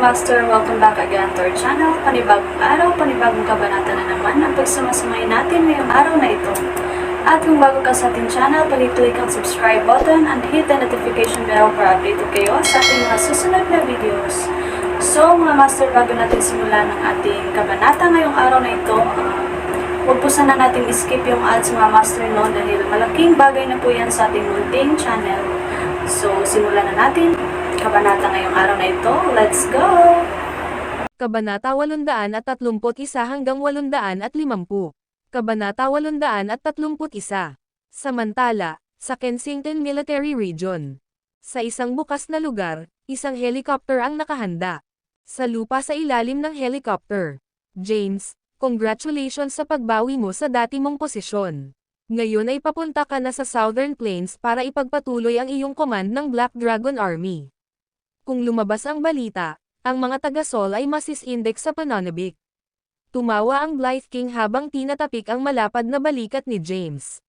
Master, welcome back again to our channel. Panibagong araw, panibagong kabanata na naman ang pagsumasumay natin ngayong araw na ito. At kung bago ka sa ating channel, pag-click ang subscribe button and hit the notification bell para updated kayo sa ating mga susunod na videos. So mga Master, bago natin simulan ang ating kabanata ngayong araw na ito, huwag po sana natin skip yung ads mga Master, no, dahil malaking bagay na po yan sa ating munting channel. So simulan na natin kabanata ngayong araw na ito. Let's go! Kabanata 831 hanggang 850. Kabanata 831. Samantala, sa Kensington Military Region. Sa isang bukas na lugar, isang helicopter ang nakahanda. Sa lupa sa ilalim ng helicopter. James, congratulations sa pagbawi mo sa dati mong posisyon. Ngayon ay papunta ka na sa Southern Plains para ipagpatuloy ang iyong command ng Black Dragon Army. Kung lumabas ang balita, ang mga taga-Sol ay masisindex sa pananabik. Tumawa ang Blythe King habang tinatapik ang malapad na balikat ni James.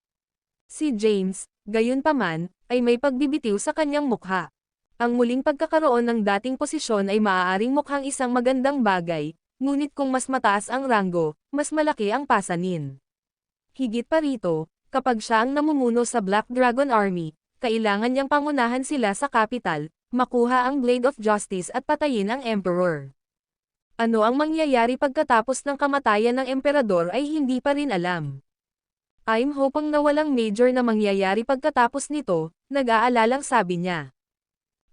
Si James, gayunpaman, ay may pagbibitiw sa kanyang mukha. Ang muling pagkakaroon ng dating posisyon ay maaaring mukhang isang magandang bagay, ngunit kung mas mataas ang ranggo, mas malaki ang pasanin. Higit pa rito, kapag siya ang namumuno sa Black Dragon Army, kailangan niyang pangunahan sila sa capital, makuha ang Blade of Justice at patayin ang Emperor. Ano ang mangyayari pagkatapos ng kamatayan ng Emperador ay hindi pa rin alam. I'm hoping na walang major na mangyayari pagkatapos nito, nag-aalalang sabi niya.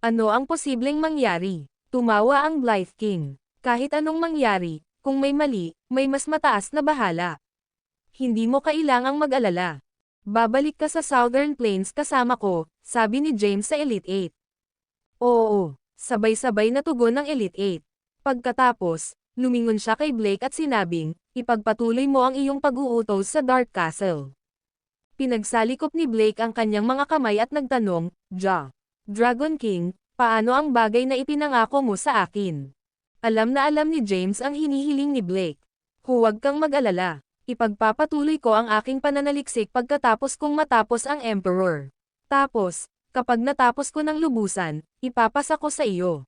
Ano ang posibleng mangyari? Tumawa ang Blythe King. Kahit anong mangyari, kung may mali, may mas mataas na bahala. Hindi mo kailangang mag-alala. Babalik ka sa Southern Plains kasama ko, sabi ni James sa Elite 8. Oo, sabay-sabay na tugon ng Elite 8. Pagkatapos, lumingon siya kay Blake at sinabing, ipagpatuloy mo ang iyong pag-uutos sa Dark Castle. Pinagsalikop ni Blake ang kanyang mga kamay at nagtanong, Dragon King, paano ang bagay na ipinangako mo sa akin? Alam na alam ni James ang hinihiling ni Blake. Huwag kang mag-alala. Ipagpapatuloy ko ang aking pananaliksik pagkatapos kung matapos ang Emperor. Tapos, kapag natapos ko ng lubusan, ipapasa ko sa iyo.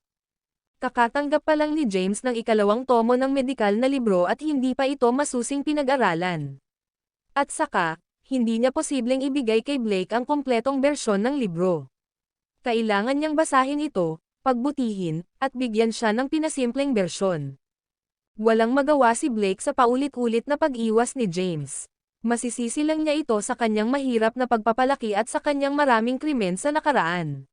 Kakatanggap pa lang ni James ng ikalawang tomo ng medikal na libro at hindi pa ito masusing pinag-aralan. At saka, hindi niya posibleng ibigay kay Blake ang kompletong bersyon ng libro. Kailangan niyang basahin ito, pagbutihin, at bigyan siya ng pinasimpleng bersyon. Walang magawa si Blake sa paulit-ulit na pag-iwas ni James. Masisisi lang niya ito sa kanyang mahirap na pagpapalaki at sa kanyang maraming krimen sa nakaraan.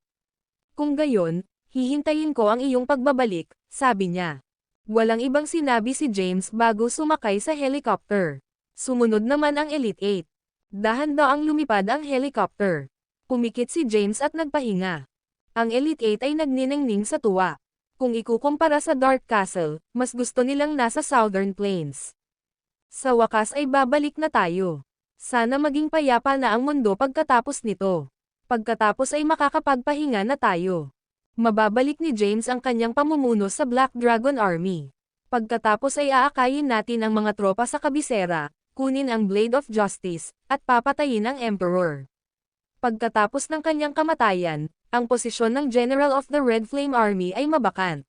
Kung gayon, hihintayin ko ang iyong pagbabalik, sabi niya. Walang ibang sinabi si James bago sumakay sa helicopter. Sumunod naman ang Elite 8. Dahan-daang lumipad ang helicopter. Pumikit si James at nagpahinga. Ang Elite 8 ay nagniningning sa tuwa. Kung ikukumpara sa Dark Castle, mas gusto nilang nasa Southern Plains. Sa wakas ay babalik na tayo. Sana maging payapa na ang mundo pagkatapos nito. Pagkatapos ay makakapagpahinga na tayo. Mababalik ni James ang kanyang pamumuno sa Black Dragon Army. Pagkatapos ay aakayin natin ang mga tropa sa kabisera, kunin ang Blade of Justice, at papatayin ang Emperor. Pagkatapos ng kanyang kamatayan, ang posisyon ng General of the Red Flame Army ay mabakant.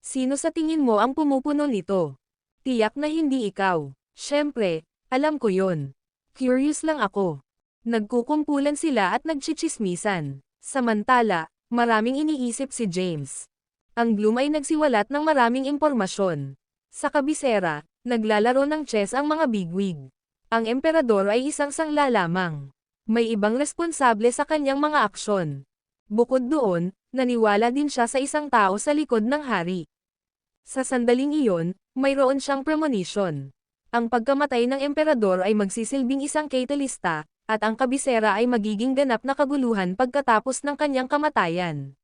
Sino sa tingin mo ang pumupuno nito? Tiyak na hindi ikaw. Siyempre, alam ko yon. Curious lang ako. Nagkukumpulan sila at nagchichismisan. Samantala, maraming iniisip si James. Ang Gloom ay nagsiwalat ng maraming impormasyon. Sa kabisera, naglalaro ng chess ang mga bigwig. Ang Emperador ay isang sangla lamang. May ibang responsable sa kanyang mga aksyon. Bukod doon, naniwala din siya sa isang tao sa likod ng hari. Sa sandaling iyon, mayroon siyang premonition. Ang pagkamatay ng Emperador ay magsisilbing isang catalysta, at ang kabisera ay magiging ganap na kaguluhan pagkatapos ng kanyang kamatayan.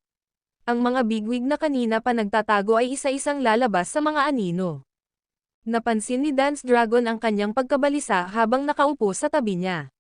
Ang mga bigwig na kanina pa nagtatago ay isa-isang lalabas sa mga anino. Napansin ni Dance Dragon ang kanyang pagkabalisa habang nakaupo sa tabi niya.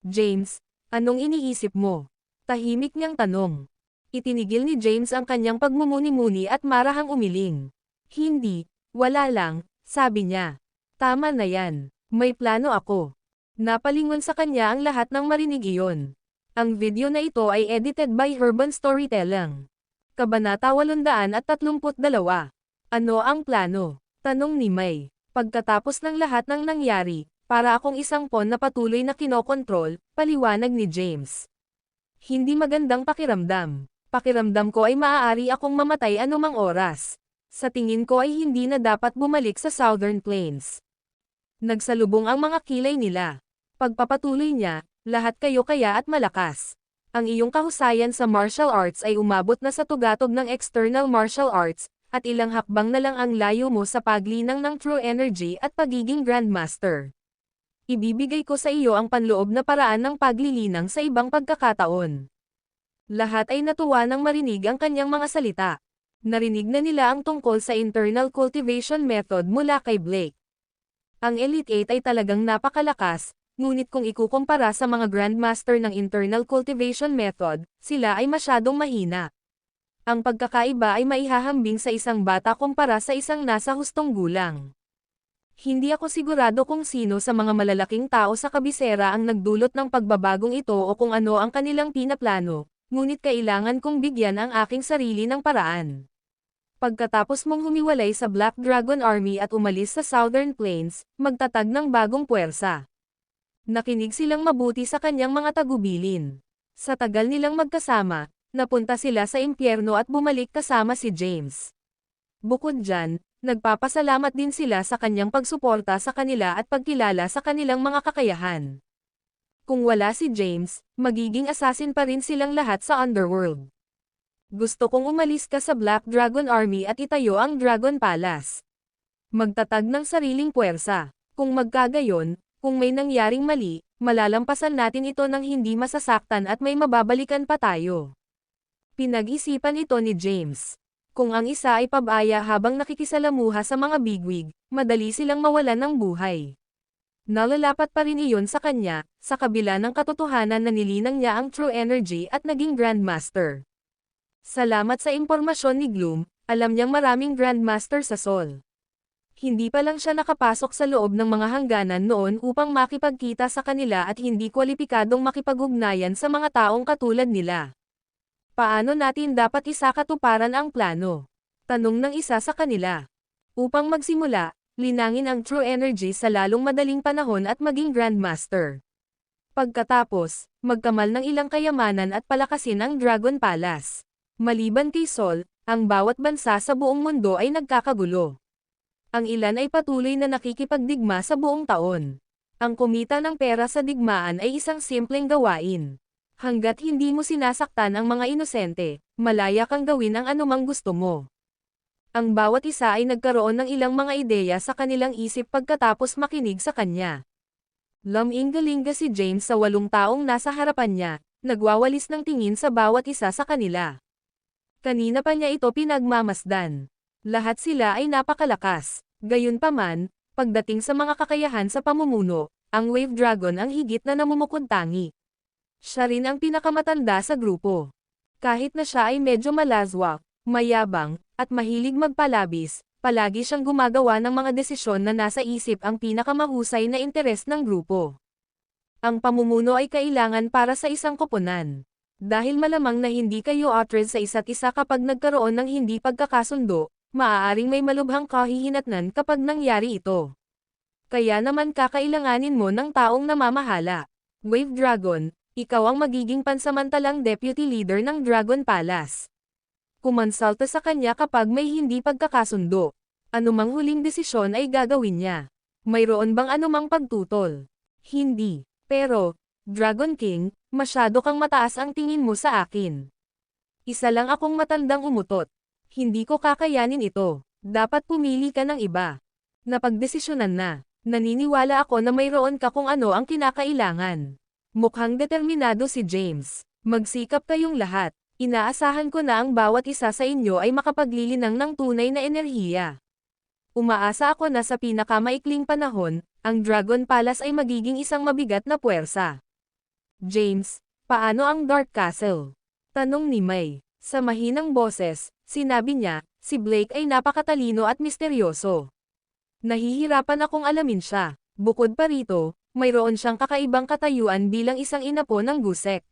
James, anong iniisip mo? Tahimik niyang tanong. Itinigil ni James ang kanyang pagmumuni-muni at marahang umiling. Hindi, wala lang, sabi niya. Tama na yan, may plano ako. Napalingon sa kanya ang lahat ng marinig iyon. Ang video na ito ay edited by Urban Storytelling. Kabanata 832. Ano ang plano? Tanong ni May. Pagkatapos ng lahat ng nangyari, para akong isang pawn na patuloy na kinokontrol, paliwanag ni James. Hindi magandang pakiramdam. Pakiramdam ko ay maaari akong mamatay anumang oras. Sa tingin ko ay hindi na dapat bumalik sa Southern Plains. Nagsalubong ang mga kilay nila. Pagpapatuloy niya, lahat kayo kaya at malakas. Ang iyong kahusayan sa martial arts ay umabot na sa tugatog ng external martial arts, at ilang hakbang na lang ang layo mo sa paglinang ng true energy at pagiging grandmaster. Ibibigay ko sa iyo ang panloob na paraan ng paglilinang sa ibang pagkakataon. Lahat ay natuwa nang marinig ang kanyang mga salita. Narinig na nila ang tungkol sa internal cultivation method mula kay Blake. Ang Elite 8 ay talagang napakalakas, ngunit kung ikukumpara sa mga grandmaster ng internal cultivation method, sila ay masyadong mahina. Ang pagkakaiba ay maihahambing sa isang bata kumpara sa isang nasa hustong gulang. Hindi ako sigurado kung sino sa mga malalaking tao sa kabisera ang nagdulot ng pagbabagong ito o kung ano ang kanilang pinaplano, ngunit kailangan kong bigyan ang aking sarili ng paraan. Pagkatapos mong humiwalay sa Black Dragon Army at umalis sa Southern Plains, magtatag ng bagong puwersa. Nakinig silang mabuti sa kanyang mga tagubilin. Sa tagal nilang magkasama, napunta sila sa impyerno at bumalik kasama si James. Bukod dyan, nagpapasalamat din sila sa kanyang pagsuporta sa kanila at pagkilala sa kanilang mga kakayahan. Kung wala si James, magiging assassin pa rin silang lahat sa Underworld. Gusto kong umalis ka sa Black Dragon Army at itayo ang Dragon Palace. Magtatag ng sariling puwersa. Kung magkagayon, kung may nangyaring mali, malalampasan natin ito ng hindi masasaktan at may mababalikan pa tayo. Pinag-isipan ito ni James. Kung ang isa ay pabaya habang nakikisalamuha sa mga bigwig, madali silang mawalan ng buhay. Nalalapat pa rin iyon sa kanya, sa kabila ng katotohanan na nilinang niya ang true energy at naging Grandmaster. Salamat sa impormasyon ni Gloom, alam niyang maraming Grandmaster sa Sol. Hindi pa lang siya nakapasok sa loob ng mga hangganan noon upang makipagkita sa kanila at hindi kwalipikadong makipag-ugnayan sa mga taong katulad nila. Paano natin dapat isakatuparan ang plano? Tanong ng isa sa kanila. Upang magsimula, linangin ang true energy sa lalong madaling panahon at maging Grandmaster. Pagkatapos, magkamal ng ilang kayamanan at palakasin ang Dragon Palace. Maliban kay Sol, ang bawat bansa sa buong mundo ay nagkakagulo. Ang ilan ay patuloy na nakikipagdigma sa buong taon. Ang kumita ng pera sa digmaan ay isang simpleng gawain. Hanggat hindi mo sinasaktan ang mga inosente, malaya kang gawin ang anumang gusto mo. Ang bawat isa ay nagkaroon ng ilang mga ideya sa kanilang isip pagkatapos makinig sa kanya. Lumingalinga si James sa 8 taong nasa harapan niya, nagwawalis ng tingin sa bawat isa sa kanila. Kanina pa niya ito pinagmamasdan. Lahat sila ay napakalakas. Gayunpaman, pagdating sa mga kakayahan sa pamumuno, ang Wave Dragon ang higit na namumukuntangi. Siya rin ang pinakamatanda sa grupo. Kahit na siya ay medyo malazwak, mayabang, at mahilig magpalabis, palagi siyang gumagawa ng mga desisyon na nasa isip ang pinakamahusay na interes ng grupo. Ang pamumuno ay kailangan para sa isang koponan. Dahil malamang na hindi kayo atred sa isa't isa kapag nagkaroon ng hindi pagkakasundo, maaaring may malubhang kahihinatnan kapag nangyari ito. Kaya naman kakailanganin mo ng taong namamahala. Wave Dragon, ikaw ang magiging pansamantalang deputy leader ng Dragon Palace. Kumonsulta sa kanya kapag may hindi pagkakasundo. Anumang huling desisyon ay gagawin niya. Mayroon bang anumang pagtutol? Hindi. Pero, Dragon King, masyado kang mataas ang tingin mo sa akin. Isa lang akong matandang umutot. Hindi ko kakayanin ito. Dapat pumili ka ng iba. Napagdesisyonan na. Naniniwala ako na mayroon ka kung ano ang kinakailangan. Mukhang determinado si James. Magsikap kayong lahat. Inaasahan ko na ang bawat isa sa inyo ay makapaglilinang ng tunay na enerhiya. Umaasa ako na sa pinakamaikling panahon, ang Dragon Palace ay magiging isang mabigat na puwersa. James, paano ang Dark Castle? Tanong ni May. Sa mahinang boses, sinabi niya, si Blake ay napakatalino at misteryoso. Nahihirapan akong alamin siya. Bukod pa rito, mayroon siyang kakaibang katayuan bilang isang inapo ng Gusek.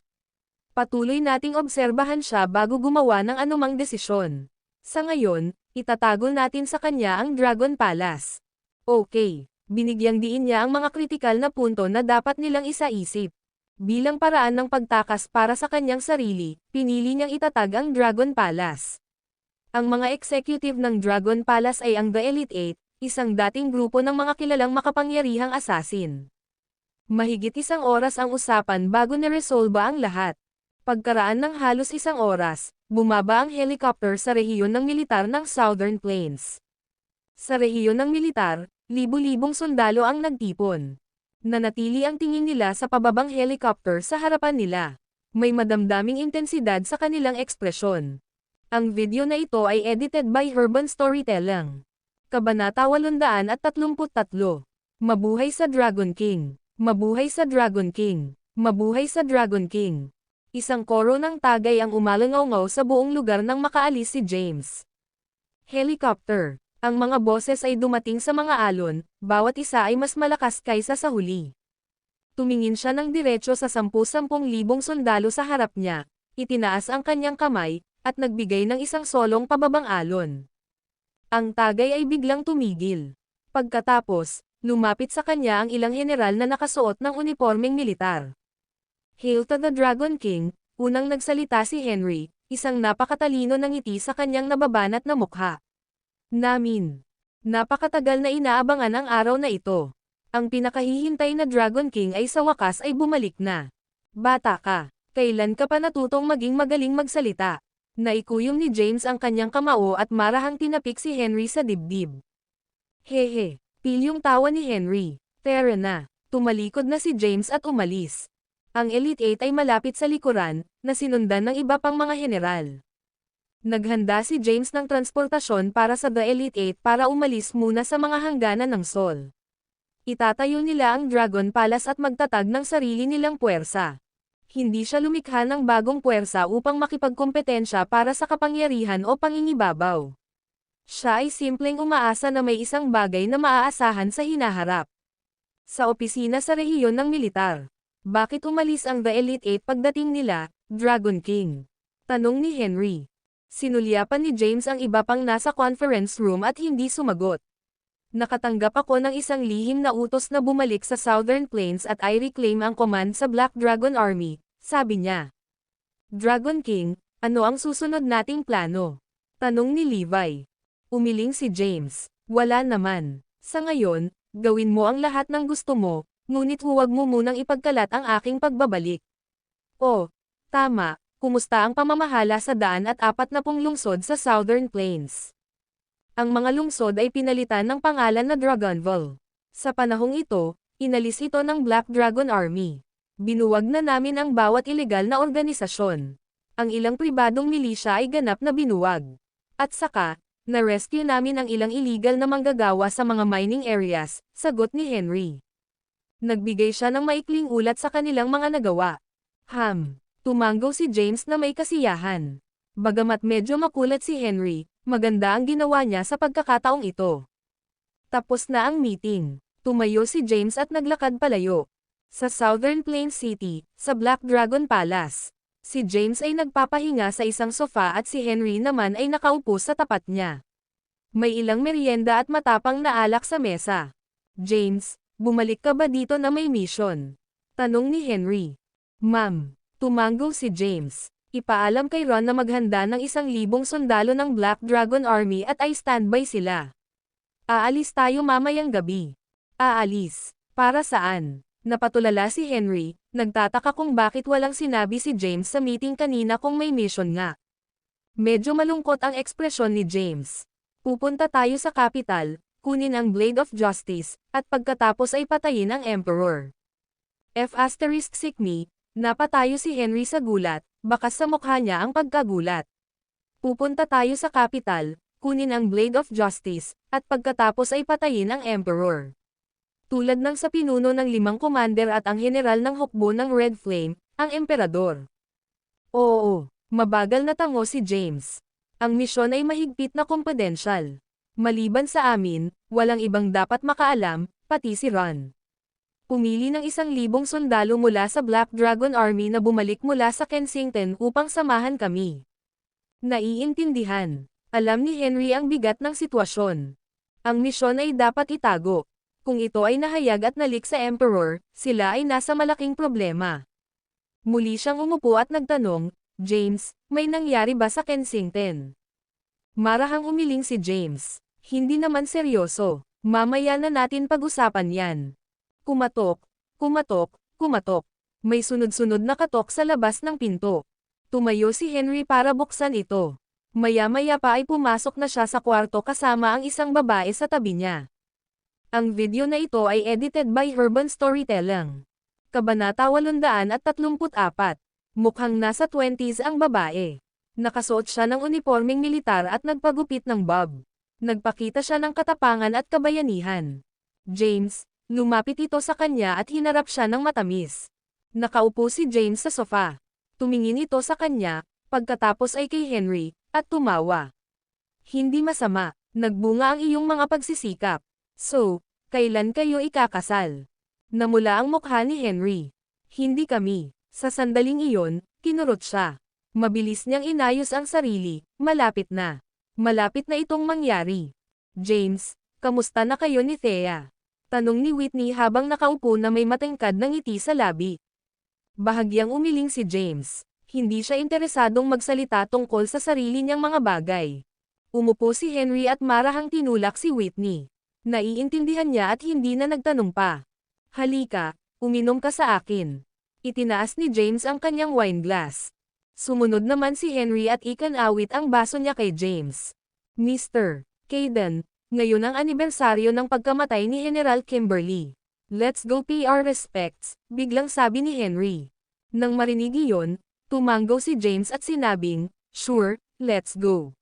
Patuloy nating obserbahan siya bago gumawa ng anumang desisyon. Sa ngayon, Itatago natin sa kanya ang Dragon Palace. Okay. Binigyang diin niya ang mga kritikal na punto na dapat nilang isaisip. Bilang paraan ng pagtakas para sa kanyang sarili, pinili niyang itatag ang Dragon Palace. Ang mga executive ng Dragon Palace ay ang The Elite Eight, isang dating grupo ng mga kilalang makapangyarihang assassin. Mahigit 1 oras ang usapan bago niresolba ang lahat. Pagkaraan ng halos 1 oras, bumaba ang helicopter sa rehiyon ng militar ng Southern Plains. Sa rehiyon ng militar, libu-libong sundalo ang nagtipon. Nanatili ang tingin nila sa pababang helicopter sa harapan nila. May madamdaming intensidad sa kanilang ekspresyon. Ang video na ito ay edited by Urban Storytelling. Kabanata 833. Mabuhay sa Dragon King! Mabuhay sa Dragon King! Mabuhay sa Dragon King! Isang koro ng tagay ang umalangaw sa buong lugar nang makaalis si James. Helicopter. Ang mga boses ay dumating sa mga alon, bawat isa ay mas malakas kaysa sa huli. Tumingin siya ng diretso sa 10,000 sundalo sa harap niya, itinaas ang kanyang kamay, at nagbigay ng isang solong pababang alon. Ang tagay ay biglang tumigil. Pagkatapos, lumapit sa kanya ang ilang general na nakasuot ng unipormeng militar. Hail to the Dragon King, unang nagsalita si Henry, isang napakatalino ng ngiti sa kanyang nababanat na mukha. Napakatagal na inaabangan ang araw na ito. Ang pinakahihintay na Dragon King ay sa wakas ay bumalik na. Bata ka, kailan ka pa natutong maging magaling magsalita? Naikuyom ni James ang kanyang kamao at marahang tinapik si Henry sa dibdib. Hehe, pilyong tawa ni Henry. Tara na. Tumalikod na si James at umalis. Ang Elite Eight ay malapit sa likuran, na sinundan ng iba pang mga general. Naghanda si James ng transportasyon para sa The Elite Eight para umalis muna sa mga hangganan ng Sol. Itatayo nila ang Dragon Palace at magtatag ng sarili nilang puwersa. Hindi siya lumikha ng bagong puwersa upang makipagkompetensya para sa kapangyarihan o pangingibabaw. Siya ay simpleng umaasa na may isang bagay na maaasahan sa hinaharap. Sa opisina sa rehiyon ng militar. Bakit umalis ang The Elite Eight pagdating nila, Dragon King? Tanong ni Henry. Sinulyapan ni James ang iba pang nasa conference room at hindi sumagot. Nakatanggap ako ng isang lihim na utos na bumalik sa Southern Plains at i-reclaim ang command sa Black Dragon Army, sabi niya. Dragon King, ano ang susunod nating plano? Tanong ni Levi. Umiling si James. Wala naman. Sa ngayon, gawin mo ang lahat ng gusto mo, ngunit huwag mo munang ipagkalat ang aking pagbabalik. Oh, tama. Kumusta ang pamamahala sa daan at 40 lungsod sa Southern Plains? Ang mga lungsod ay pinalitan ng pangalan na Dragonville. Sa panahong ito, inalis ito ng Black Dragon Army. Binuwag na namin ang bawat ilegal na organisasyon. Ang ilang pribadong milisya ay ganap na binuwag. At saka, na-rescue namin ang ilang illegal na manggagawa sa mga mining areas, sagot ni Henry. Nagbigay siya ng maikling ulat sa kanilang mga nagawa. Tumanggaw si James na may kasiyahan. Bagamat medyo makulat si Henry, maganda ang ginawa niya sa pagkakataong ito. Tapos na ang meeting. Tumayo si James at naglakad palayo. Sa Southern Plains City, sa Black Dragon Palace. Si James ay nagpapahinga sa isang sofa at si Henry naman ay nakaupo sa tapat niya. May ilang merienda at matapang na alak sa mesa. James, bumalik ka ba dito na may mission? Tanong ni Henry. Ma'am. Tumanggaw si James. Ipaalam kay Ron na maghanda ng 1,000 sundalo ng Black Dragon Army at ay standby sila. Aalis tayo mamayang gabi. Aalis? Para saan? Napatulala si Henry, nagtataka kung bakit walang sinabi si James sa meeting kanina kung may mission nga. Medyo malungkot ang ekspresyon ni James. Pupunta tayo sa capital, kunin ang Blade of Justice, at pagkatapos ay patayin ang Emperor. F*** me. Napatayo si Henry sa gulat, bakas sa mukha niya ang pagkagulat. Pupunta tayo sa capital, kunin ang Blade of Justice, at pagkatapos ay patayin ang Emperor. Tulad ng sa pinuno ng 5 commander at ang general ng hukbo ng Red Flame, ang Emperador. Oo, mabagal na tango si James. Ang misyon ay mahigpit na confidential. Maliban sa amin, walang ibang dapat makaalam, pati si Ron. Pumili ng 1,000 sundalo mula sa Black Dragon Army na bumalik mula sa Kensington upang samahan kami. Naiintindihan. Alam ni Henry ang bigat ng sitwasyon. Ang misyon ay dapat itago. Kung ito ay nahayag at nalik sa Emperor, sila ay nasa malaking problema. Muli siyang umupo at nagtanong, James, may nangyari ba sa Kensington? Marahang umiling si James. Hindi naman seryoso. Mamaya na natin pag-usapan yan. Kumatok, kumatok, kumatok. May sunod-sunod na katok sa labas ng pinto. Tumayo si Henry para buksan ito. Maya-maya pa ay pumasok na siya sa kwarto kasama ang isang babae sa tabi niya. Ang video na ito ay edited by Urban Storytelling. Kabanata 834. Mukhang nasa 20s ang babae. Nakasuot siya ng unipormeng militar at nagpagupit ng bob. Nagpakita siya ng katapangan at kabayanihan. James, lumapit ito sa kanya at hinarap siya ng matamis. Nakaupo si James sa sofa. Tumingin ito sa kanya, pagkatapos ay kay Henry, at tumawa. Hindi masama, nagbunga ang iyong mga pagsisikap. So, kailan kayo ikakasal? Namula ang mukha ni Henry. Hindi kami. Sa sandaling iyon, kinurot siya. Mabilis niyang inayos ang sarili, malapit na. Malapit na itong mangyari. James, kamusta na kayo ni Thea? Tanong ni Whitney habang nakaupo na may matengkad ng ngiti sa labi. Bahagyang umiling si James. Hindi siya interesadong magsalita tungkol sa sarili niyang mga bagay. Umupo si Henry at marahang tinulak si Whitney. Naiintindihan niya at hindi na nagtanong pa. Halika, uminom ka sa akin. Itinaas ni James ang kanyang wine glass. Sumunod naman si Henry at ikanawit ang baso niya kay James. Mr. Caden, ngayon ang anibersaryo ng pagkamatay ni General Kimberly. Let's go pay our respects, biglang sabi ni Henry. Nang marinig iyon, tumanggaw si James at sinabing, sure, let's go.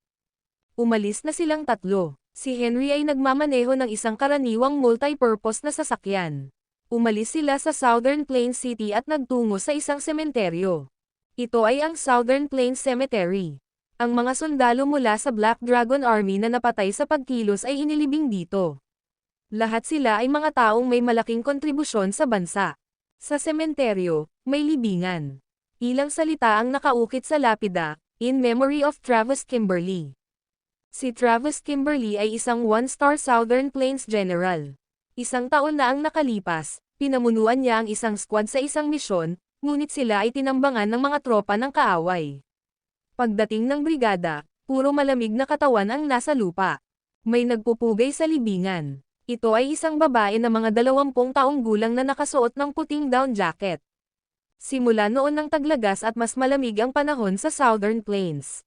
Umalis na silang tatlo. Si Henry ay nagmamaneho ng isang karaniwang multi-purpose na sasakyan. Umalis sila sa Southern Plains City at nagtungo sa isang sementeryo. Ito ay ang Southern Plains Cemetery. Ang mga sundalo mula sa Black Dragon Army na napatay sa pagkilos ay inilibing dito. Lahat sila ay mga taong may malaking kontribusyon sa bansa. Sa sementeryo, may libingan. Ilang salita ang nakaukit sa lapida, in memory of Travis Kimberly. Si Travis Kimberly ay isang one-star Southern Plains General. Isang taon na ang nakalipas, pinamunuan niya ang isang squad sa isang misyon, ngunit sila ay tinambangan ng mga tropa ng kaaway. Pagdating ng brigada, puro malamig na katawan ang nasa lupa. May nagpupugay sa libingan. Ito ay isang babae na mga 20 taong gulang na nakasuot ng puting down jacket. Simula noon ng taglagas at mas malamig ang panahon sa Southern Plains.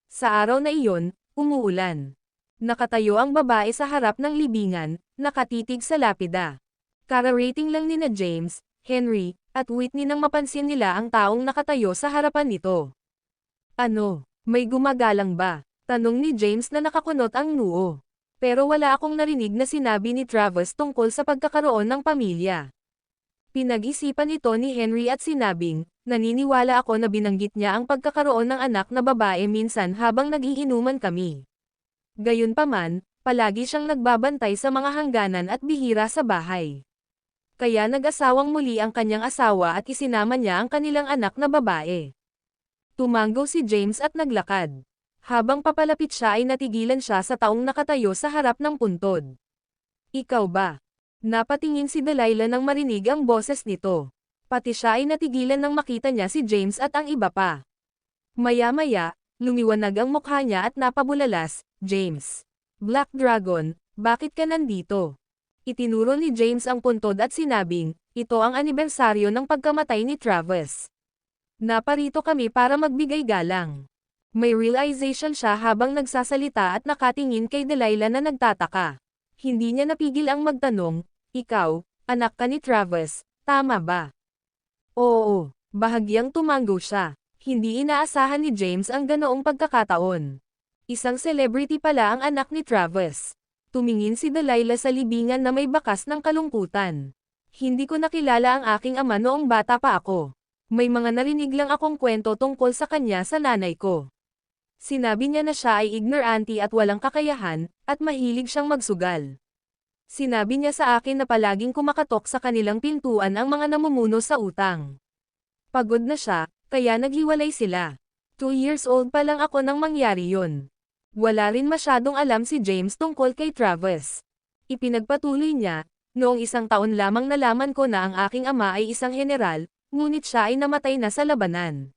Sa araw na iyon, umuulan. Nakatayo ang babae sa harap ng libingan, nakatitig sa lapida. Kararating lang nina James, Henry, at Whitney nang mapansin nila ang taong nakatayo sa harapan nito. Ano, may gumagalang ba? Tanong ni James na nakakunot ang noo. Pero wala akong narinig na sinabi ni Travis tungkol sa pagkakaroon ng pamilya. Pinag-isipan ito ni Henry at sinabing, naniniwala ako na binanggit niya ang pagkakaroon ng anak na babae minsan habang nagiinuman kami. Gayunpaman, palagi siyang nagbabantay sa mga hangganan at bihira sa bahay. Kaya nag-asawang muli ang kanyang asawa at isinama niya ang kanilang anak na babae. Tumanggaw si James at naglakad. Habang papalapit siya ay natigilan siya sa taong nakatayo sa harap ng puntod. Ikaw ba? Napatingin si Delilah nang marinig ang boses nito. Pati siya ay natigilan nang makita niya si James at ang iba pa. Maya-maya, lumiwanag ang mukha niya at napabulalas, James. Black Dragon, bakit ka nandito? Itinuro ni James ang puntod at sinabing, ito ang anibersaryo ng pagkamatay ni Travis. Naparito kami para magbigay galang. May realization siya habang nagsasalita at nakatingin kay Delilah na nagtataka. Hindi niya napigil ang magtanong, ikaw, anak ka ni Travis, tama ba? Oo, bahagyang tumanggo siya. Hindi inaasahan ni James ang ganoong pagkakataon. Isang celebrity pala ang anak ni Travis. Tumingin si Delilah sa libingan na may bakas ng kalungkutan. Hindi ko nakilala ang aking ama noong bata pa ako. May mga narinig lang akong kwento tungkol sa kanya sa nanay ko. Sinabi niya na siya ay ignorante at walang kakayahan, at mahilig siyang magsugal. Sinabi niya sa akin na palaging kumakatok sa kanilang pintuan ang mga namumuno sa utang. Pagod na siya, kaya naghiwalay sila. 2 years old pa lang ako nang mangyari yun. Wala rin masyadong alam si James tungkol kay Travis. Ipinagpatuloy niya, noong 1 taon lamang nalaman ko na ang aking ama ay isang general, ngunit siya ay namatay na sa labanan.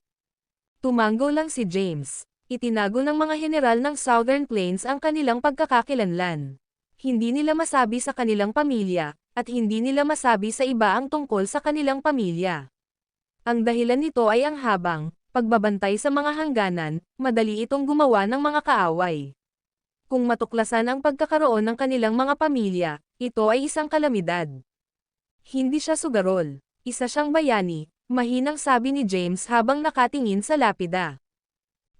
Tumango lang si James. Itinago ng mga general ng Southern Plains ang kanilang pagkakakilanlan. Hindi nila masabi sa kanilang pamilya, at hindi nila masabi sa iba ang tungkol sa kanilang pamilya. Ang dahilan nito ay ang habang, pagbabantay sa mga hangganan, madali itong gumawa ng mga kaaway. Kung matuklasan ang pagkakaroon ng kanilang mga pamilya, ito ay isang kalamidad. Hindi siya sugarol, isa siyang bayani, mahinang sabi ni James habang nakatingin sa lapida.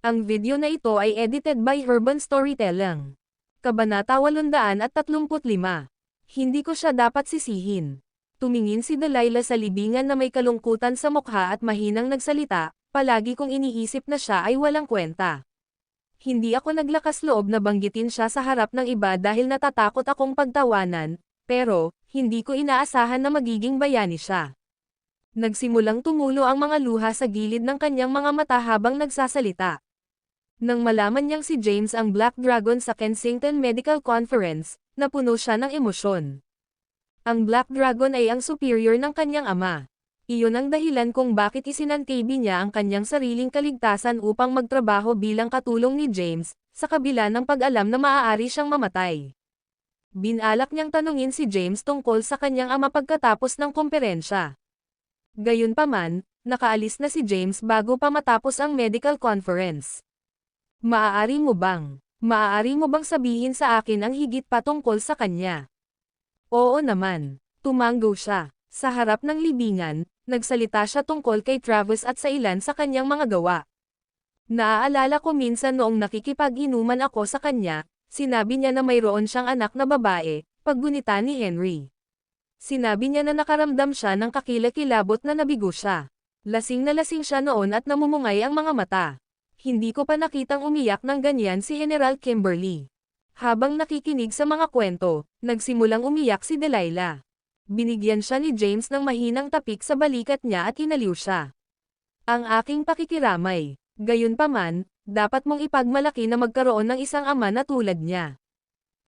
Ang video na ito ay edited by Urban Storytelling. Kabanata 835. Hindi ko siya dapat sisihin. Tumingin si Delilah sa libingan na may kalungkutan sa mukha at mahinang nagsalita, palagi kong iniisip na siya ay walang kwenta. Hindi ako naglakas loob na banggitin siya sa harap ng iba dahil natatakot akong pagtawanan, pero, hindi ko inaasahan na magiging bayani siya. Nagsimulang tumulo ang mga luha sa gilid ng kanyang mga mata habang nagsasalita. Nang malaman niyang si James ang Black Dragon sa Kensington Medical Conference, napuno siya ng emosyon. Ang Black Dragon ay ang superior ng kanyang ama. Iyon ang dahilan kung bakit isinantibi niya ang kanyang sariling kaligtasan upang magtrabaho bilang katulong ni James, sa kabila ng pag-alam na maaari siyang mamatay. Binalak niyang tanungin si James tungkol sa kanyang ama pagkatapos ng komperensya. Gayunpaman, nakaalis na si James bago pa matapos ang medical conference. Maaari mo bang sabihin sa akin ang higit pa tungkol sa kanya? Oo naman, tumango siya. Sa harap ng libingan, nagsalita siya tungkol kay Travis at sa ilan sa kanyang mga gawa. Naaalala ko minsan noong nakikipag-inuman ako sa kanya, sinabi niya na mayroon siyang anak na babae, paggunita ni Henry. Sinabi niya na nakaramdam siya ng kakilakilabot na nabigo siya. Lasing na lasing siya noon at namumungay ang mga mata. Hindi ko pa nakitang umiyak ng ganyan si General Kimberly. Habang nakikinig sa mga kwento, nagsimulang umiyak si Delilah. Binigyan siya ni James ng mahinang tapik sa balikat niya at inaliw siya. Ang aking pakikiramay. Gayunpaman, dapat mong ipagmalaki na magkaroon ng isang ama na tulad niya.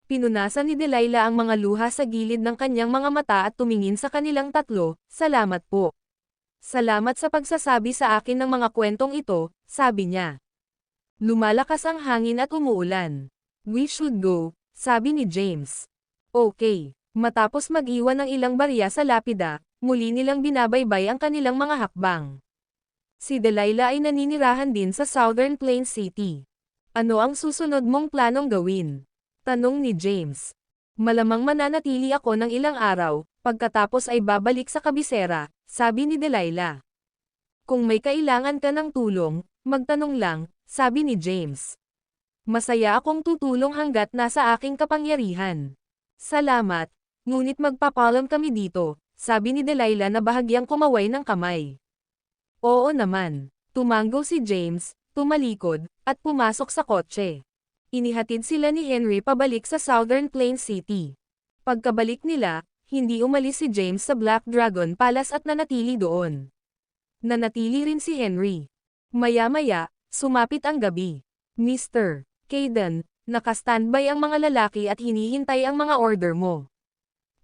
Pinunasan ni Delilah ang mga luha sa gilid ng kanyang mga mata at tumingin sa kanilang tatlo, salamat po. Salamat sa pagsasabi sa akin ng mga kwentong ito, sabi niya. Lumalakas ang hangin at umuulan. We should go, sabi ni James. Okay. Matapos mag-iwan ng ilang barya sa lapida, muli nilang binabaybay ang kanilang mga hakbang. Si Delilah ay naninirahan din sa Southern Plains City. Ano ang susunod mong planong gawin? Tanong ni James. Malamang mananatili ako ng ilang araw, pagkatapos ay babalik sa kabisera, sabi ni Delilah. Kung may kailangan ka ng tulong, magtanong lang, sabi ni James. Masaya akong tutulong hanggat nasa aking kapangyarihan. Salamat, ngunit magpapalam kami dito, sabi ni Delilah na bahagyang kumaway ng kamay. Oo naman, tumango si James, tumalikod, at pumasok sa kotse. Inihatid sila ni Henry pabalik sa Southern Plains City. Pagkabalik nila, hindi umalis si James sa Black Dragon Palace at nanatili doon. Nanatili rin si Henry. Maya-maya, sumapit ang gabi. Mr. Caden, nakastandby ang mga lalaki at hinihintay ang mga order mo.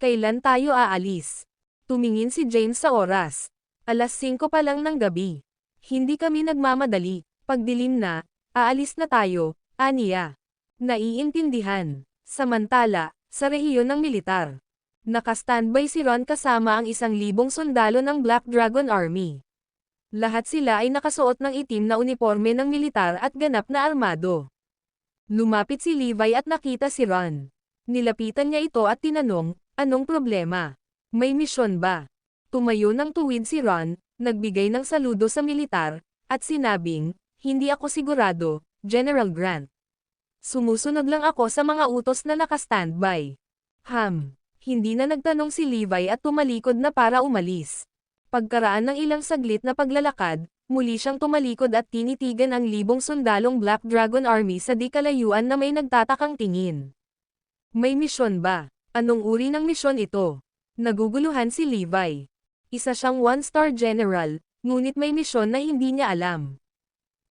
Kailan tayo aalis? Tumingin si James sa oras. 5:00 pa lang ng gabi. Hindi kami nagmamadali. Pagdilim na, aalis na tayo, aniya. Naiintindihan. Samantala, sa rehiyon ng militar. Nakastandby si Ron kasama ang 1,000 sundalo ng Black Dragon Army. Lahat sila ay nakasuot ng itim na uniforme ng militar at ganap na armado. Lumapit si Levi at nakita si Ron. Nilapitan niya ito at tinanong, anong problema? May misyon ba? Tumayo ng tuwid si Ron, nagbigay ng saludo sa militar, at sinabing, hindi ako sigurado, General Grant. Sumusunod lang ako sa mga utos na nakastandby. Hindi na nagtanong si Levi at tumalikod na para umalis. Pagkaraan ng ilang saglit na paglalakad, muli siyang tumalikod at tinitigan ang 1,000 sundalong Black Dragon Army sa di kalayuan na may nagtatakang tingin. May misyon ba? Anong uri ng misyon ito? Naguguluhan si Levi. Isa siyang 1-star general, ngunit may misyon na hindi niya alam.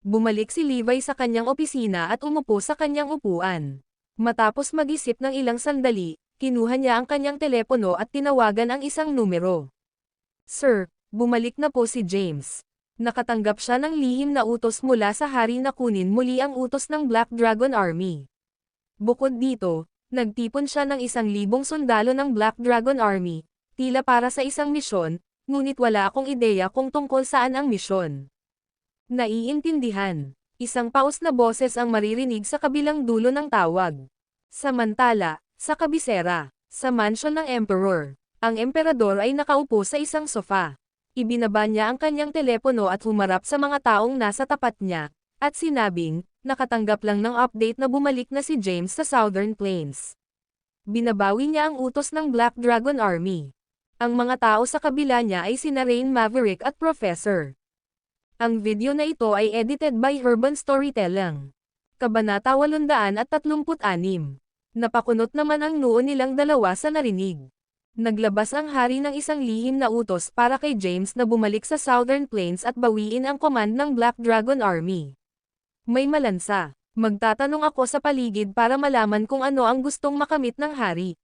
Bumalik si Levi sa kanyang opisina at umupo sa kanyang upuan. Matapos mag-isip ng ilang sandali, kinuha niya ang kanyang telepono at tinawagan ang isang numero. Sir, bumalik na po si James. Nakatanggap siya ng lihim na utos mula sa hari na kunin muli ang utos ng Black Dragon Army. Bukod dito, nagtipon siya ng 1,000 sundalo ng Black Dragon Army, tila para sa isang misyon, ngunit wala akong ideya kung tungkol saan ang misyon. Naiintindihan. Isang paus na boses ang maririnig sa kabilang dulo ng tawag. Samantala, sa kabisera, sa mansyon ng Emperor, ang emperador ay nakaupo sa isang sofa. Ibinaba niya ang kanyang telepono at humarap sa mga taong nasa tapat niya, at sinabing, nakatanggap lang ng update na bumalik na si James sa Southern Plains. Binabawi niya ang utos ng Black Dragon Army. Ang mga tao sa kabila niya ay sina Rain Maverick at Professor. Ang video na ito ay edited by Herban Storytelling. Kabanata 836. Napakunot naman ang noo nilang dalawa sa narinig. Naglabas ang hari ng isang lihim na utos para kay James na bumalik sa Southern Plains at bawiin ang command ng Black Dragon Army. May malansa. Magtatanong ako sa paligid para malaman kung ano ang gustong makamit ng hari.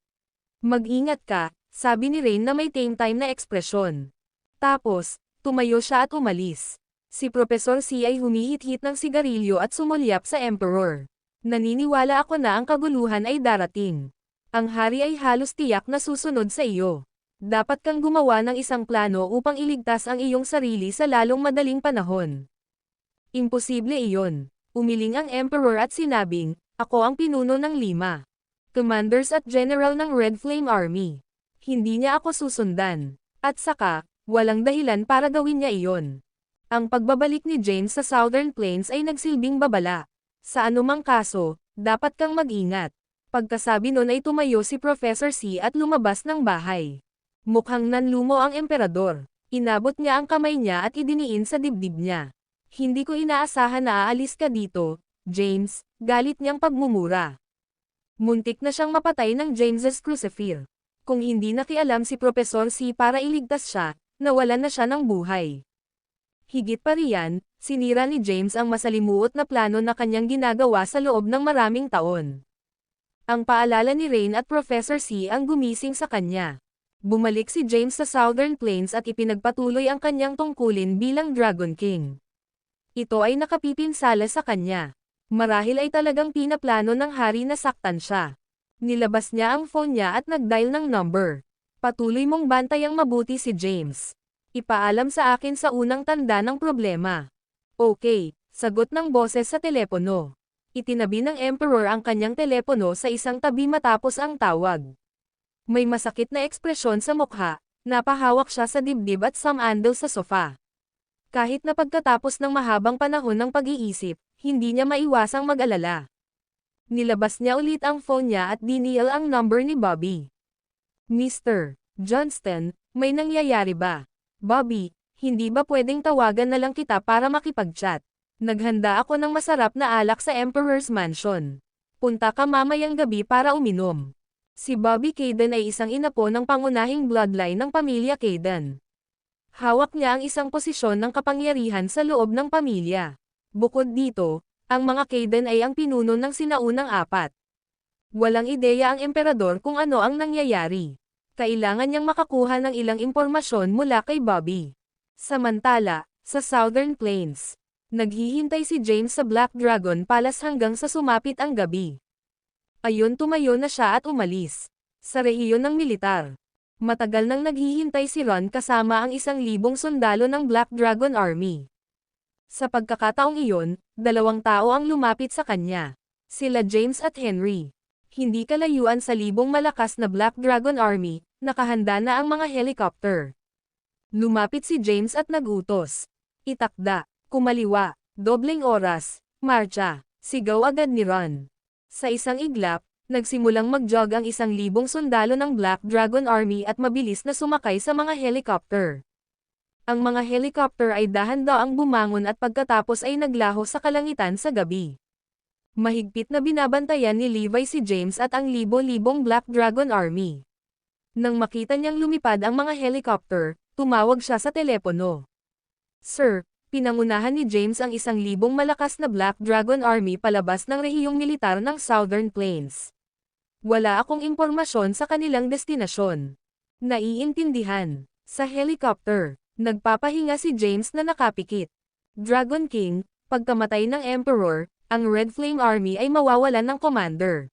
Mag-ingat ka, sabi ni Rain na may tame time na ekspresyon. Tapos, tumayo siya at umalis. Si Professor C ay humihit-hit ng sigarilyo at sumulyap sa Emperor. Naniniwala ako na ang kaguluhan ay darating. Ang hari ay halos tiyak na susunod sa iyo. Dapat kang gumawa ng isang plano upang iligtas ang iyong sarili sa lalong madaling panahon. Imposible iyon. Umiling ang Emperor at sinabing, ako ang pinuno ng 5 Commanders at General ng Red Flame Army. Hindi niya ako susundan. At saka, walang dahilan para gawin niya iyon. Ang pagbabalik ni James sa Southern Plains ay nagsilbing babala. Sa anumang kaso, dapat kang mag-ingat. Pagkasabi nun ay tumayo si Professor C at lumabas ng bahay. Mukhang nanlumo ang emperador. Inabot niya ang kamay niya at idiniin sa dibdib niya. Hindi ko inaasahan na aalis ka dito, James, galit niyang pagmumura. Muntik na siyang mapatay ng James's Crucifer. Kung hindi nakialam si Professor C para iligtas siya, nawalan na siya ng buhay. Higit pa riyan, sinira ni James ang masalimuot na plano na kanyang ginagawa sa loob ng maraming taon. Ang paalala ni Rain at Professor C ang gumising sa kanya. Bumalik si James sa Southern Plains at ipinagpatuloy ang kanyang tungkulin bilang Dragon King. Ito ay nakapipinsala sa kanya. Marahil ay talagang pinaplano ng hari na saktan siya. Nilabas niya ang phone niya at nag-dial ng number. Patuloy mong bantayang mabuti si James. Ipaalam sa akin sa unang tanda ng problema. Okay, sagot ng boses sa telepono. Itinabi ng Emperor ang kanyang telepono sa isang tabi matapos ang tawag. May masakit na ekspresyon sa mukha, napahawak siya sa dibdib at sumandal sa sofa. Kahit na pagkatapos ng mahabang panahon ng pag-iisip, hindi niya maiwasang mag-alala. Nilabas niya ulit ang phone niya at dinial ang number ni Bobby. Mr. Johnston, may nangyayari ba? Bobby, hindi ba pwedeng tawagan na lang kita para makipag-chat? Naghanda ako ng masarap na alak sa Emperor's Mansion. Punta ka mamayang gabi para uminom. Si Bobby Kayden ay isang inapo ng pangunahing bloodline ng pamilya Kayden. Hawak niya ang isang posisyon ng kapangyarihan sa loob ng pamilya. Bukod dito, ang mga Kayden ay ang pinuno ng sinaunang 4. Walang ideya ang emperador kung ano ang nangyayari. Kailangan niyang makakuha ng ilang impormasyon mula kay Bobby. Samantala, sa Southern Plains, naghihintay si James sa Black Dragon Palace hanggang sa sumapit ang gabi. Ayon tumayo na siya at umalis. Sa rehiyon ng militar. Matagal nang naghihintay si Ron kasama ang 1,000 sundalo ng Black Dragon Army. Sa pagkakataong iyon, 2 tao ang lumapit sa kanya. Sila James at Henry. Hindi kalayuan sa 1,000 malakas na Black Dragon Army, nakahanda na ang mga helicopter. Lumapit si James at nagutos. Itakda, kumaliwa, dobleng oras, marcha, sigaw agad ni Ron. Sa isang iglap, nagsimulang mag-jog ang 1,000 sundalo ng Black Dragon Army at mabilis na sumakay sa mga helicopter. Ang mga helicopter ay dahan-daang bumangon at pagkatapos ay naglaho sa kalangitan sa gabi. Mahigpit na binabantayan ni Levi si James at ang libo-libong Black Dragon Army. Nang makita niyang lumipad ang mga helicopter, tumawag siya sa telepono. Sir, Pinangunahan ni James ang 1,000 malakas na Black Dragon Army palabas ng rehiyong militar ng Southern Plains. Wala akong impormasyon sa kanilang destinasyon. Naiintindihan. Sa helicopter, nagpapahinga si James na nakapikit. Dragon King, pagkamatay ng Emperor, ang Red Flame Army ay mawawalan ng commander.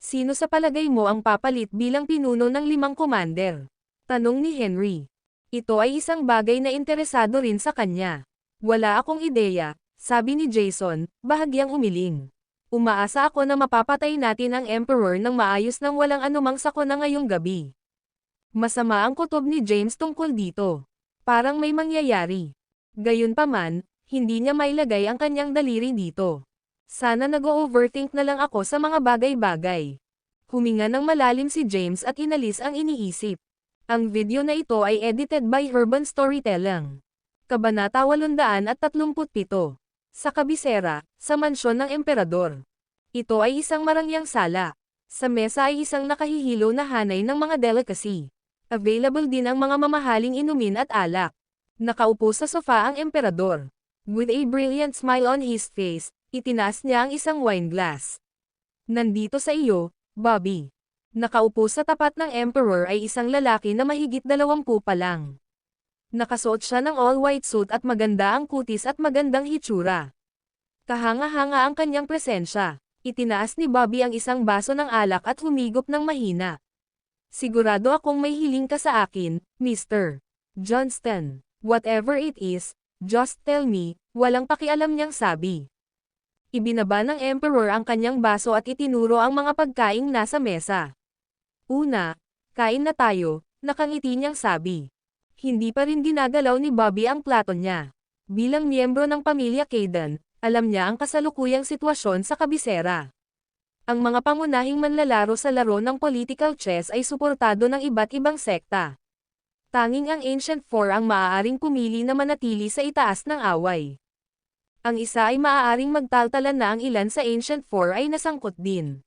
Sino sa palagay mo ang papalit bilang pinuno ng 5 commander? Tanong ni Henry. Ito ay isang bagay na interesado rin sa kanya. Wala akong ideya, sabi ni Jason, bahagyang umiling. Umaasa ako na mapapatay natin ang Emperor ng maayos nang walang anumang sakuna ngayong gabi. Masama ang kutob ni James tungkol dito. Parang may mangyayari. Gayunpaman, hindi niya mailagay ang kanyang daliri dito. Sana nag-overthink na lang ako sa mga bagay-bagay. Huminga ng malalim si James at inalis ang iniisip. Ang video na ito ay edited by Urban Storytelling. Kabanata 837. Sa kabisera, sa mansyon ng emperador. Ito ay isang marangyang sala. Sa mesa ay isang nakahihilo na hanay ng mga delicacy. Available din ang mga mamahaling inumin at alak. Nakaupo sa sofa ang emperador. With a brilliant smile on his face, itinaas niya ang isang wine glass. Nandito sa iyo, Bobby. Nakaupo sa tapat ng emperor ay isang lalaki na mahigit 20 pa lang. Nakasuot siya ng all-white suit at maganda ang kutis at magandang hitsura. Kahanga-hanga ang kanyang presensya. Itinaas ni Bobby ang isang baso ng alak at humigop ng mahina. Sigurado akong may hiling ka sa akin, Mr. Johnston. Whatever it is, just tell me, walang pakialam niyang sabi. Ibinaba ng emperor ang kanyang baso at itinuro ang mga pagkaing nasa mesa. Una, kain na tayo, nakangiti niyang sabi. Hindi pa rin ginagalaw ni Bobby ang plato niya. Bilang miyembro ng pamilya Kayden, alam niya ang kasalukuyang sitwasyon sa kabisera. Ang mga pangunahing manlalaro sa laro ng political chess ay suportado ng iba't ibang sekta. Tanging ang Ancient Four ang maaaring pumili na manatili sa itaas ng away. Ang isa ay maaaring magtaltalan na ang ilan sa Ancient Four ay nasangkot din.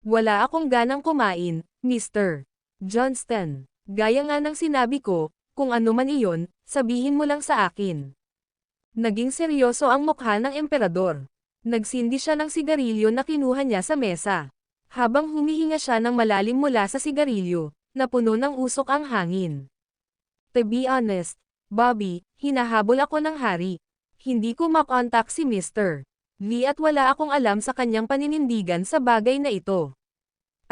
Wala akong ganang kumain, Mr. Johnston. Gaya nga ng sinabi ko, kung ano man iyon, sabihin mo lang sa akin. Naging seryoso ang mukha ng emperador. Nagsindi siya ng sigarilyo na kinuha niya sa mesa. Habang humihinga siya ng malalim mula sa sigarilyo, napuno ng usok ang hangin. To be honest, Bobby, hinahabol ako ng hari. Hindi ko makontak si Mr. Lee at wala akong alam sa kanyang paninindigan sa bagay na ito.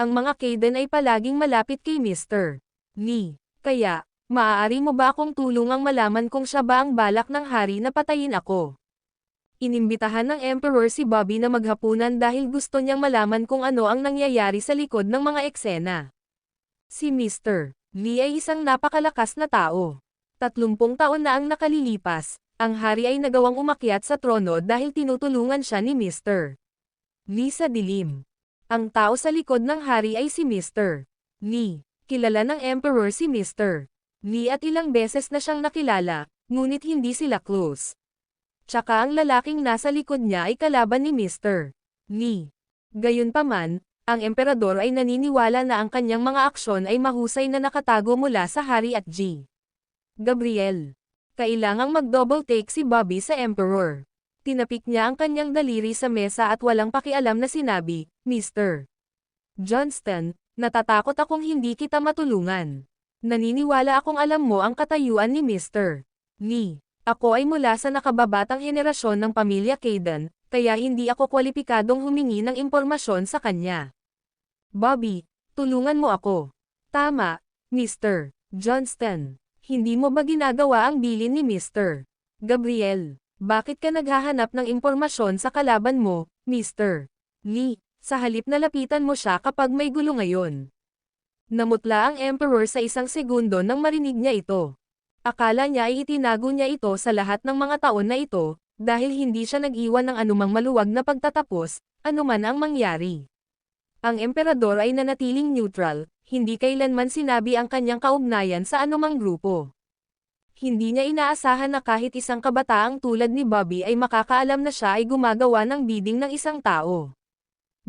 Ang mga Kayden ay palaging malapit kay Mr. Lee. Kaya, maaari mo ba akong tulungang malaman kung siya ba ang balak ng hari na patayin ako? Inimbitahan ng Emperor si Bobby na maghapunan dahil gusto niyang malaman kung ano ang nangyayari sa likod ng mga eksena. Si Mr. Lee ay isang napakalakas na tao. 30 taon na ang nakalilipas, ang hari ay nagawang umakyat sa trono dahil tinutulungan siya ni Mr. Lee sa dilim. Ang tao sa likod ng hari ay si Mr. Lee. Kilala ng Emperor si Mr. Lee at ilang beses na siyang nakilala, ngunit hindi sila close. Tsaka ang lalaking nasa likod niya ay kalaban ni Mr. Lee. Gayunpaman, ang emperador ay naniniwala na ang kanyang mga aksyon ay mahusay na nakatago mula sa hari at G. Gabriel. Kailangang mag-double take si Bobby sa emperor. Tinapik niya ang kanyang daliri sa mesa at walang pakialam na sinabi, Mr. Johnston, natatakot akong hindi kita matulungan. Naniniwala akong alam mo ang katayuan ni Mr. Lee. Ako ay mula sa nakababatang henerasyon ng pamilya Kayden, kaya hindi ako kwalipikadong humingi ng impormasyon sa kanya. Bobby, tulungan mo ako. Tama, Mr. Johnston. Hindi mo ba ginagawa ang bilin ni Mr. Gabriel? Bakit ka naghahanap ng impormasyon sa kalaban mo, Mr. Lee, sa halip na lapitan mo siya kapag may gulo ngayon? Namutla ang Emperor sa isang segundo nang marinig niya ito. Akala niya ay itinago niya ito sa lahat ng mga taon na ito, dahil hindi siya nag-iwan ng anumang maluwag na pagtatapos, anuman ang mangyari. Ang emperador ay nanatiling neutral, hindi kailanman sinabi ang kanyang kaugnayan sa anumang grupo. Hindi niya inaasahan na kahit isang kabataang tulad ni Bobby ay makakaalam na siya ay gumagawa ng bidding ng isang tao.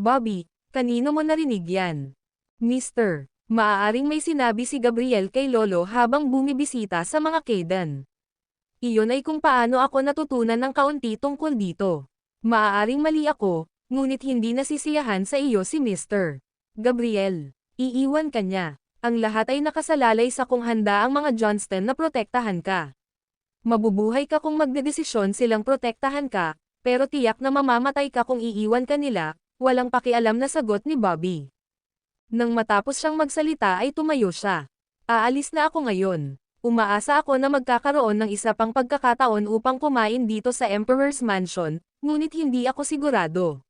Bobby, kanino mo narinig yan? Mr. Maaaring may sinabi si Gabriel kay Lolo habang bumibisita sa mga Kayden. Iyon ay kung paano ako natutunan ng kaunti tungkol dito. Maaaring mali ako, ngunit hindi nasisiyahan sa iyo si Mr. Gabriel. Iiwan ka niya. Ang lahat ay nakasalalay sa kung handa ang mga Johnston na protektahan ka. Mabubuhay ka kung magdedesisyon silang protektahan ka, pero tiyak na mamamatay ka kung iiwan ka nila, walang pakialam na sagot ni Bobby. Nang matapos siyang magsalita ay tumayo siya. Aalis na ako ngayon. Umaasa ako na magkakaroon ng isa pang pagkakataon upang kumain dito sa Emperor's Mansion, ngunit hindi ako sigurado.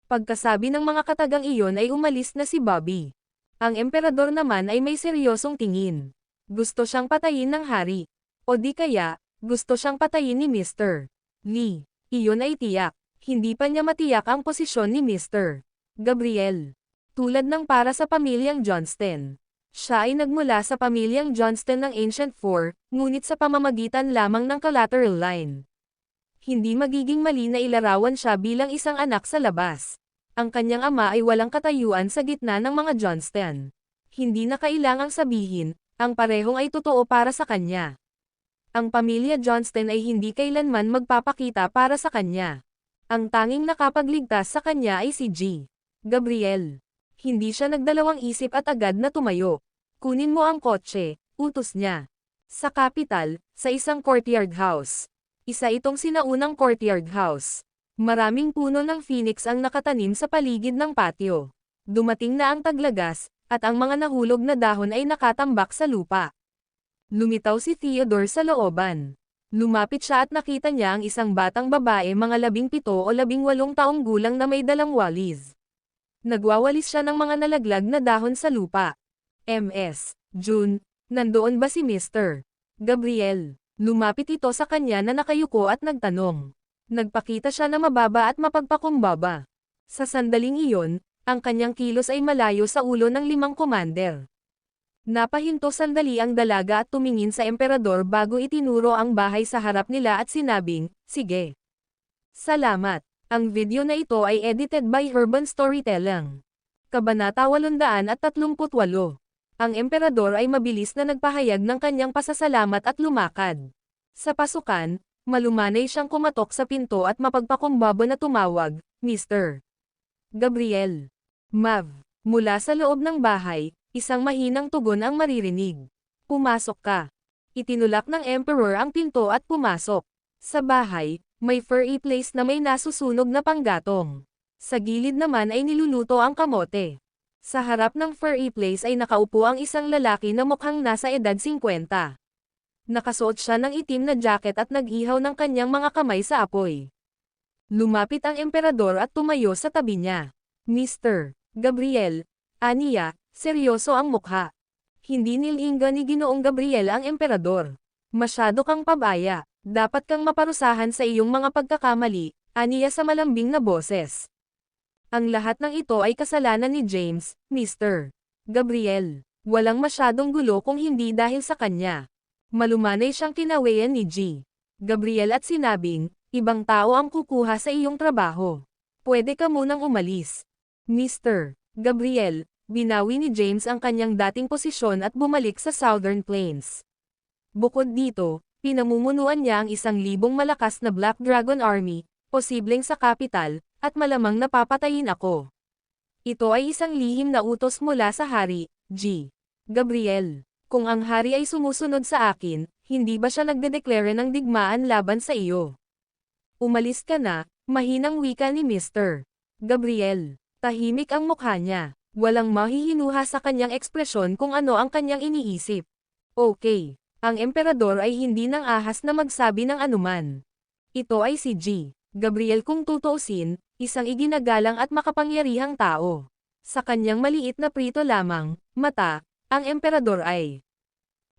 Pagkasabi ng mga katagang iyon ay umalis na si Bobby. Ang emperador naman ay may seryosong tingin. Gusto siyang patayin ng hari. O di kaya, gusto siyang patayin ni Mr. Lee. Iyon ay tiyak. Hindi pa niya matiyak ang posisyon ni Mr. Gabriel. Tulad ng para sa pamilyang Johnston. Siya ay nagmula sa pamilyang Johnston ng Ancient Four, ngunit sa pamamagitan lamang ng collateral line. Hindi magiging mali na ilarawan siya bilang isang anak sa labas. Ang kanyang ama ay walang katayuan sa gitna ng mga Johnston. Hindi na kailangang sabihin, ang parehong ay totoo para sa kanya. Ang pamilya Johnston ay hindi kailanman magpapakita para sa kanya. Ang tanging nakapagligtas sa kanya ay si G. Gabriel. Hindi siya nagdalawang isip at agad na tumayo. Kunin mo ang kotse, utos niya. Sa capital, sa isang courtyard house. Isa itong sinaunang courtyard house. Maraming puno ng phoenix ang nakatanim sa paligid ng patio. Dumating na ang taglagas, at ang mga nahulog na dahon ay nakatambak sa lupa. Lumitaw si Theodore sa looban. Lumapit siya at nakita niya ang isang batang babae mga 17 o 18 taong gulang na may dalang walis. Nagwawalis siya ng mga nalaglag na dahon sa lupa. Ms. June, nandoon ba si Mr. Gabriel? Lumapit ito sa kanya na nakayuko at nagtanong. Nagpakita siya na mababa at mapagpakumbaba. Sa sandaling iyon, ang kanyang kilos ay malayo sa ulo ng 5 commander. Napahinto sandali ang dalaga at tumingin sa emperador bago itinuro ang bahay sa harap nila at sinabing, "Sige. Salamat." Ang video na ito ay edited by Urban Storytelling. Kabanata 838. Ang emperador ay mabilis na nagpahayag ng kanyang pasasalamat at lumakad. Sa pasukan, malumanay siyang kumatok sa pinto at mapagpakumbaba na tumawag, "Mr. Gabriel." "Mav." Mula sa loob ng bahay, isang mahinang tugon ang maririnig. "Pumasok ka." Itinulak ng emperor ang pinto at pumasok. Sa bahay, may furry place na may nasusunog na panggatong. Sa gilid naman ay niluluto ang kamote. Sa harap ng furry place ay nakaupo ang isang lalaki na mukhang nasa edad 50. Nakasuot siya ng itim na jacket at nag-ihaw ng kanyang mga kamay sa apoy. Lumapit ang emperador at tumayo sa tabi niya. "Mr. Gabriel," aniya, seryoso ang mukha. Hindi nilingga ni Ginoong Gabriel ang emperador. "Masyado kang pabaya, dapat kang maparusahan sa iyong mga pagkakamali," aniya sa malambing na boses. "Ang lahat ng ito ay kasalanan ni James, Mr. Gabriel. Walang masyadong gulo kung hindi dahil sa kanya." Malumanay siyang kinawayan ni G. Gabriel at sinabing, "Ibang tao ang kukuha sa iyong trabaho. Pwede ka munang umalis." "Mr. Gabriel," binawi ni James ang kanyang dating posisyon at bumalik sa Southern Plains. Bukod dito, pinamumunuan niya ang 1,000 malakas na Black Dragon Army, posibleng sa capital, at malamang napapatayin ako. Ito ay isang lihim na utos mula sa hari, G. Gabriel. Kung ang hari ay sumusunod sa akin, hindi ba siya nagdedeklara ng digmaan laban sa iyo? "Umalis ka na," mahinang wika ni Mr. Gabriel. Tahimik ang mukha niya. Walang mahihinuha sa kanyang ekspresyon kung ano ang kanyang iniisip. "Okay." Ang emperador ay hindi nang ahas na magsabi ng anuman. Ito ay si G. Gabriel kung tutuusin, isang iginagalang at makapangyarihang tao. Sa kanyang maliit na prito lamang, mata, ang emperador ay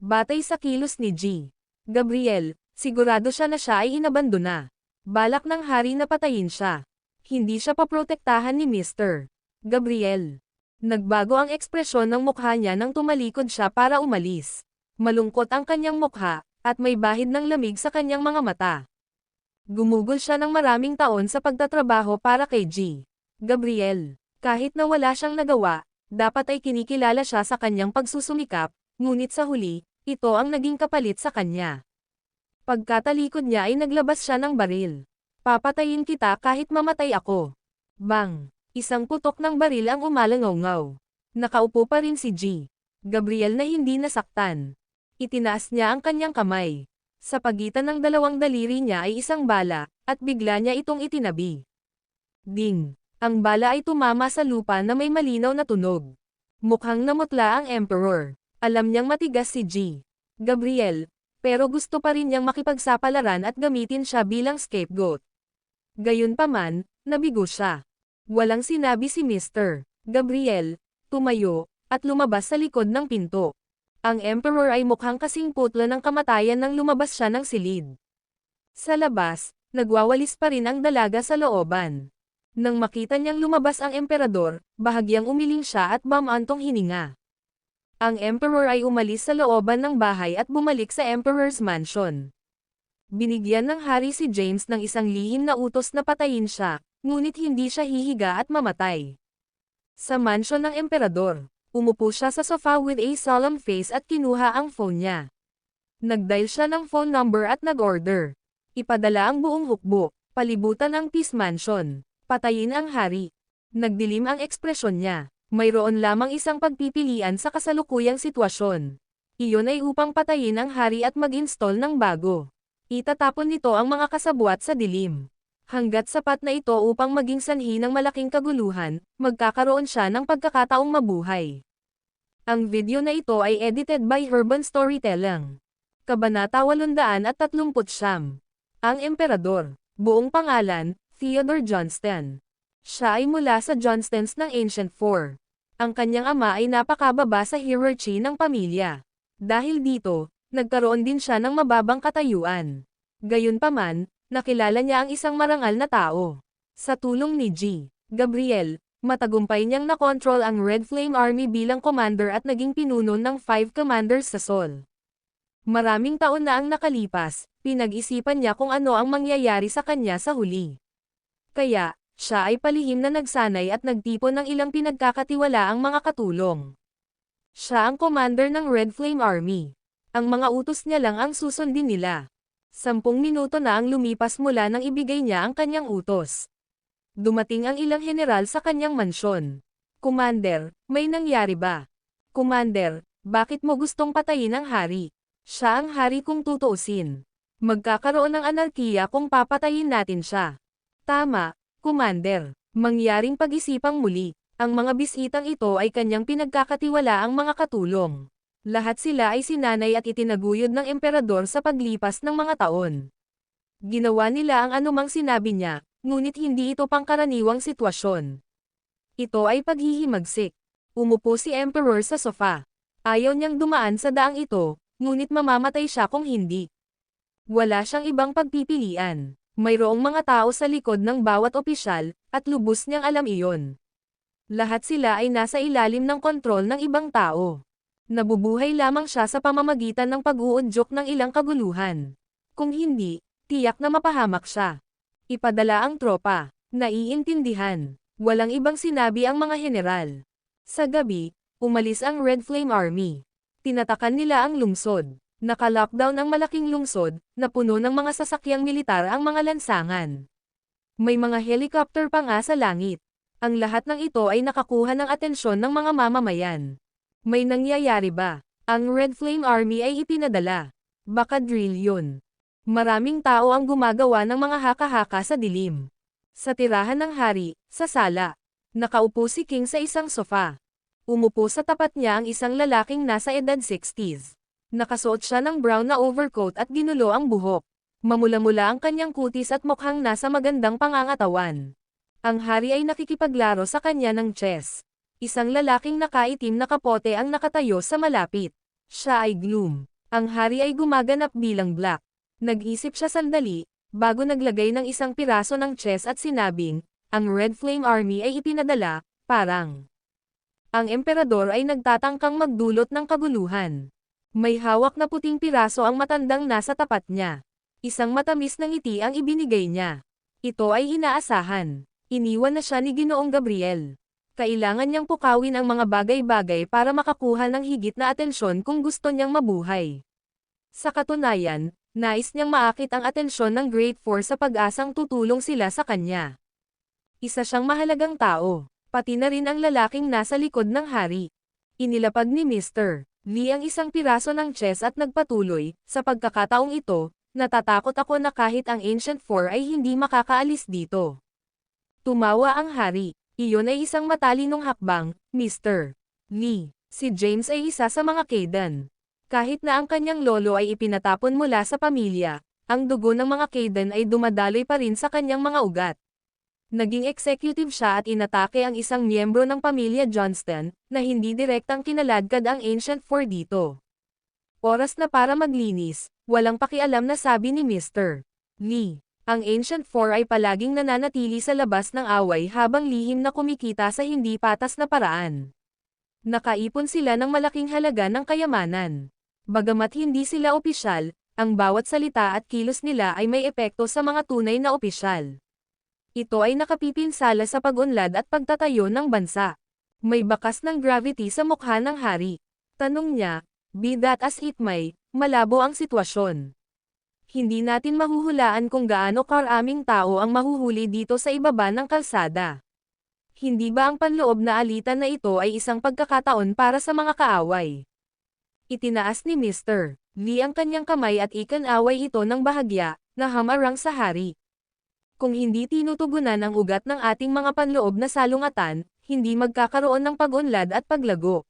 batay sa kilos ni G. Gabriel, sigurado siya na siya ay inabandona. Balak ng hari na patayin siya. Hindi siya paprotektahan ni Mr. Gabriel. Nagbago ang ekspresyon ng mukha niya nang tumalikod siya para umalis. Malungkot ang kanyang mukha, at may bahid ng lamig sa kanyang mga mata. Gumugol siya ng maraming taon sa pagtatrabaho para kay G. Gabriel. Kahit na wala siyang nagawa, dapat ay kinikilala siya sa kanyang pagsusumikap, ngunit sa huli, ito ang naging kapalit sa kanya. Pagkatalikod niya ay naglabas siya ng baril. Papatayin kita kahit mamatay ako. Bang! Isang putok ng baril ang umalangaw-ngaw. Nakaupo pa rin si G. Gabriel na hindi nasaktan. Itinaas niya ang kanyang kamay. Sa pagitan ng dalawang daliri niya ay isang bala, at bigla niya itong itinabi. Ding! Ang bala ay tumama sa lupa na may malinaw na tunog. Mukhang namutla ang Emperor. Alam niyang matigas si G. Gabriel, pero gusto pa rin niyang makipagsapalaran at gamitin siya bilang scapegoat. Gayunpaman, nabigo siya. Walang sinabi si Mr. Gabriel, tumayo, at lumabas sa likod ng pinto. Ang Emperor ay mukhang kasing putla ng kamatayan nang lumabas siya ng silid. Sa labas, nagwawalis pa rin ang dalaga sa looban. Nang makita niyang lumabas ang Emperador, bahagyang umiling siya at bumantong hininga. Ang Emperor ay umalis sa looban ng bahay at bumalik sa Emperor's Mansion. Binigyan ng hari si James ng isang lihim na utos na patayin siya, ngunit hindi siya hihiga at mamatay. Sa mansion ng Emperador, umupo siya sa sofa with a solemn face at kinuha ang phone niya. Nagdial siya ng phone number at nag-order. Ipadala ang buong hukbo, palibutan ang Peace Mansion. Patayin ang hari. Nagdilim ang ekspresyon niya. Mayroon lamang isang pagpipilian sa kasalukuyang sitwasyon. Iyon ay upang patayin ang hari at mag-install ng bago. Itatapon nito ang mga kasabwat sa dilim. Hanggat sapat na ito upang maging sanhi ng malaking kaguluhan, magkakaroon siya ng pagkakataong mabuhay. Ang video na ito ay edited by Urban Storytelling. Kabanata 839. Ang Emperador. Buong pangalan, Theodore Johnston. Siya ay mula sa Johnstons ng Ancient Four. Ang kanyang ama ay napakababa sa hierarchy ng pamilya. Dahil dito, nagkaroon din siya ng mababang katayuan. Gayunpaman, nakilala niya ang isang marangal na tao. Sa tulong ni G. Gabriel, matagumpay niyang nakontrol ang Red Flame Army bilang commander at naging pinuno ng 5 commanders sa Sol. Maraming taon na ang nakalipas, pinag-isipan niya kung ano ang mangyayari sa kanya sa huli. Kaya, siya ay palihim na nagsanay at nagtipon ng ilang pinagkakatiwalaang mga katulong. Siya ang commander ng Red Flame Army. Ang mga utos niya lang ang susundin nila. 10 minuto na ang lumipas mula nang ibigay niya ang kanyang utos. Dumating ang ilang general sa kanyang mansyon. Commander, may nangyari ba? Commander, bakit mo gustong patayin ang hari? Siya ang hari kung tutuusin. Magkakaroon ng anarkiya kung papatayin natin siya. Tama, Commander. Mangyaring pag-isipang muli. Ang mga bisitang ito ay kanyang pinagkakatiwalaang mga katulong. Lahat sila ay sinanay at itinaguyod ng Emperador sa paglipas ng mga taon. Ginawa nila ang anumang sinabi niya, ngunit hindi ito pangkaraniwang sitwasyon. Ito ay paghihimagsik. Umupo si Emperor sa sofa. Ayaw niyang dumaan sa daang ito, ngunit mamamatay siya kung hindi. Wala siyang ibang pagpipilian. Mayroong mga tao sa likod ng bawat opisyal, at lubos niyang alam iyon. Lahat sila ay nasa ilalim ng kontrol ng ibang tao. Nabubuhay lamang siya sa pamamagitan ng pag-uudyok ng ilang kaguluhan. Kung hindi, tiyak na mapahamak siya. Ipadala ang tropa. Naiintindihan. Walang ibang sinabi ang mga general. Sa gabi, umalis ang Red Flame Army. Tinatakan nila ang lungsod. Naka-lockdown ang malaking lungsod, na puno ng mga sasakyang militar ang mga lansangan. May mga helicopter pa nga sa langit. Ang lahat ng ito ay nakakuha ng atensyon ng mga mamamayan. May nangyayari ba? Ang Red Flame Army ay ipinadala. Baka drill yun. Maraming tao ang gumagawa ng mga haka-haka sa dilim. Sa tirahan ng hari, sa sala, nakaupo si King sa isang sofa. Umupo sa tapat niya ang isang lalaking nasa edad 60s. Nakasuot siya ng brown na overcoat at ginulo ang buhok. Mamula-mula ang kanyang kutis at mukhang nasa magandang pangangatawan. Ang hari ay nakikipaglaro sa kanya ng chess. Isang lalaking nakaitim na kapote ang nakatayo sa malapit. Siya ay Gloom. Ang hari ay gumaganap bilang Black. Nag-isip siya sandali, bago naglagay ng isang piraso ng chess at sinabing, ang Red Flame Army ay ipinadala, parang. Ang Emperador ay nagtatangkang magdulot ng kaguluhan. May hawak na puting piraso ang matandang nasa tapat niya. Isang matamis na ngiti ang ibinigay niya. Ito ay inaasahan. Iniwan na siya ni Ginoong Gabriel. Kailangan niyang pukawin ang mga bagay-bagay para makakuha ng higit na atensyon kung gusto niyang mabuhay. Sa katunayan, Nais niyang maakit ang atensyon ng Great Four sa pag-asang tutulong sila sa kanya. Isa siyang mahalagang tao, pati na rin ang lalaking nasa likod ng hari. Inilapag ni Mr. Lee ang isang piraso ng chess at nagpatuloy, sa pagkakataong ito, natatakot ako na kahit ang Ancient Four ay hindi makakaalis dito. Tumawa ang hari. Iyon ay isang matalinong hakbang, Mr. Lee. Si James ay isa sa mga Kaidan. Kahit na ang kanyang lolo ay ipinatapon mula sa pamilya, ang dugo ng mga Kaidan ay dumadaloy pa rin sa kanyang mga ugat. Naging executive siya at inatake ang isang miyembro ng pamilya Johnston, na hindi direktang kinaladkad ang Ancient Four dito. Oras na para maglinis, walang pakialam na sabi ni Mr. Lee. Ang Ancient Four ay palaging nananatili sa labas ng away habang lihim na kumikita sa hindi patas na paraan. Nakaipon sila ng malaking halaga ng kayamanan. Bagamat hindi sila opisyal, ang bawat salita at kilos nila ay may epekto sa mga tunay na opisyal. Ito ay nakapipinsala sa pag-unlad at pagtatayo ng bansa. May bakas ng gravity sa mukha ng hari. Tanong niya, be that as it may, malabo ang sitwasyon. Hindi natin mahuhulaan kung gaano karaming tao ang mahuhuli dito sa ibaba ng kalsada. Hindi ba ang panloob na alitan na ito ay isang pagkakataon para sa mga kaaway? Itinaas ni Mr. Lee ang kanyang kamay at ikan-away ito ng bahagya, na hamarang sa hari. Kung hindi tinutugunan ang ugat ng ating mga panloob na salungatan, hindi magkakaroon ng pag-unlad at paglago.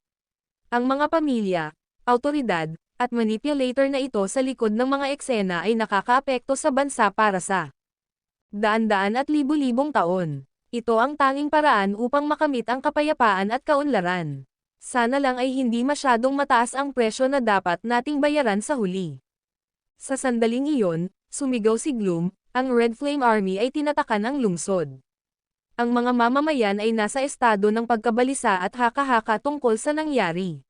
Ang mga pamilya, awtoridad, at manipulator na ito sa likod ng mga eksena ay nakakaapekto sa bansa para sa daan-daan at libu-libong taon. Ito ang tanging paraan upang makamit ang kapayapaan at kaunlaran. Sana lang ay hindi masyadong mataas ang presyo na dapat nating bayaran sa huli. Sa sandaling iyon, sumigaw si Gloom, ang Red Flame Army ay tinatakan ang lungsod. Ang mga mamamayan ay nasa estado ng pagkabalisa at haka-haka tungkol sa nangyari.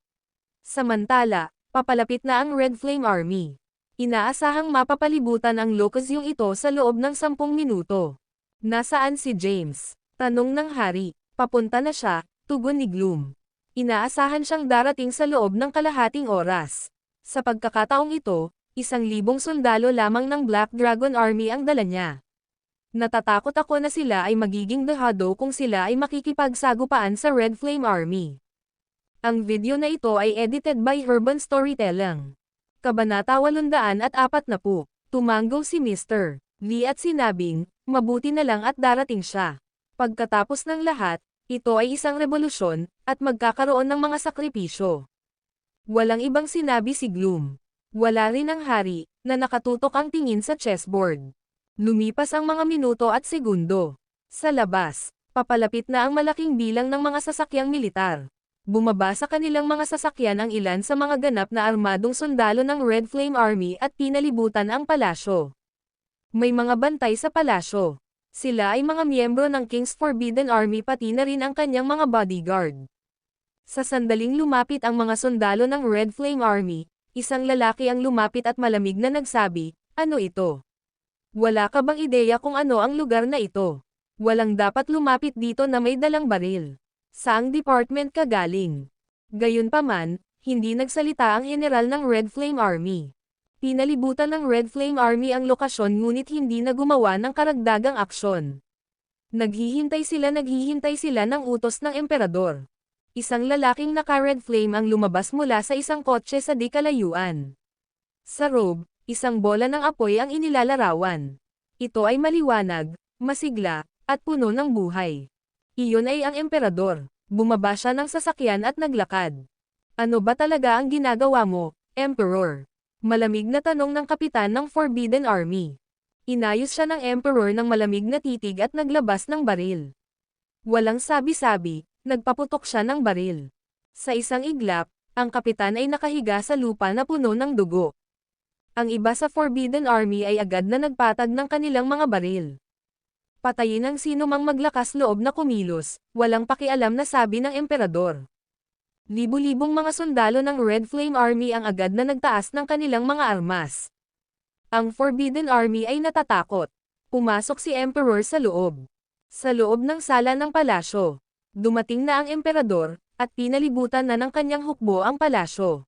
Samantala, papalapit na ang Red Flame Army. Inaasahang mapapalibutan ang Locusyong ito sa loob ng 10 minuto. Nasaan si James? Tanong ng hari. Papunta na siya, tugon ni Gloom. Inaasahan siyang darating sa loob ng kalahating oras. Sa pagkakataong ito, 1,000 sundalo lamang ng Black Dragon Army ang dala niya. Natatakot ako na sila ay magiging dehado kung sila ay makikipagsagupaan sa Red Flame Army. Ang video na ito ay edited by Urban Storytelling. Kabanata 840. Tumanggaw si Mr. Lee at sinabing, mabuti na lang at darating siya. Pagkatapos ng lahat, ito ay isang revolusyon, at magkakaroon ng mga sakripisyo. Walang ibang sinabi si Gloom. Wala rin ang hari, na nakatutok ang tingin sa chessboard. Lumipas ang mga minuto at segundo. Sa labas, papalapit na ang malaking bilang ng mga sasakyang militar. Bumaba sa kanilang mga sasakyan ang ilan sa mga ganap na armadong sundalo ng Red Flame Army at pinalibutan ang palasyo. May mga bantay sa palasyo. Sila ay mga miyembro ng King's Forbidden Army pati na rin ang kanyang mga bodyguard. Sa sandaling lumapit ang mga sundalo ng Red Flame Army, isang lalaki ang lumapit at malamig na nagsabi, ano ito? Wala ka bang ideya kung ano ang lugar na ito? Walang dapat lumapit dito na may dalang baril. Saang department ka galing? Gayunpaman, hindi nagsalita ang general ng Red Flame Army. Pinalibutan ng Red Flame Army ang lokasyon ngunit hindi na gumawa ng karagdagang aksyon. Naghihintay sila ng utos ng emperador. Isang lalaking naka-red flame ang lumabas mula sa isang kotse sa di kalayuan. Sa robe, isang bola ng apoy ang inilalarawan. Ito ay maliwanag, masigla, at puno ng buhay. Iyon ay ang emperador. Bumaba siya ng sasakyan at naglakad. Ano ba talaga ang ginagawa mo, Emperor? Malamig na tanong ng kapitan ng Forbidden Army. Inayos siya ng Emperor ng malamig na titig at naglabas ng baril. Walang sabi-sabi, nagpaputok siya ng baril. Sa isang iglap, ang kapitan ay nakahiga sa lupa na puno ng dugo. Ang iba sa Forbidden Army ay agad na nagpatag ng kanilang mga baril. Patayin ang sino mang maglakas loob na kumilos, walang pakialam na sabi ng emperador. Libu-libong mga sundalo ng Red Flame Army ang agad na nagtaas ng kanilang mga armas. Ang Forbidden Army ay natatakot. Pumasok si Emperor sa loob. Sa loob ng sala ng palasyo. Dumating na ang emperador, at pinalibutan na ng kanyang hukbo ang palasyo.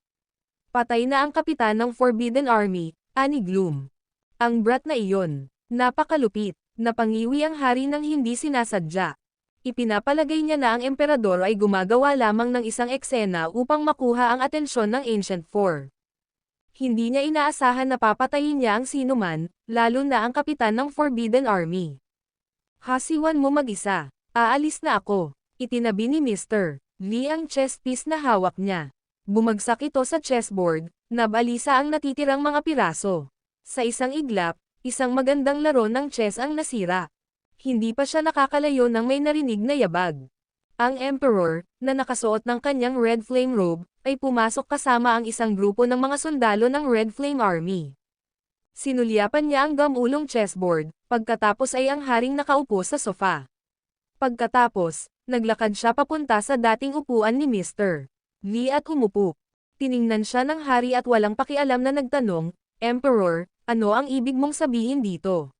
Patay na ang kapitan ng Forbidden Army, Ani Gloom. Ang brat na iyon. Napakalupit. Napangiwi ang hari ng hindi sinasadya. Ipinapalagay niya na ang emperador ay gumagawa lamang ng isang eksena upang makuha ang atensyon ng Ancient Four. Hindi niya inaasahan na papatayin niya ang sinuman, lalo na ang kapitan ng Forbidden Army. Hasiwan mo mag-isa. Aalis na ako. Itinabi ni Mr. Lee ang chess piece na hawak niya. Bumagsak ito sa chessboard, nabalisa ang natitirang mga piraso. Sa isang iglap, isang magandang laro ng chess ang nasira. Hindi pa siya nakakalayo nang may narinig na yabag. Ang Emperor, na nakasuot ng kanyang Red Flame robe, ay pumasok kasama ang isang grupo ng mga sundalo ng Red Flame Army. Sinulyapan niya ang gamulong chessboard, pagkatapos ay ang haring nakaupo sa sofa. Pagkatapos, naglakad siya papunta sa dating upuan ni Mr. Lee at umupo. Tiningnan siya ng hari at walang pakialam na nagtanong, Emperor, ano ang ibig mong sabihin dito?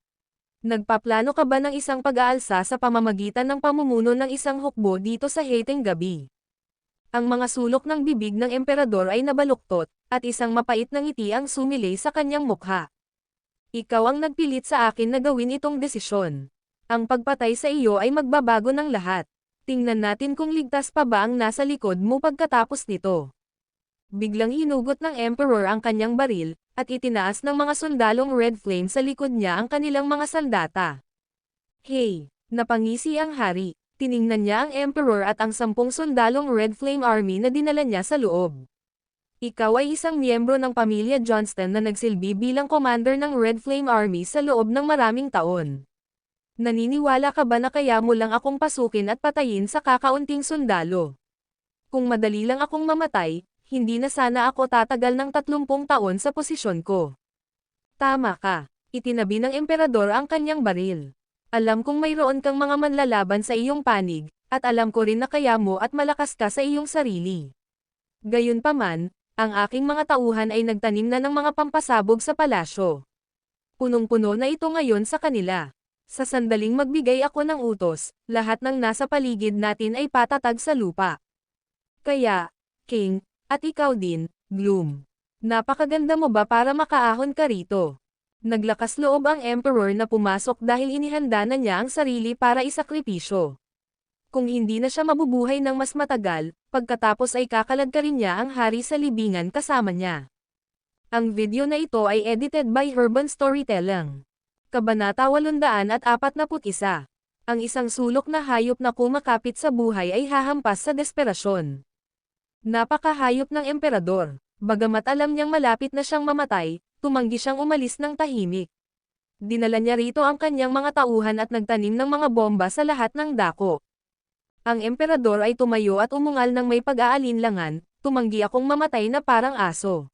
Nagpaplano ka ba ng isang pag-aalsa sa pamamagitan ng pamumuno ng isang hukbo dito sa hating gabi? Ang mga sulok ng bibig ng emperador ay nabaluktot, at isang mapait na ngiti ang sumilay sa kanyang mukha. Ikaw ang nagpilit sa akin na gawin itong desisyon. Ang pagpatay sa iyo ay magbabago ng lahat. Tingnan natin kung ligtas pa ba ang nasa likod mo pagkatapos nito. Biglang hinugot ng Emperor ang kanyang baril, at itinaas ng mga sundalong Red Flame sa likod niya ang kanilang mga sandata. Hey! Napangisi ang hari. Tiningnan niya ang Emperor at ang 10 sundalong Red Flame Army na dinala niya sa loob. Ikaw ay isang miyembro ng pamilya Johnston na nagsilbi bilang commander ng Red Flame Army sa loob ng maraming taon. Naniniwala ka ba na kaya mo lang akong pasukin at patayin sa kakaunting sundalo? Kung madali lang akong mamatay, hindi na sana ako tatagal ng 30 taon sa posisyon ko. Tama ka. Itinabi ng emperador ang kanyang baril. Alam kong mayroon kang mga manlalaban sa iyong panig, at alam ko rin na kaya mo at malakas ka sa iyong sarili. Gayunpaman, ang aking mga tauhan ay nagtanim na ng mga pampasabog sa palasyo. Punong-puno na ito ngayon sa kanila. Sa sandaling magbigay ako ng utos, lahat ng nasa paligid natin ay patatag sa lupa. Kaya, King, at ikaw din, Gloom. Napakaganda mo ba para makaahon ka rito? Naglakas loob ang Emperor na pumasok dahil inihanda na niya ang sarili para isakripisyo. Kung hindi na siya mabubuhay ng mas matagal, pagkatapos ay kakalad ka rin niya ang hari sa libingan kasama niya. Ang video na ito ay edited by Herban Storytelling. Kabanata 841. Ang isang sulok na hayop na kumakapit sa buhay ay hahampas sa desperasyon. Napakahayop ng emperador. Bagamat alam niyang malapit na siyang mamatay, tumanggi siyang umalis ng tahimik. Dinala niya rito ang kanyang mga tauhan at nagtanim ng mga bomba sa lahat ng dako. Ang emperador ay tumayo at umungal ng may pag-aalinlangan, tumanggi akong mamatay na parang aso.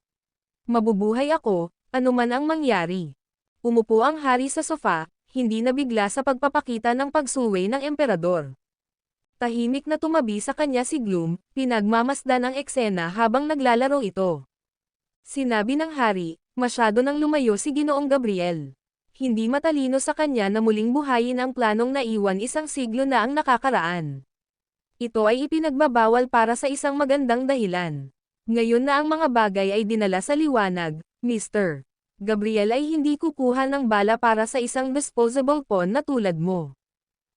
Mabubuhay ako, anuman ang mangyari. Umupo ang hari sa sofa, hindi nabigla sa pagpapakita ng pagsuway ng emperador. Tahimik na tumabi sa kanya si Gloom, pinagmamasdan ang eksena habang naglalaro ito. Sinabi ng hari, masyado nang lumayo si Ginoong Gabriel. Hindi matalino sa kanya na muling buhayin ang planong naiwan isang siglo na ang nakakaraan. Ito ay ipinagbabawal para sa isang magandang dahilan. Ngayon na ang mga bagay ay dinala sa liwanag, Mr. Gabriel ay hindi kukuha ng bala para sa isang disposable pawn na tulad mo.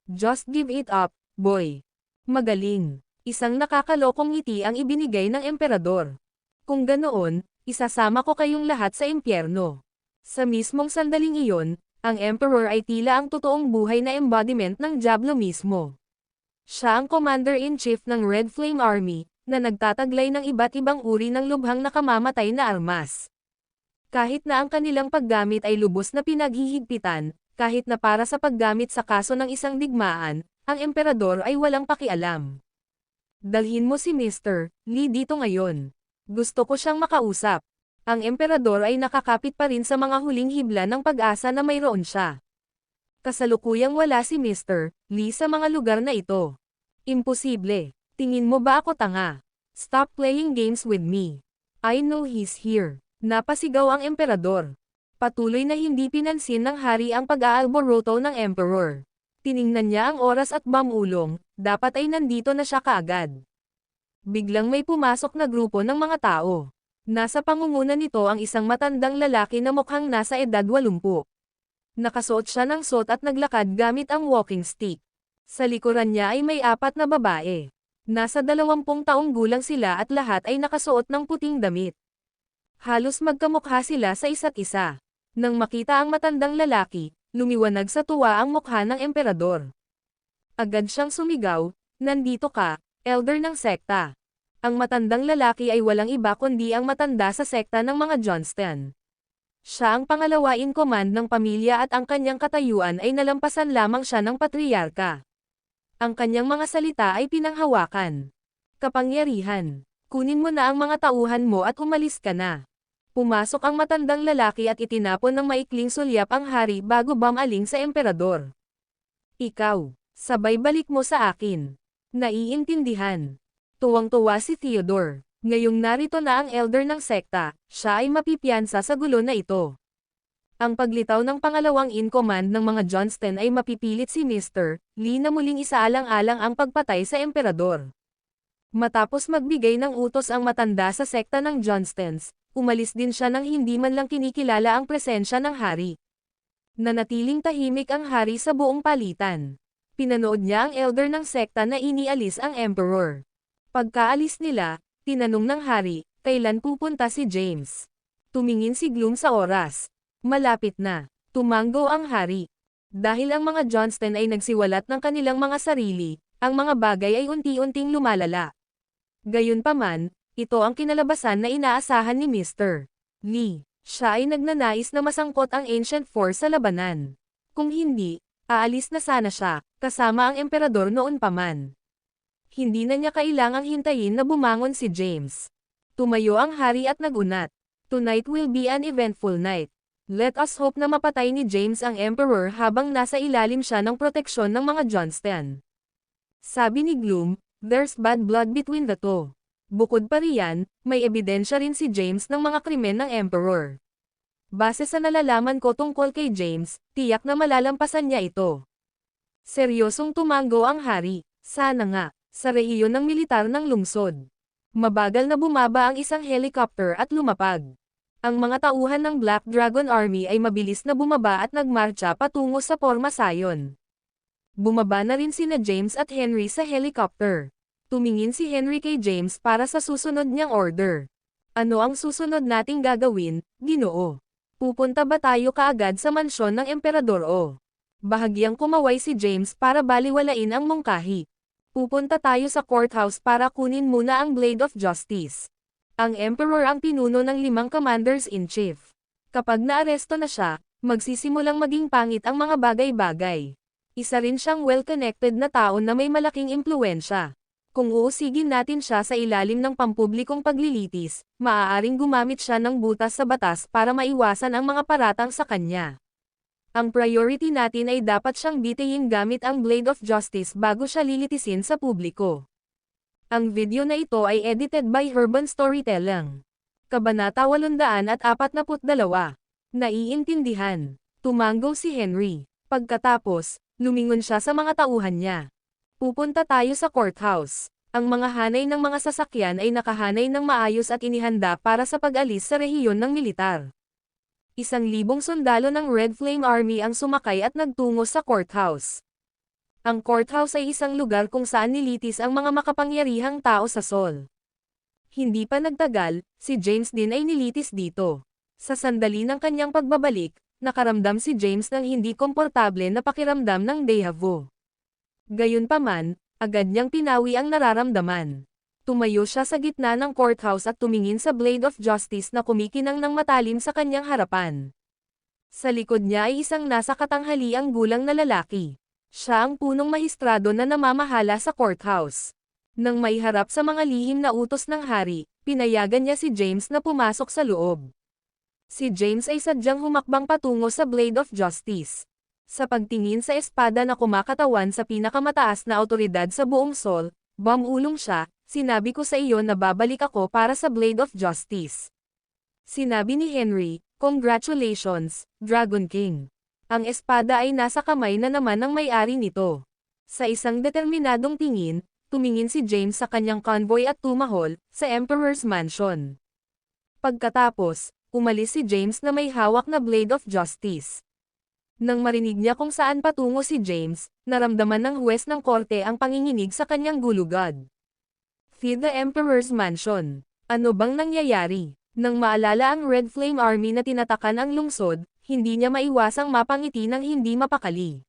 Just give it up, boy. Magaling. Isang nakakalokong ngiti ang ibinigay ng emperador. Kung ganoon, isasama ko kayong lahat sa impyerno. Sa mismong sandaling iyon, ang emperor ay tila ang totoong buhay na embodiment ng Diablo mismo. Siya ang commander-in-chief ng Red Flame Army, na nagtataglay ng iba't ibang uri ng lubhang nakamamatay na armas. Kahit na ang kanilang paggamit ay lubos na pinaghihigpitan, kahit na para sa paggamit sa kaso ng isang digmaan, ang emperador ay walang pakialam. Dalhin mo si Mr. Lee dito ngayon. Gusto ko siyang makausap. Ang emperador ay nakakapit pa rin sa mga huling hibla ng pag-asa na mayroon siya. Kasalukuyang wala si Mr. Lee sa mga lugar na ito. Imposible. Tingin mo ba ako tanga? Stop playing games with me. I know he's here. Napasigaw ang emperador. Patuloy na hindi pinansin ng hari ang pag-aalboroto ng emperor. Tiningnan niya ang oras at bamulong, dapat ay nandito na siya kaagad. Biglang may pumasok na grupo ng mga tao. Nasa pangunguna nito ang isang matandang lalaki na mukhang nasa edad 80. Nakasuot siya ng suot at naglakad gamit ang walking stick. Sa likuran niya ay may 4 na babae. Nasa 20 taong gulang sila at lahat ay nakasuot ng puting damit. Halos magkamukha sila sa isa't isa. Nang makita ang matandang lalaki, lumiwanag sa tuwa ang mukha ng emperador. Agad siyang sumigaw, "Nandito ka, elder ng sekta." Ang matandang lalaki ay walang iba kundi ang matanda sa sekta ng mga Johnston. Siya ang pangalawa in command ng pamilya at ang kanyang katayuan ay nalampasan lamang siya ng patriarka. Ang kanyang mga salita ay pinanghawakan. "Kapangyarihan, kunin mo na ang mga tauhan mo at umalis ka na." Pumasok ang matandang lalaki at itinapon ng maikling sulyap ang hari bago bumaling sa emperador. "Ikaw, sabay balik mo sa akin." Naiintindihan. Tuwang-tuwa si Theodore. Ngayong narito na ang elder ng sekta, siya ay mapipiyansa sa gulo na ito. Ang paglitaw ng pangalawang in command ng mga Johnston ay mapipilit si Mr. Lee na muling isaalang-alang ang pagpatay sa emperador. Matapos magbigay ng utos ang matanda sa sekta ng Johnstons, umalis din siya nang hindi man lang kinikilala ang presensya ng hari. Nanatiling tahimik ang hari sa buong palitan. Pinanood niya ang elder ng sekta na inialis ang emperor. Pagkaalis nila, tinanong ng hari, kailan pupunta si James? Tumingin si Gloom sa oras. Malapit na. Tumanggo ang hari. Dahil ang mga Johnston ay nagsiwalat ng kanilang mga sarili, ang mga bagay ay unti-unting lumalala. Gayunpaman, ito ang kinalabasan na inaasahan ni Mr. Lee. Siya ay nagnanais na masangkot ang Ancient Force sa labanan. Kung hindi, aalis na sana siya, kasama ang emperador noon pa man. Hindi na niya kailangang hintayin na bumangon si James. Tumayo ang hari at nagunat. "Tonight will be an eventful night. Let us hope na mapatay ni James ang emperor habang nasa ilalim siya ng proteksyon ng mga Johnston." Sabi ni Gloom, "There's bad blood between the two." Bukod pa riyan, may ebidensya rin si James ng mga krimen ng emperor. Base sa nalalaman ko tungkol kay James, tiyak na malalampasan niya ito. Seryosong tumanggo ang hari. Sana nga. Sa rehiyon ng militar ng lungsod. Mabagal na bumaba ang isang helicopter at lumapag. Ang mga tauhan ng Black Dragon Army ay mabilis na bumaba at nagmarcha patungo sa Pormasayon. Bumaba na rin sina James at Henry sa helicopter. Tumingin si Henry kay James para sa susunod niyang order. "Ano ang susunod nating gagawin, Ginoo? Pupunta ba tayo kaagad sa mansyon ng emperador o?" Bahagyang kumaway si James para baliwalain ang mungkahi. "Pupunta tayo sa courthouse para kunin muna ang Blade of Justice." Ang emperor ang pinuno ng 5 commanders-in-chief. Kapag naaresto na siya, magsisimulang maging pangit ang mga bagay-bagay. Isa rin siyang well-connected na tao na may malaking impluwensya. Kung uusigin natin siya sa ilalim ng pampublikong paglilitis, maaaring gumamit siya ng butas sa batas para maiwasan ang mga paratang sa kanya. Ang priority natin ay dapat siyang bitayin gamit ang Blade of Justice bago siya lilitisin sa publiko. Ang video na ito ay edited by Herban Storytelling. Kabanata 842. Naiintindihan. Tumanggo si Henry. Pagkatapos, lumingon siya sa mga tauhan niya. "Pupunta tayo sa courthouse." Ang mga hanay ng mga sasakyan ay nakahanay ng maayos at inihanda para sa pag-alis sa rehiyon ng militar. 1,000 sundalo ng Red Flame Army ang sumakay at nagtungo sa courthouse. Ang courthouse ay isang lugar kung saan nilitis ang mga makapangyarihang tao sa Seoul. Hindi pa nagtagal, si James din ay nilitis dito. Sa sandali ng kanyang pagbabalik, nakaramdam si James ng hindi komportable na pakiramdam ng déjà vu. Gayunpaman, agad niyang pinawi ang nararamdaman. Tumayo siya sa gitna ng courthouse at tumingin sa Blade of Justice na kumikinang ng matalim sa kanyang harapan. Sa likod niya ay isang nasa katanghaliang gulang na lalaki. Siya ang punong mahistrado na namamahala sa courthouse. Nang maiharap sa mga lihim na utos ng hari, pinayagan niya si James na pumasok sa loob. Si James ay sadyang humakbang patungo sa Blade of Justice. Sa pagtingin sa espada na kumakatawan sa pinakamataas na awtoridad sa buong Seoul, bumulong siya, "Sinabi ko sa iyo na babalik ako para sa Blade of Justice." Sinabi ni Henry, "Congratulations, Dragon King." Ang espada ay nasa kamay na naman ng may-ari nito. Sa isang determinadong tingin, tumingin si James sa kanyang convoy at tumahol, sa Emperor's Mansion. Pagkatapos, umalis si James na may hawak na Blade of Justice. Nang marinig niya kung saan patungo si James, naramdaman ng huwes ng korte ang panginginig sa kanyang gulugad. Feed the Emperor's Mansion. Ano bang nangyayari? Nang maalala ang Red Flame Army na tinatakan ang lungsod, hindi niya maiwasang mapangiti ng hindi mapakali.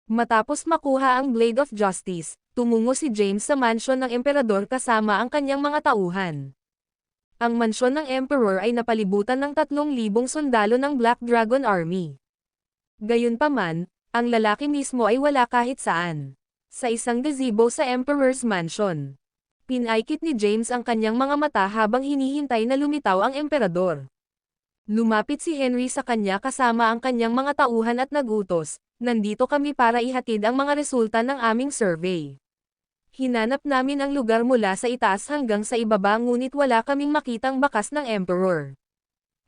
Matapos makuha ang Blade of Justice, tumungo si James sa mansyon ng emperador kasama ang kanyang mga tauhan. Ang mansyon ng Emperor ay napalibutan ng 3,000 sundalo ng Black Dragon Army. Gayunpaman, ang lalaki mismo ay wala kahit saan. Sa isang gazebo sa Emperor's Mansion. Pinaikit ni James ang kanyang mga mata habang hinihintay na lumitaw ang emperador. Lumapit si Henry sa kanya kasama ang kanyang mga tauhan at nagutos, nandito kami para ihatid ang mga resulta ng aming survey. Hinanap namin ang lugar mula sa itaas hanggang sa ibaba ngunit wala kaming makitang bakas ng emperor.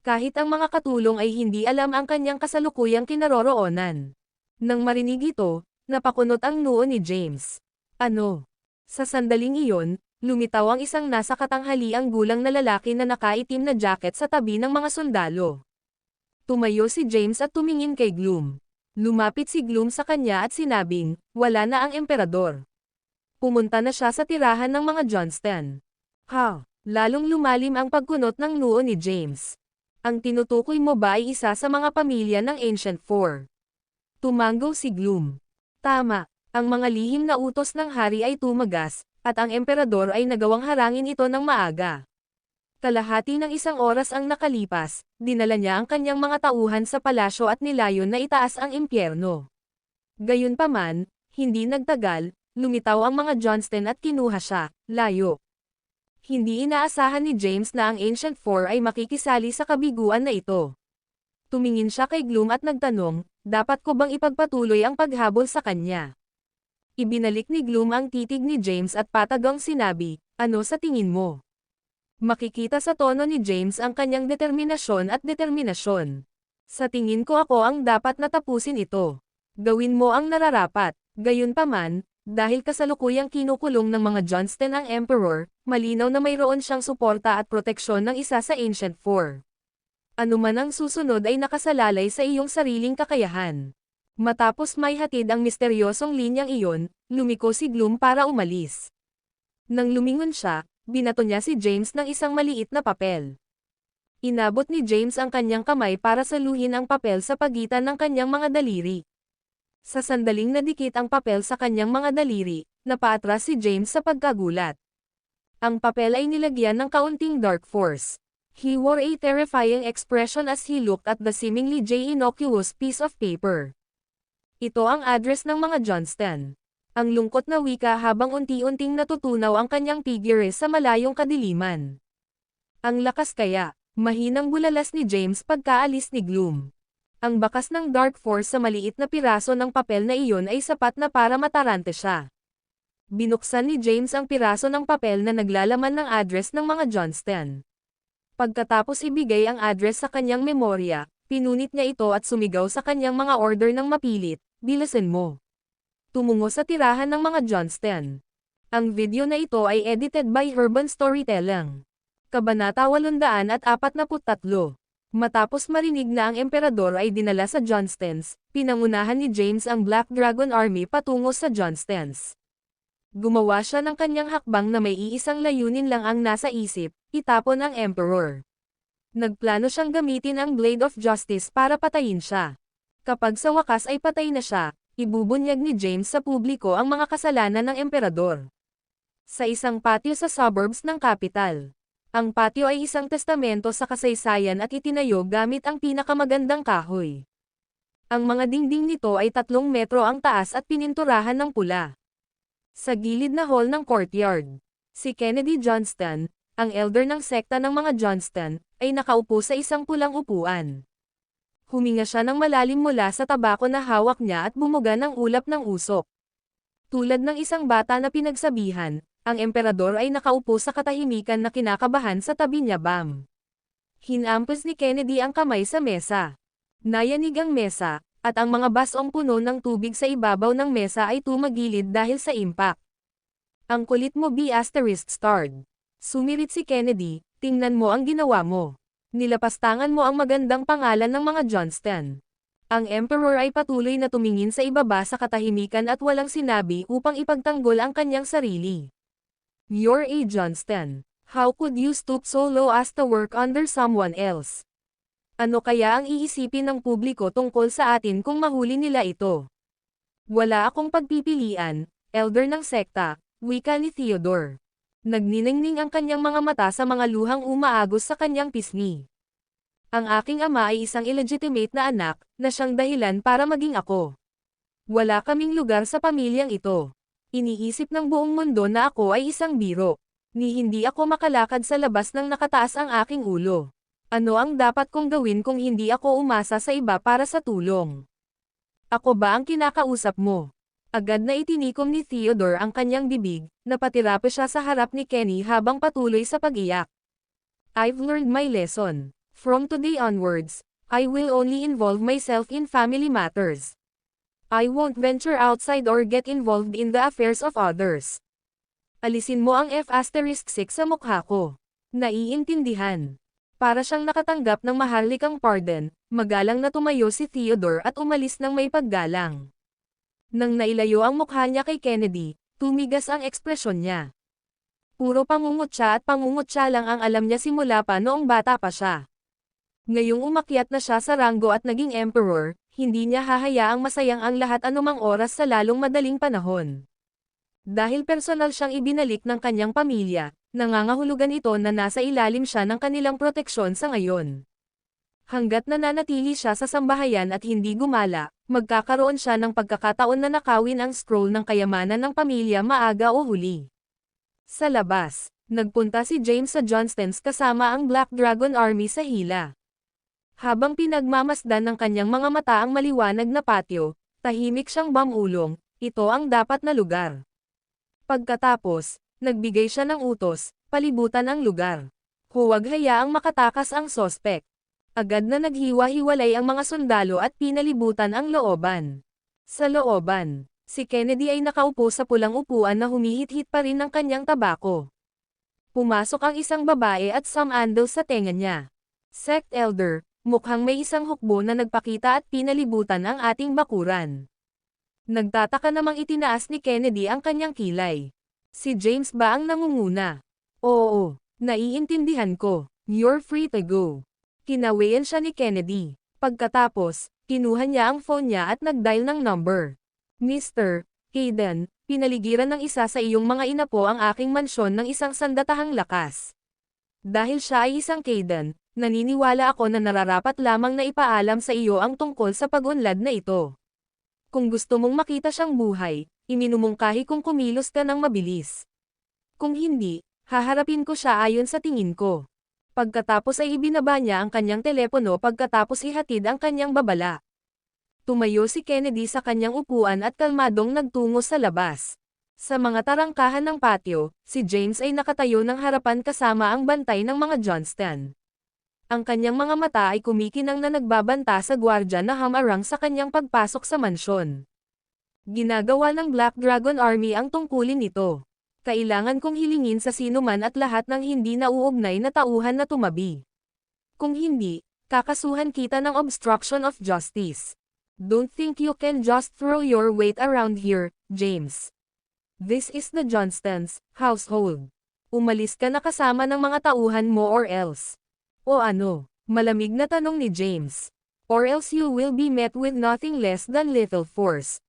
Kahit ang mga katulong ay hindi alam ang kanyang kasalukuyang kinaroroonan. Nang marinig ito, napakunot ang noo ni James. Ano? Sa sandaling iyon, lumitaw ang isang nasa katanghaliang gulang na lalaki na nakaitim na jacket sa tabi ng mga sundalo. Tumayo si James at tumingin kay Gloom. Lumapit si Gloom sa kanya at sinabing, wala na ang emperador. Pumunta na siya sa tirahan ng mga Johnston. Lalong lumalim ang pagkunot ng noo ni James. Ang tinutukoy mo ba ay isa sa mga pamilya ng Ancient Four? Tumango si Gloom. Tama, ang mga lihim na utos ng hari ay tumagas, at ang emperador ay nagawang harangin ito ng maaga. Kalahati ng 1 oras ang nakalipas, dinala niya ang kanyang mga tauhan sa palasyo at nilayon na itaas ang impyerno. Gayunpaman, hindi nagtagal, lumitaw ang mga Johnston at kinuha siya, layo. Hindi inaasahan ni James na ang Ancient Four ay makikisali sa kabiguan na ito. Tumingin siya kay Gloom at nagtanong, dapat ko bang ipagpatuloy ang paghabol sa kanya? Ibinalik ni Gloom ang titig ni James at patagang sinabi, ano sa tingin mo? Makikita sa tono ni James ang kanyang determinasyon at determinasyon. Sa tingin ko ako ang dapat natapusin ito. Gawin mo ang nararapat. Gayunpaman, dahil kasalukuyang kinukulong ng mga Johnston ang Emperor, malinaw na mayroon siyang suporta at proteksyon ng isa sa Ancient Four. Ano man ang susunod ay nakasalalay sa iyong sariling kakayahan. Matapos may hatid ang misteryosong linyang iyon, lumiko si Gloom para umalis. Nang lumingon siya, binato niya si James ng isang maliit na papel. Inabot ni James ang kanyang kamay para saluhin ang papel sa pagitan ng kanyang mga daliri. Sa sandaling nadikit ang papel sa kanyang mga daliri, napaatras si James sa pagkagulat. Ang papel ay nilagyan ng kaunting dark force. He wore a terrifying expression as he looked at the seemingly innocuous piece of paper. Ito ang address ng mga Johnston. Ang lungkot na wika habang unti-unting natutunaw ang kanyang figure sa malayong kadiliman. Ang lakas kaya, mahinang bulalas ni James pagkaalis ni Gloom. Ang bakas ng dark force sa maliit na piraso ng papel na iyon ay sapat na para matarante siya. Binuksan ni James ang piraso ng papel na naglalaman ng address ng mga Johnston. Pagkatapos ibigay ang address sa kanyang memorya, pinunit niya ito at sumigaw sa kanyang mga order ng mapilit, bilisan mo. Tumungo sa tirahan ng mga Johnston. Ang video na ito ay edited by Urban Storytelling. Kabanata 843. Matapos marinig na ang emperador ay dinala sa Johnstons, pinangunahan ni James ang Black Dragon Army patungo sa Johnstons. Gumawa siya ng kanyang hakbang na may iisang layunin lang ang nasa isip, itapon ang emperor. Nagplano siyang gamitin ang Blade of Justice para patayin siya. Kapag sa wakas ay patay na siya, ibubunyag ni James sa publiko ang mga kasalanan ng emperador. Sa isang patio sa suburbs ng capital. Ang patio ay isang testamento sa kasaysayan at itinayo gamit ang pinakamagandang kahoy. Ang mga dingding nito ay 3 metro ang taas at pininturahan ng pula. Sa gilid na hall ng courtyard, si Kennedy Johnston, ang elder ng sekta ng mga Johnston, ay nakaupo sa isang pulang upuan. Huminga siya ng malalim mula sa tabako na hawak niya at bumuga ng ulap ng usok. Tulad ng isang bata na pinagsabihan, ang emperador ay nakaupo sa katahimikan na kinakabahan sa tabi niya. Hinampas ni Kennedy ang kamay sa mesa. Nayanig ang mesa, at ang mga basong puno ng tubig sa ibabaw ng mesa ay tumagilid dahil sa impact. Ang kulit mo *****. Sumirit si Kennedy, tingnan mo ang ginawa mo. Nilapastangan mo ang magandang pangalan ng mga Johnston. Ang Emperor ay patuloy na tumingin sa ibaba sa katahimikan at walang sinabi upang ipagtanggol ang kanyang sarili. You're a Johnston. How could you stoop so low as to work under someone else? Ano kaya ang iisipin ng publiko tungkol sa atin kung mahuli nila ito? Wala akong pagpipilian, elder ng sekta, wika ni Theodore. Nagniningning ang kanyang mga mata sa mga luhang umaagos sa kanyang pisngi. Ang aking ama ay isang illegitimate na anak, na siyang dahilan para maging ako. Wala kaming lugar sa pamilyang ito. Iniisip ng buong mundo na ako ay isang biro. Ni hindi ako makalakad sa labas ng nakataas ang aking ulo. Ano ang dapat kong gawin kung hindi ako umasa sa iba para sa tulong? Ako ba ang kinakausap mo? Agad na itinikom ni Theodore ang kanyang bibig, napatirapo siya sa harap ni Kenny habang patuloy sa pag-iyak. I've learned my lesson. From today onwards, I will only involve myself in family matters. I won't venture outside or get involved in the affairs of others. Alisin mo ang F*6 sa mukha ko. Naiintindihan. Para siyang nakatanggap ng maharlikang pardon, magalang na tumayo si Theodore at umalis ng may paggalang. Nang nailayo ang mukha niya kay Kennedy, tumigas ang ekspresyon niya. Puro pangungutya at pangungutya lang ang alam niya simula pa noong bata pa siya. Ngayong umakyat na siya sa ranggo at naging emperor, hindi niya hahayaang masayang ang lahat anumang oras sa lalong madaling panahon. Dahil personal siyang ibinalik ng kanyang pamilya, nangangahulugan ito na nasa ilalim siya ng kanilang proteksyon sa ngayon. Hanggat nananatili siya sa sambahayan at hindi gumala, magkakaroon siya ng pagkakataon na nakawin ang scroll ng kayamanan ng pamilya maaga o huli. Sa labas, nagpunta si James sa Johnstons kasama ang Black Dragon Army sa hila. Habang pinagmamasdan ng kanyang mga mata ang maliwanag na patio, tahimik siyang bamulong, ito ang dapat na lugar. Pagkatapos, nagbigay siya ng utos, palibutan ang lugar. Huwag hayaang makatakas ang sospek. Agad na naghiwa-hiwalay ang mga sundalo at pinalibutan ang looban. Sa looban, si Kennedy ay nakaupo sa pulang upuan na humihit-hit pa rin ng kanyang tabako. Pumasok ang isang babae at sumandal sa tenga niya. Sect Elder, mukhang may isang hukbo na nagpakita at pinalibutan ang ating bakuran. Nagtataka namang itinaas ni Kennedy ang kanyang kilay. Si James ba ang nangunguna? Oo, naiintindihan ko. You're free to go. Kinawian siya ni Kennedy. Pagkatapos, kinuha niya ang phone niya at nag-dial ng number. Mr. Hayden, pinaligiran ng isa sa iyong mga inapo ang aking mansyon ng isang sandatahang lakas. Dahil siya ay isang Hayden, naniniwala ako na nararapat lamang na ipaalam sa iyo ang tungkol sa pag-unlad na ito. Kung gusto mong makita siyang buhay, iminumungkahi kung kumilos ka ng mabilis. Kung hindi, haharapin ko siya ayon sa tingin ko. Pagkatapos ay ibinaba niya ang kanyang telepono pagkatapos ihatid ang kanyang babala. Tumayo si Kennedy sa kanyang upuan at kalmadong nagtungo sa labas. Sa mga tarangkahan ng patio, si James ay nakatayo ng harapan kasama ang bantay ng mga Johnston. Ang kanyang mga mata ay kumikinang na nagbabanta sa gwardya na hamarang sa kanyang pagpasok sa mansyon. Ginagawa ng Black Dragon Army ang tungkulin nito. Kailangan kong hilingin sa sinuman at lahat ng hindi nauugnay na tauhan na tumabi. Kung hindi, kakasuhan kita ng obstruction of justice. Don't think you can just throw your weight around here, James. This is the Johnstons' household. Umalis ka na kasama ng mga tauhan mo or else. O ano? Malamig na tanong ni James. Or else you will be met with nothing less than lethal force.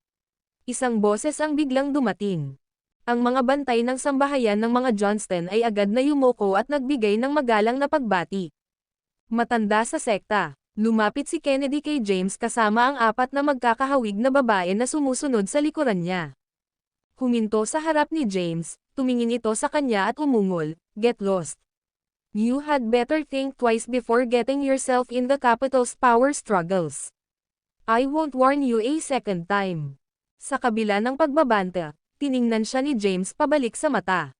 Isang boses ang biglang dumating. Ang mga bantay ng sambahayan ng mga Johnston ay agad na yumuko at nagbigay ng magalang na pagbati. Matanda sa sekta, lumapit si Kennedy kay James kasama ang apat na magkakahawig na babae na sumusunod sa likuran niya. Huminto sa harap ni James, tumingin ito sa kanya at umungol, "Get lost. You had better think twice before getting yourself in the Capitol's power struggles. I won't warn you a second time." Sa kabila ng pagbabanta, tiningnan siya ni James pabalik sa mata.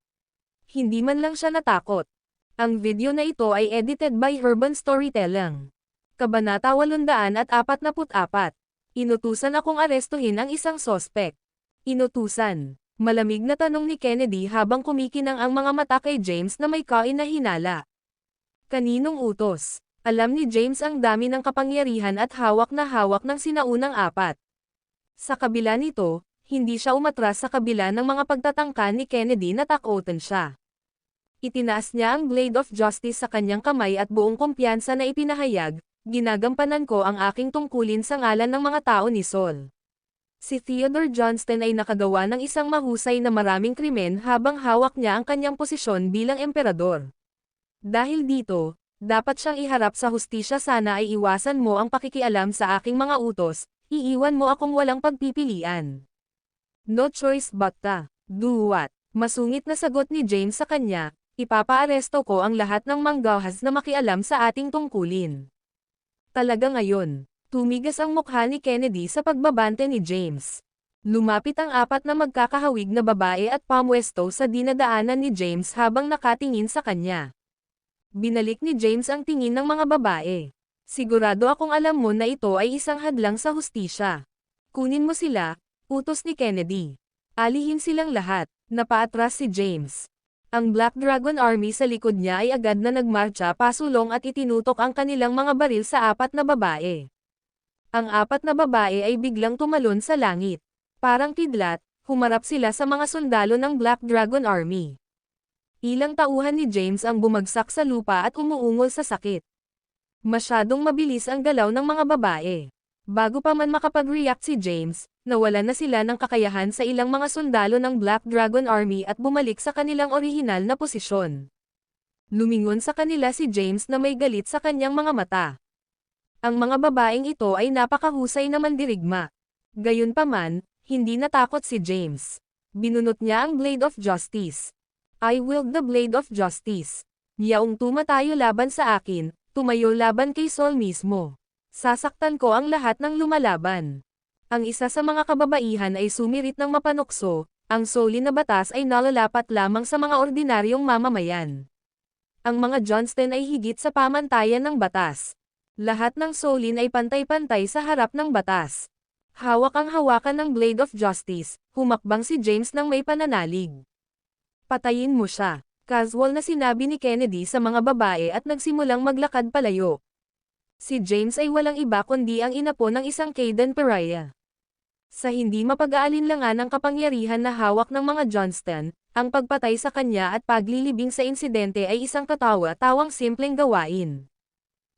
Hindi man lang siya natakot. Ang video na ito ay edited by Urban Storytelling. Kabanata 844. Inutusan akong arestuhin ang isang sospek. Inutusan. Malamig na tanong ni Kennedy habang kumikinang ang mga mata kay James na may kain na hinala. Kaninong utos? Alam ni James ang dami ng kapangyarihan at hawak na hawak ng sinaunang apat. Sa kabila nito, hindi siya umatras sa kabila ng mga pagtatangka ni Kennedy na takutin siya. Itinaas niya ang Blade of Justice sa kanyang kamay at buong kumpiyansa na ipinahayag, ginagampanan ko ang aking tungkulin sa ngalan ng mga tao ni Saul. Si Theodore Johnston ay nakagawa ng isang mahusay na maraming krimen habang hawak niya ang kanyang posisyon bilang emperador. Dahil dito, dapat siyang iharap sa hustisya. Sana ay iwasan mo ang pakikialam sa aking mga utos, iiwan mo akong walang pagpipilian. No choice but to do what? Masungit na sagot ni James sa kanya, ipapaaresto ko ang lahat ng manggahas na makialam sa ating tungkulin. Talaga ngayon. Tumigas ang mukha ni Kennedy sa pagbabante ni James. Lumapit ang apat na magkakahawig na babae at pamwesto sa dinadaanan ni James habang nakatingin sa kanya. Binalik ni James ang tingin ng mga babae. Sigurado akong alam mo na ito ay isang hadlang sa hustisya. Kunin mo sila, utos ni Kennedy. Alihin silang lahat. Napaatras si James. Ang Black Dragon Army sa likod niya ay agad na nagmarcha pasulong at itinutok ang kanilang mga baril sa apat na babae. Ang apat na babae ay biglang tumalon sa langit. Parang kidlat, humarap sila sa mga sundalo ng Black Dragon Army. Ilang tauhan ni James ang bumagsak sa lupa at umuungol sa sakit. Masyadong mabilis ang galaw ng mga babae. Bago pa man makapag-react si James, nawalan na sila ng kakayahan sa ilang mga sundalo ng Black Dragon Army at bumalik sa kanilang orihinal na posisyon. Lumingon sa kanila si James na may galit sa kanyang mga mata. Ang mga babaeng ito ay napakahusay na mandirigma. Gayunpaman, hindi natakot si James. Binunot niya ang Blade of Justice. I wield the Blade of Justice. Yaong tumatayo laban sa akin, tumayo laban kay Saul mismo. Sasaktan ko ang lahat ng lumalaban. Ang isa sa mga kababaihan ay sumirit ng mapanukso, ang Sauli na batas ay nalalapat lamang sa mga ordinaryong mamamayan. Ang mga Johnston ay higit sa pamantayan ng batas. Lahat ng Saulin ay pantay-pantay sa harap ng batas. Hawak ang hawakan ng Blade of Justice, humakbang si James ng may pananalig. Patayin mo siya. Casual na sinabi ni Kennedy sa mga babae at nagsimulang maglakad palayo. Si James ay walang iba kundi ang inapo ng isang Caden Pariah. Sa hindi mapag-aalinlangan ng kapangyarihan na hawak ng mga Johnston, ang pagpatay sa kanya at paglilibing sa insidente ay isang katawa-tawang simpleng gawain.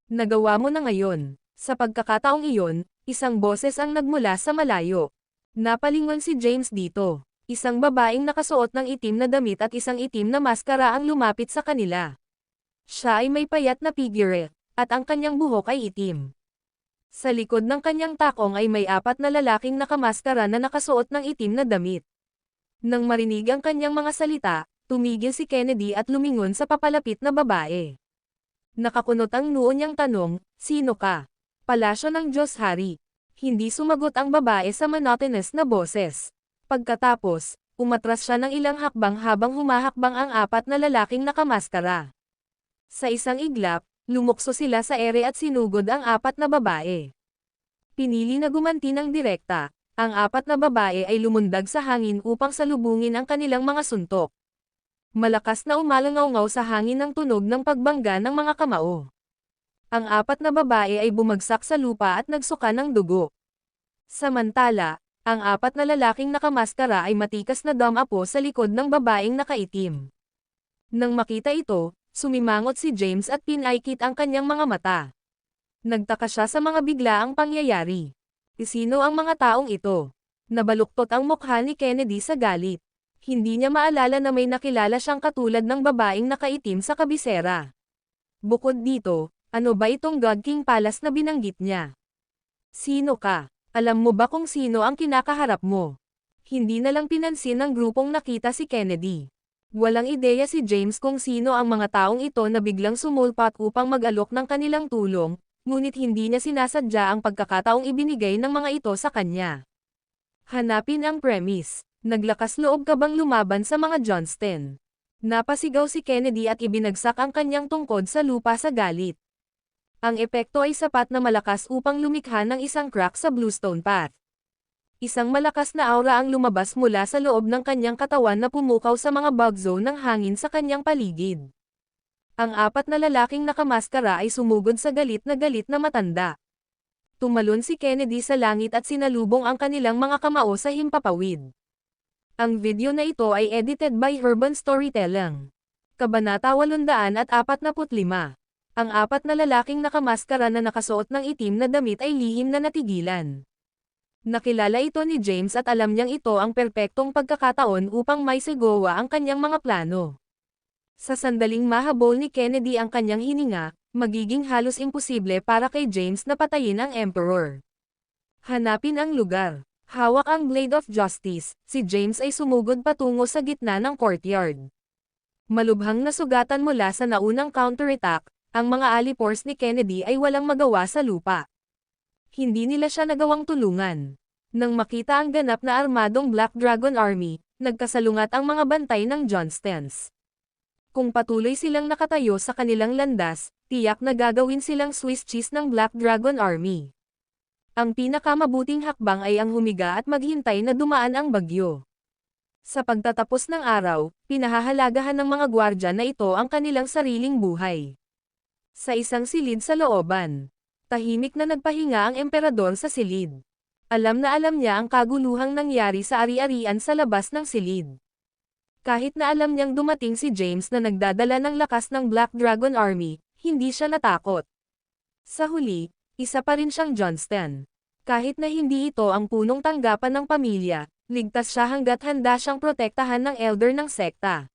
Nagawa mo na ngayon. Sa pagkakataong iyon, isang boses ang nagmula sa malayo. Napalingon si James dito. Isang babaeng nakasuot ng itim na damit at isang itim na maskara ang lumapit sa kanila. Siya ay may payat na figurette, at ang kanyang buhok ay itim. Sa likod ng kanyang takong ay may apat na lalaking nakamaskara na nakasuot ng itim na damit. Nang marinig ang kanyang mga salita, tumigil si Kennedy at lumingon sa papalapit na babae. Nakakunot ang noo niyang tanong, sino ka? Palasyo ng Diyos Hari. Hindi sumagot ang babae sa monotonous na boses. Pagkatapos, umatras siya ng ilang hakbang habang humahakbang ang apat na lalaking nakamaskara. Sa isang iglap, lumukso sila sa ere at sinugod ang apat na babae. Pinili na gumanti ng direkta, ang apat na babae ay lumundag sa hangin upang salubungin ang kanilang mga suntok. Malakas na umalangaw-ngaw sa hangin ng tunog ng pagbangga ng mga kamao. Ang apat na babae ay bumagsak sa lupa at nagsuka ng dugo. Samantala, ang apat na lalaking nakamaskara ay matikas na damapo sa likod ng babaeng nakaitim. Nang makita ito, sumimangot si James at pinaikit ang kanyang mga mata. Nagtaka siya sa mga biglaang pangyayari. Sino ang mga taong ito? Nabaluktot ang mukha ni Kennedy sa galit. Hindi niya maalala na may nakilala siyang katulad ng babaeng nakaitim sa kabisera. Bukod dito, ano ba itong God King Palace na binanggit niya? Sino ka? Alam mo ba kung sino ang kinakaharap mo? Hindi na lang pinansin ng grupong nakita si Kennedy. Walang ideya si James kung sino ang mga taong ito na biglang sumulpat upang mag-alok ng kanilang tulong, ngunit hindi niya sinasadya ang pagkakataong ibinigay ng mga ito sa kanya. Hanapin ang premise. Naglakas loob ka bang lumaban sa mga Johnston? Napasigaw si Kennedy at ibinagsak ang kanyang tungkod sa lupa sa galit. Ang epekto ay sapat na malakas upang lumikha ng isang crack sa Bluestone Path. Isang malakas na aura ang lumabas mula sa loob ng kanyang katawan na pumukaw sa mga bug zone ng hangin sa kanyang paligid. Ang apat na lalaking nakamaskara ay sumugod sa galit na matanda. Tumalon si Kennedy sa langit at sinalubong ang kanilang mga kamao sa himpapawid. Ang video na ito ay edited by Urban Storytelling. Kabanata 845. Ang apat na lalaking nakamaskara na nakasuot ng itim na damit ay lihim na natigilan. Nakilala ito ni James at alam niyang ito ang perpektong pagkakataon upang maisagawa ang kanyang mga plano. Sa sandaling mahabol ni Kennedy ang kanyang hininga, magiging halos imposible para kay James na patayin ang Emperor. Hanapin ang lugar. Hawak ang Blade of Justice, si James ay sumugod patungo sa gitna ng courtyard. Malubhang nasugatan mula sa naunang counterattack, ang mga alipores ni Kennedy ay walang magawa sa lupa. Hindi nila siya nagawang tulungan. Nang makita ang ganap na armadong Black Dragon Army, nagkasalungat ang mga bantay ng Johnstons. Kung patuloy silang nakatayo sa kanilang landas, tiyak na gagawin silang Swiss cheese ng Black Dragon Army. Ang pinakamabuting hakbang ay ang humiga at maghintay na dumaan ang bagyo. Sa pagtatapos ng araw, pinahahalagahan ng mga gwardya na ito ang kanilang sariling buhay. Sa isang silid sa looban, tahimik na nagpahinga ang emperador sa silid. Alam na alam niya ang kaguluhang nangyari sa ari-arian sa labas ng silid. Kahit na alam niyang dumating si James na nagdadala ng lakas ng Black Dragon Army, hindi siya natakot. Sa huli, isa pa rin siyang Johnston. Kahit na hindi ito ang punong tanggapan ng pamilya, ligtas siya hanggat handa siyang protektahan ng elder ng sekta.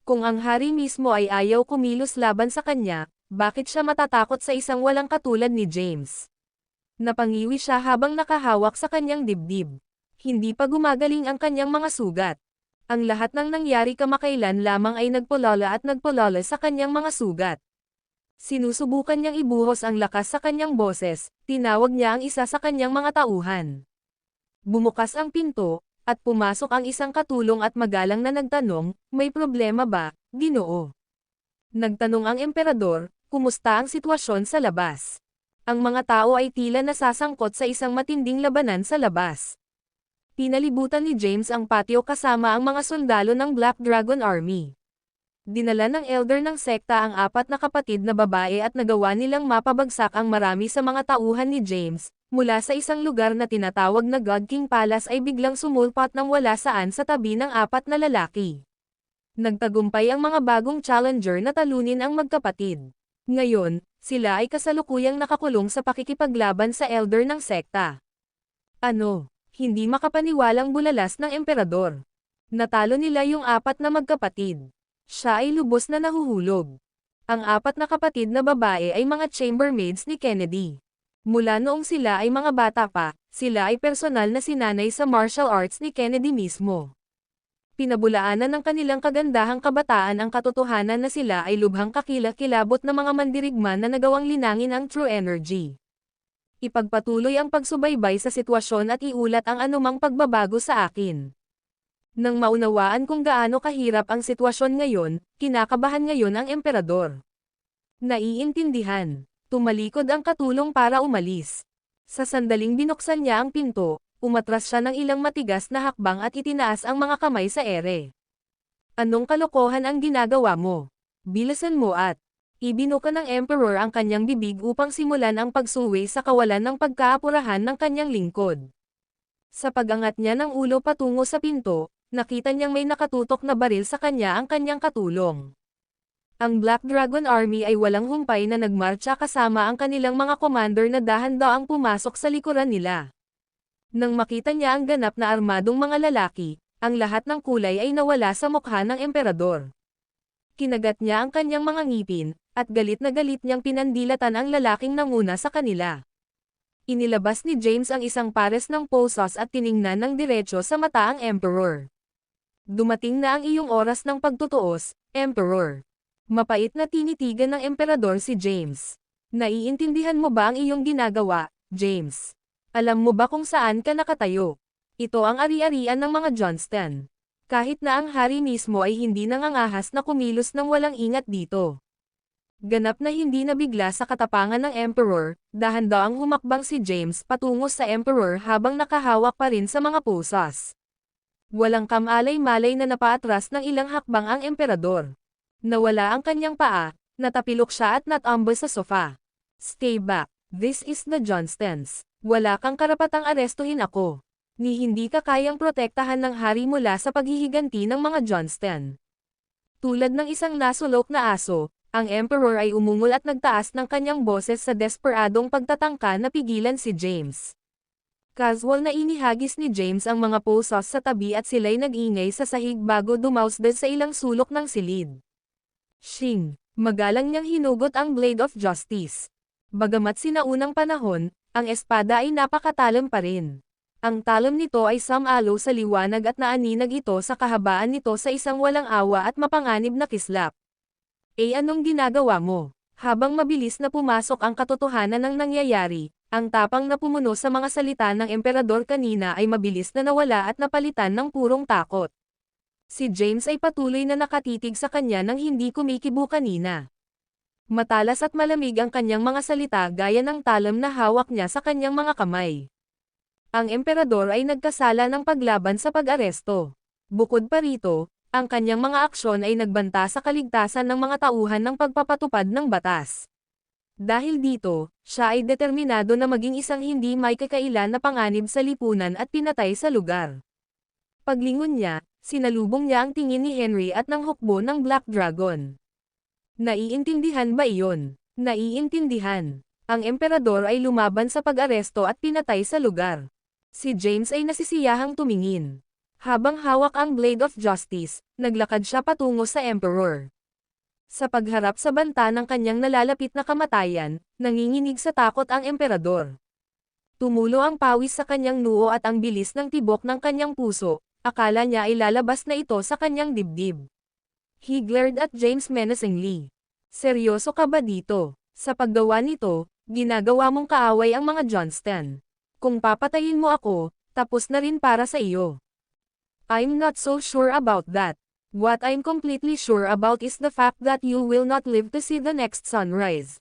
Kung ang hari mismo ay ayaw kumilos laban sa kanya, bakit siya matatakot sa isang walang katulad ni James? Napangiwi siya habang nakahawak sa kanyang dibdib. Hindi pa gumagaling ang kanyang mga sugat. Ang lahat ng nangyari kamakailan lamang ay nagpulala sa kanyang mga sugat. Sinusubukan niyang ibuhos ang lakas sa kanyang boses, tinawag niya ang isa sa kanyang mga tauhan. Bumukas ang pinto, at pumasok ang isang katulong at magalang na nagtanong, "May problema ba, Ginoo?" Nagtanong ang emperador, "Kumusta ang sitwasyon sa labas?" Ang mga tao ay tila nasasangkot sa isang matinding labanan sa labas. Pinalibutan ni James ang patio kasama ang mga sundalo ng Black Dragon Army. Dinala ng elder ng sekta ang apat na kapatid na babae at nagawa nilang mapabagsak ang marami sa mga tauhan ni James. Mula sa isang lugar na tinatawag na God King Palace ay biglang sumulpat ng wala saan sa tabi ng apat na lalaki. Nagtagumpay ang mga bagong challenger na talunin ang magkapatid. Ngayon, sila ay kasalukuyang nakakulong sa pakikipaglaban sa elder ng sekta. Ano? Hindi makapaniwalang bulalas ng emperador. Natalo nila yung apat na magkapatid. Siya ay lubos na nahuhulog. Ang apat na kapatid na babae ay mga chambermaids ni Kennedy. Mula noong sila ay mga bata pa, sila ay personal na sinanay sa martial arts ni Kennedy mismo. Pinabulaanan ng kanilang kagandahang kabataan ang katotohanan na sila ay lubhang kakilakilabot na mga mandirigma na nagawang linangin ang true energy. Ipagpatuloy ang pagsubaybay sa sitwasyon at iulat ang anumang pagbabago sa akin. Nang maunawaan kung gaano kahirap ang sitwasyon ngayon, kinakabahan ngayon ang emperador. Naiintindihan. Tumalikod ang katulong para umalis. Sa sandaling binuksan niya ang pinto, umatras siya ng ilang matigas na hakbang at itinaas ang mga kamay sa ere. "Anong kalokohan ang ginagawa mo? Bilisan mo at..." Ibinuka ng emperor ang kanyang bibig upang simulan ang pagsuwi sa kawalan ng pagkaapurahan ng kanyang lingkod. Sa pag-angat niya ng ulo patungo sa pinto, nakita niyang may nakatutok na baril sa kanya ang kanyang katulong. Ang Black Dragon Army ay walang humpay na nagmarcha kasama ang kanilang mga commander na dahan-daang pumasok sa likuran nila. Nang makita niya ang ganap na armadong mga lalaki, ang lahat ng kulay ay nawala sa mukha ng emperador. Kinagat niya ang kanyang mga ngipin, at galit na galit niyang pinandilatan ang lalaking nanguna sa kanila. Inilabas ni James ang isang pares ng pulsos at tiningnan ng diretso sa mata ang emperor. "Dumating na ang iyong oras ng pagtutuos, emperor." Mapait na tinitigan ng emperador si James. "Naiintindihan mo ba ang iyong ginagawa, James? Alam mo ba kung saan ka nakatayo? Ito ang ari-arian ng mga Johnston. Kahit na ang hari mismo ay hindi nangangahas na kumilos ng walang ingat dito." Ganap na hindi nabigla sa katapangan ng Emperor, dahan-daang humakbang si James patungo sa Emperor habang nakahawak pa rin sa mga pusas. Walang kamalay-malay na napaatras ng ilang hakbang ang Emperador. Nawala ang kanyang paa, natapilok siya at natumba sa sofa. Stay back, this is the Johnstons. Wala kang karapatang arestuhin ako. Ni hindi ka kayang protektahan ng hari mula sa paghihiganti ng mga Johnston. Tulad ng isang nasulok na aso, ang Emperor ay umungol at nagtaas ng kanyang boses sa desperadong pagtatangka na pigilan si James. Casual na inihagis ni James ang mga pusas sa tabi at sila'y nag-ingay sa sahig bago dumausdad sa ilang sulok ng silid. Shing! Magalang niyang hinugot ang Blade of Justice. Bagamat sinaunang panahon, ang espada ay napakatalam pa rin. Ang talam nito ay sumalo sa liwanag at naaninag ito sa kahabaan nito sa isang walang awa at mapanganib na kislap. Anong ginagawa mo? Habang mabilis na pumasok ang katotohanan ng nangyayari, ang tapang na pumuno sa mga salita ng Emperador kanina ay mabilis na nawala at napalitan ng purong takot. Si James ay patuloy na nakatitig sa kanya nang hindi kumikibo kanina. Matalas at malamig ang kanyang mga salita gaya ng talam na hawak niya sa kanyang mga kamay. Ang Emperador ay nagkasala ng paglaban sa pag-aresto. Bukod pa rito, ang kanyang mga aksyon ay nagbanta sa kaligtasan ng mga tauhan ng pagpapatupad ng batas. Dahil dito, siya ay determinado na maging isang hindi may kakailan na panganib sa lipunan at pinatay sa lugar. Paglingon niya, sinalubong niya ang tingin ni Henry at ng hukbo ng Black Dragon. Naiintindihan ba iyon? Naiintindihan. Ang Emperador ay lumaban sa pag-aresto at pinatay sa lugar. Si James ay nasisiyahang tumingin. Habang hawak ang Blade of Justice, naglakad siya patungo sa Emperor. Sa pagharap sa banta ng kanyang nalalapit na kamatayan, nanginginig sa takot ang Emperador. Tumulo ang pawis sa kanyang noo at ang bilis ng tibok ng kanyang puso, akala niya ay lalabas na ito sa kanyang dibdib. He glared at James menacingly. Seryoso ka ba dito? Sa paggawa nito, ginagawa mong kaaway ang mga Johnston. Kung papatayin mo ako, tapos na rin para sa iyo. I'm not so sure about that. What I'm completely sure about is the fact that you will not live to see the next sunrise.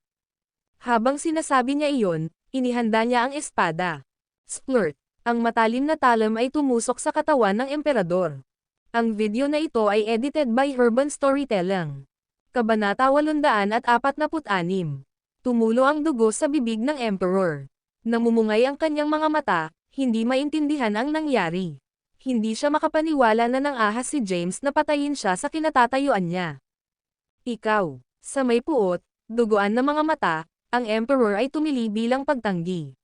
Habang sinasabi niya iyon, inihanda niya ang espada. Splurt! Ang matalim na talam ay tumusok sa katawan ng Emperador. Ang video na ito ay edited by Urban Storytelling. Kabanata 846. Tumulo ang dugo sa bibig ng Emperor. Namumungay ang kanyang mga mata, hindi maintindihan ang nangyari. Hindi siya makapaniwala na nang-ahas si James na patayin siya sa kinatatayuan niya. Ikaw, sa may puot, duguan ng mga mata, ang Emperor ay tumili bilang pagtanggi.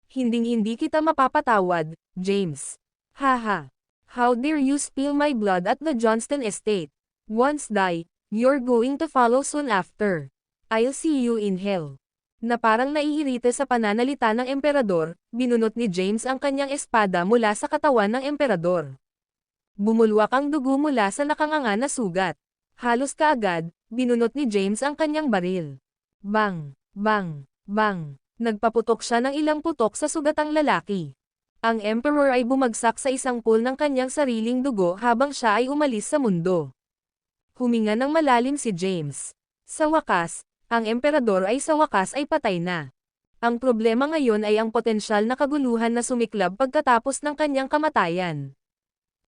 Hinding-hindi kita mapapatawad, James. Haha. How dare you spill my blood at the Johnston estate? Once die, you're going to follow soon after. I'll see you in hell. Na parang naiirita sa pananalita ng Emperador, binunot ni James ang kanyang espada mula sa katawan ng Emperador. Bumulwak ang dugo mula sa nakanganga na sugat. Halos kaagad, binunot ni James ang kanyang baril. Bang! Bang! Bang! Nagpaputok siya ng ilang putok sa sugatang lalaki. Ang Emperor ay bumagsak sa isang pool ng kanyang sariling dugo habang siya ay umalis sa mundo. Huminga ng malalim si James. Sa wakas, ang Emperador ay sa wakas ay patay na. Ang problema ngayon ay ang potensyal na kaguluhan na sumiklab pagkatapos ng kanyang kamatayan.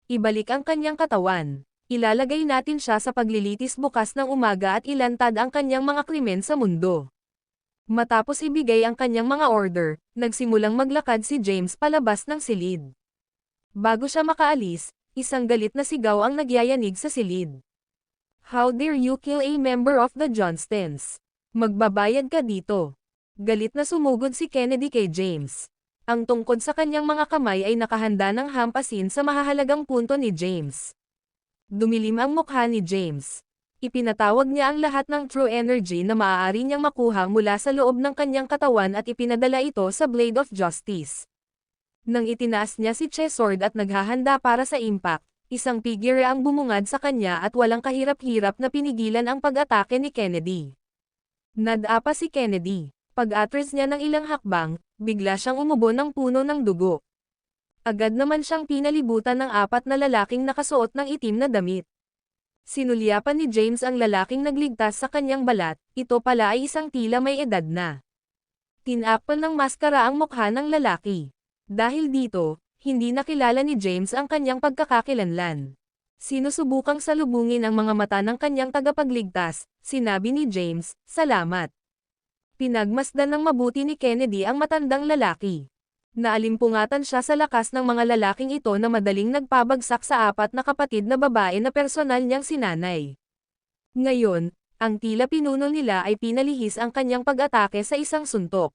Ibalik ang kanyang katawan. Ilalagay natin siya sa paglilitis bukas ng umaga at ilantad ang kanyang mga krimen sa mundo. Matapos ibigay ang kanyang mga order, nagsimulang maglakad si James palabas ng silid. Bago siya makaalis, isang galit na sigaw ang nagyayanig sa silid. How dare you kill a member of the Johnstons? Magbabayad ka dito. Galit na sumugod si Kennedy kay James. Ang tungkod sa kanyang mga kamay ay nakahanda ng hampasin sa mahahalagang punto ni James. Dumilim ang mukha ni James. Ipinatawag niya ang lahat ng true energy na maaari niyang makuha mula sa loob ng kanyang katawan at ipinadala ito sa Blade of Justice. Nang itinaas niya si Chesord at naghahanda para sa impact, isang figure ang bumungad sa kanya at walang kahirap-hirap na pinigilan ang pag-atake ni Kennedy. Nadapa si Kennedy. Pag-atras niya ng ilang hakbang, bigla siyang umubo ng puno ng dugo. Agad naman siyang pinalibutan ng apat na lalaking nakasuot ng itim na damit. Sinulyapan ni James ang lalaking nagligtas sa kanyang balat, ito pala ay isang tila may edad na. Tinakpan ng maskara ang mukha ng lalaki. Dahil dito, hindi nakilala ni James ang kanyang pagkakakilanlan. Sinusubukang salubungin ang mga mata ng kanyang tagapagligtas, sinabi ni James, "Salamat." Pinagmasdan ng mabuti ni Kennedy ang matandang lalaki. Naalimpungatan siya sa lakas ng mga lalaking ito na madaling nagpabagsak sa apat na kapatid na babae na personal niyang sinanay. Ngayon, ang tila pinuno nila ay pinalihis ang kanyang pag-atake sa isang suntok.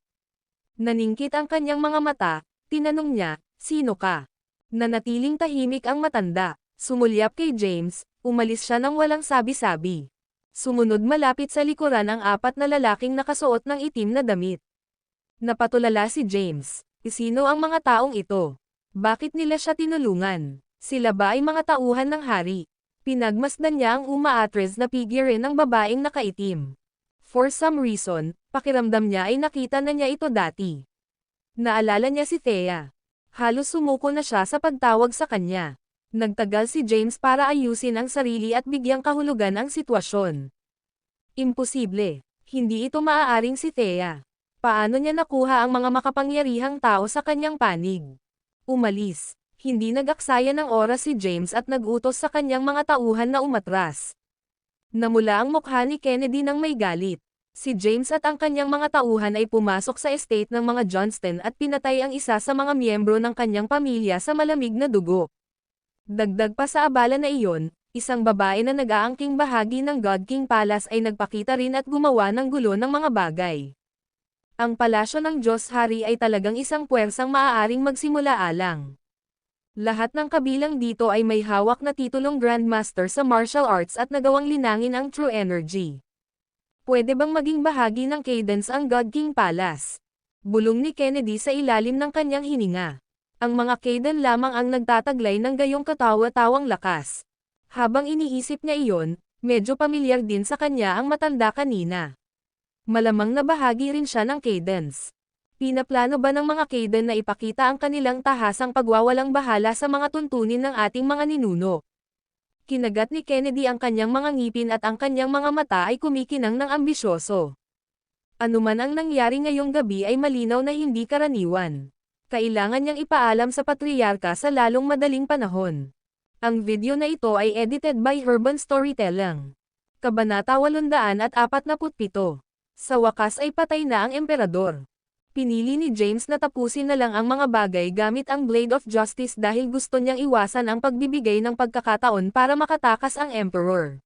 Naningkit ang kanyang mga mata, tinanong niya, "Sino ka?" Nanatiling tahimik ang matanda, sumulyap kay James, umalis siya nang walang sabi-sabi. Sumunod malapit sa likuran ang apat na lalaking nakasuot ng itim na damit. Napatulala si James. Sino ang mga taong ito? Bakit nila siya tinulungan? Sila ba ay mga tauhan ng hari? Pinagmasdan niya ang umaatres na figure ng babaeng nakaitim. For some reason, pakiramdam niya ay nakita na niya ito dati. Naalala niya si Thea. Halos sumuko na siya sa pagtawag sa kanya. Nagtagal si James para ayusin ang sarili at bigyang kahulugan ang sitwasyon. Imposible. Hindi ito maaaring si Thea. Paano niya nakuha ang mga makapangyarihang tao sa kanyang panig? Umalis. Hindi nag-aksaya ng oras si James at nag-utos sa kanyang mga tauhan na umatras. Namula ang mukha ni Kennedy nang may galit. Si James at ang kanyang mga tauhan ay pumasok sa estate ng mga Johnston at pinatay ang isa sa mga miyembro ng kanyang pamilya sa malamig na dugo. Dagdag pa sa abala na iyon, isang babae na nag-aangking bahagi ng God King Palace ay nagpakita rin at gumawa ng gulo ng mga bagay. Ang palasyo ng Diyos Hari ay talagang isang puwersang maaaring magsimula-alang. Lahat ng kabilang dito ay may hawak na titulong Grandmaster sa martial arts at nagawang linangin ang true energy. Pwede bang maging bahagi ng Cadence ang God King Palace? Bulong ni Kennedy sa ilalim ng kanyang hininga. Ang mga Caden lamang ang nagtataglay ng gayong katawa-tawang lakas. Habang iniisip niya iyon, medyo pamilyar din sa kanya ang matanda kanina. Malamang na bahagi rin siya ng Cadence. Pinaplano ba ng mga Caden na ipakita ang kanilang tahasang pagwawalang bahala sa mga tuntunin ng ating mga ninuno? Kinagat ni Kennedy ang kanyang mga ngipin at ang kanyang mga mata ay kumikinang ng ambisyoso. Anuman ang nangyari ngayong gabi ay malinaw na hindi karaniwan. Kailangan niyang ipaalam sa patriarka sa lalong madaling panahon. Ang video na ito ay edited by Urban Storytelling. Kabanata 847. Sa wakas ay patay na ang emperador. Pinili ni James na tapusin na lang ang mga bagay gamit ang Blade of Justice dahil gusto niyang iwasan ang pagbibigay ng pagkakataon para makatakas ang emperor.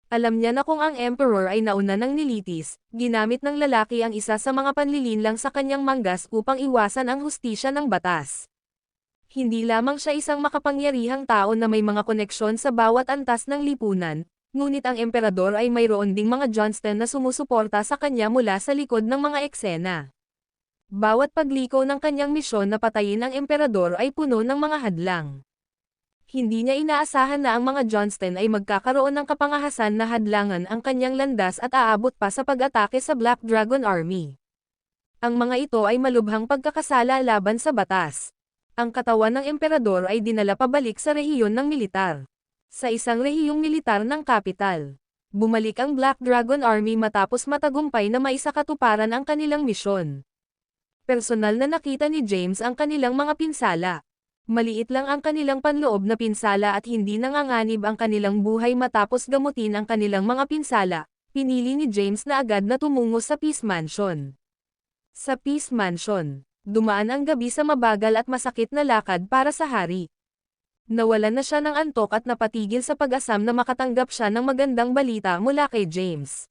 Alam niya na kung ang emperor ay nauna ng nilitis, ginamit ng lalaki ang isa sa mga panlilinlang sa kanyang manggas upang iwasan ang hustisya ng batas. Hindi lamang siya isang makapangyarihang tao na may mga koneksyon sa bawat antas ng lipunan, ngunit ang emperador ay mayroon ding mga Johnston na sumusuporta sa kanya mula sa likod ng mga eksena. Bawat pagliko ng kanyang misyon na patayin ang emperador ay puno ng mga hadlang. Hindi niya inaasahan na ang mga Johnston ay magkakaroon ng kapangahasan na hadlangan ang kanyang landas at aabot pa sa pag-atake sa Black Dragon Army. Ang mga ito ay malubhang pagkakasala laban sa batas. Ang katawan ng emperador ay dinala pabalik sa rehiyon ng militar. Sa isang rehiyong militar ng kapital. Bumalik ang Black Dragon Army matapos matagumpay na maisakatuparan ang kanilang misyon. Personal na nakita ni James ang kanilang mga pinsala. Maliit lang ang kanilang panloob na pinsala at hindi nanganganib ang kanilang buhay matapos gamutin ang kanilang mga pinsala. Pinili ni James na agad na tumungo sa Peace Mansion. Sa Peace Mansion, dumaan ang gabi sa mabagal at masakit na lakad para sa hari. Nawalan na siya ng antok at napatigil sa pag-asam na makatanggap siya ng magandang balita mula kay James.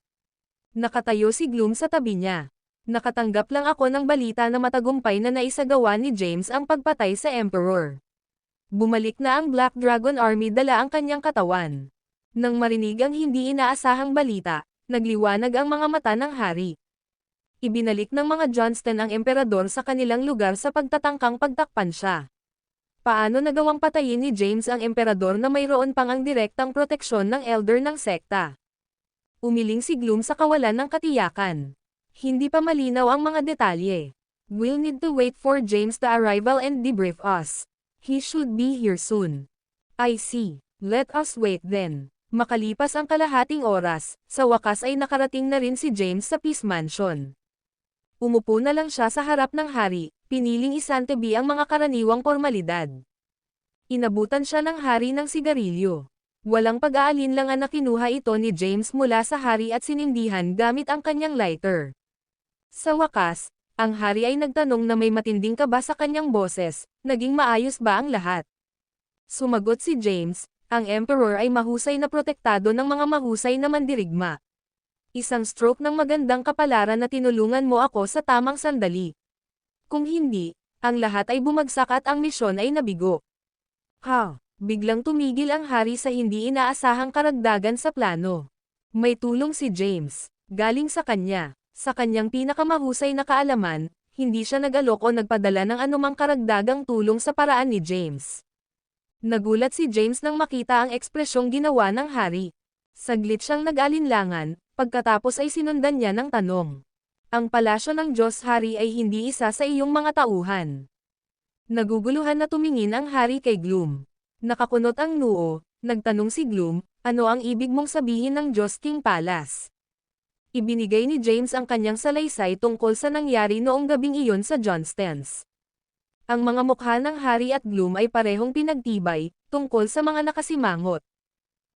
Nakatayo si Gloom sa tabi niya. Nakatanggap lang ako ng balita na matagumpay na naisagawa ni James ang pagpatay sa Emperor. Bumalik na ang Black Dragon Army dala ang kanyang katawan. Nang marinig ang hindi inaasahang balita, nagliwanag ang mga mata ng hari. Ibinalik ng mga Johnston ang emperador sa kanilang lugar sa pagtatangkang pagtakpan siya. Paano nagawang patayin ni James ang emperador na mayroon pang ang direktang proteksyon ng elder ng sekta? Umiling si Gloom sa kawalan ng katiyakan. Hindi pa malinaw ang mga detalye. We'll need to wait for James to arrival and debrief us. He should be here soon. I see. Let us wait then. Makalipas ang kalahating oras, sa wakas ay nakarating na rin si James sa Peace Mansion. Umupo na lang siya sa harap ng hari, piniling isantabi ang mga karaniwang formalidad. Inabutan siya ng hari ng sigarilyo. Walang pag-aalinlangan na kinuha ito ni James mula sa hari at sinindihan gamit ang kanyang lighter. Sa wakas, ang hari ay nagtanong na may matinding kaba sa kanyang boses, naging maayos ba ang lahat? Sumagot si James, ang Emperor ay mahusay na protektado ng mga mahusay na mandirigma. Isang stroke ng magandang kapalaran na tinulungan mo ako sa tamang sandali. Kung hindi, ang lahat ay bumagsak at ang misyon ay nabigo. Biglang tumigil ang hari sa hindi inaasahang karagdagan sa plano. May tulong si James, galing sa kanya. Sa kanyang pinakamahusay na kaalaman, hindi siya nag-alok o nagpadala ng anumang karagdagang tulong sa paraan ni James. Nagulat si James nang makita ang ekspresyong ginawa ng hari. Saglit siyang nag-alinlangan, pagkatapos ay sinundan niya ng tanong. Ang palasyo ng Diyos Hari ay hindi isa sa iyong mga tauhan. Naguguluhan na tumingin ang hari kay Gloom. Nakakunot ang noo, nagtanong si Gloom, ano ang ibig mong sabihin ng Diyos King Palace? Ibinigay ni James ang kanyang salaysay tungkol sa nangyari noong gabing iyon sa Johnstons. Ang mga mukha ng hari at Gloom ay parehong pinagtibay, tungkol sa mga nakasimangot.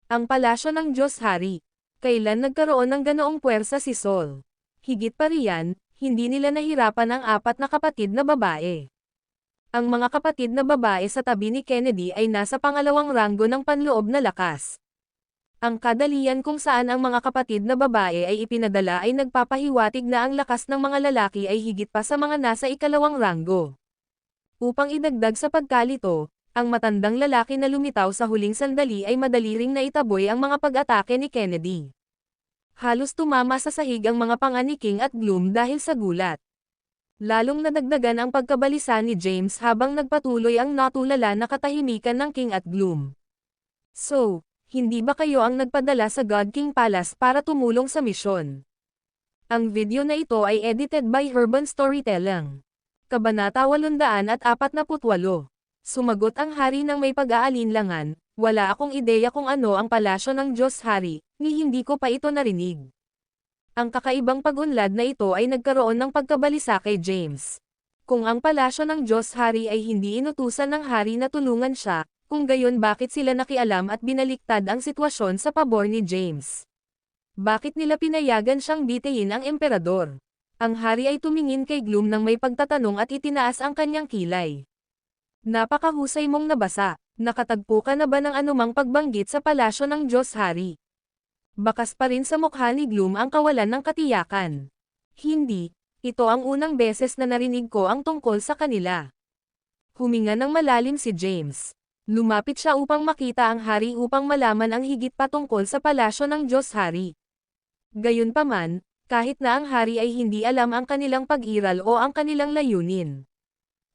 Ang palasyo ng Diyos Hari. Kailan nagkaroon ng ganoong puwersa si Saul? Higit pa riyan, hindi nila nahirapan ang 4 na kapatid na babae. Ang mga kapatid na babae sa tabi ni Kennedy ay nasa pangalawang ranggo ng panloob na lakas. Ang kadalian kung saan ang mga kapatid na babae ay ipinadala ay nagpapahiwatig na ang lakas ng mga lalaki ay higit pa sa mga nasa ikalawang ranggo. Upang idagdag sa pagkalito, ang matandang lalaki na lumitaw sa huling sandali ay madali ring naitaboy ang mga pag-atake ni Kennedy. Halos tumama sa sahig ang mga panga ni King at Gloom dahil sa gulat. Lalong nadagdagan ang pagkabalisa ni James habang nagpatuloy ang natulala na katahimikan ng King at Gloom. So, hindi ba kayo ang nagpadala sa God King Palace para tumulong sa misyon? Ang video na ito ay edited by Herban Storytelling. Kabanata 848. Sumagot ang hari ng may pag-aalinlangan, wala akong ideya kung ano ang palasyo ng Diyos Hari, ni hindi ko pa ito narinig. Ang kakaibang pag-unlad na ito ay nagkaroon ng pagkabalisa kay James. Kung ang palasyo ng Diyos Hari ay hindi inutusan ng hari na tulungan siya, kung gayon bakit sila nakialam at binaliktad ang sitwasyon sa pabor ni James? Bakit nila pinayagan siyang bitayin ang emperador? Ang hari ay tumingin kay Gloom nang may pagtatanong at itinaas ang kanyang kilay. Napakahusay mong nabasa, nakatagpo ka na ba ng anumang pagbanggit sa palasyo ng Diyos Hari? Bakas pa rin sa mukha ni Gloom ang kawalan ng katiyakan. Hindi, ito ang unang beses na narinig ko ang tungkol sa kanila. Huminga ng malalim si James. Lumapit siya upang makita ang hari upang malaman ang higit pa tungkol sa palasyo ng Diyos Hari. Gayunpaman, kahit na ang hari ay hindi alam ang kanilang pag-iral o ang kanilang layunin.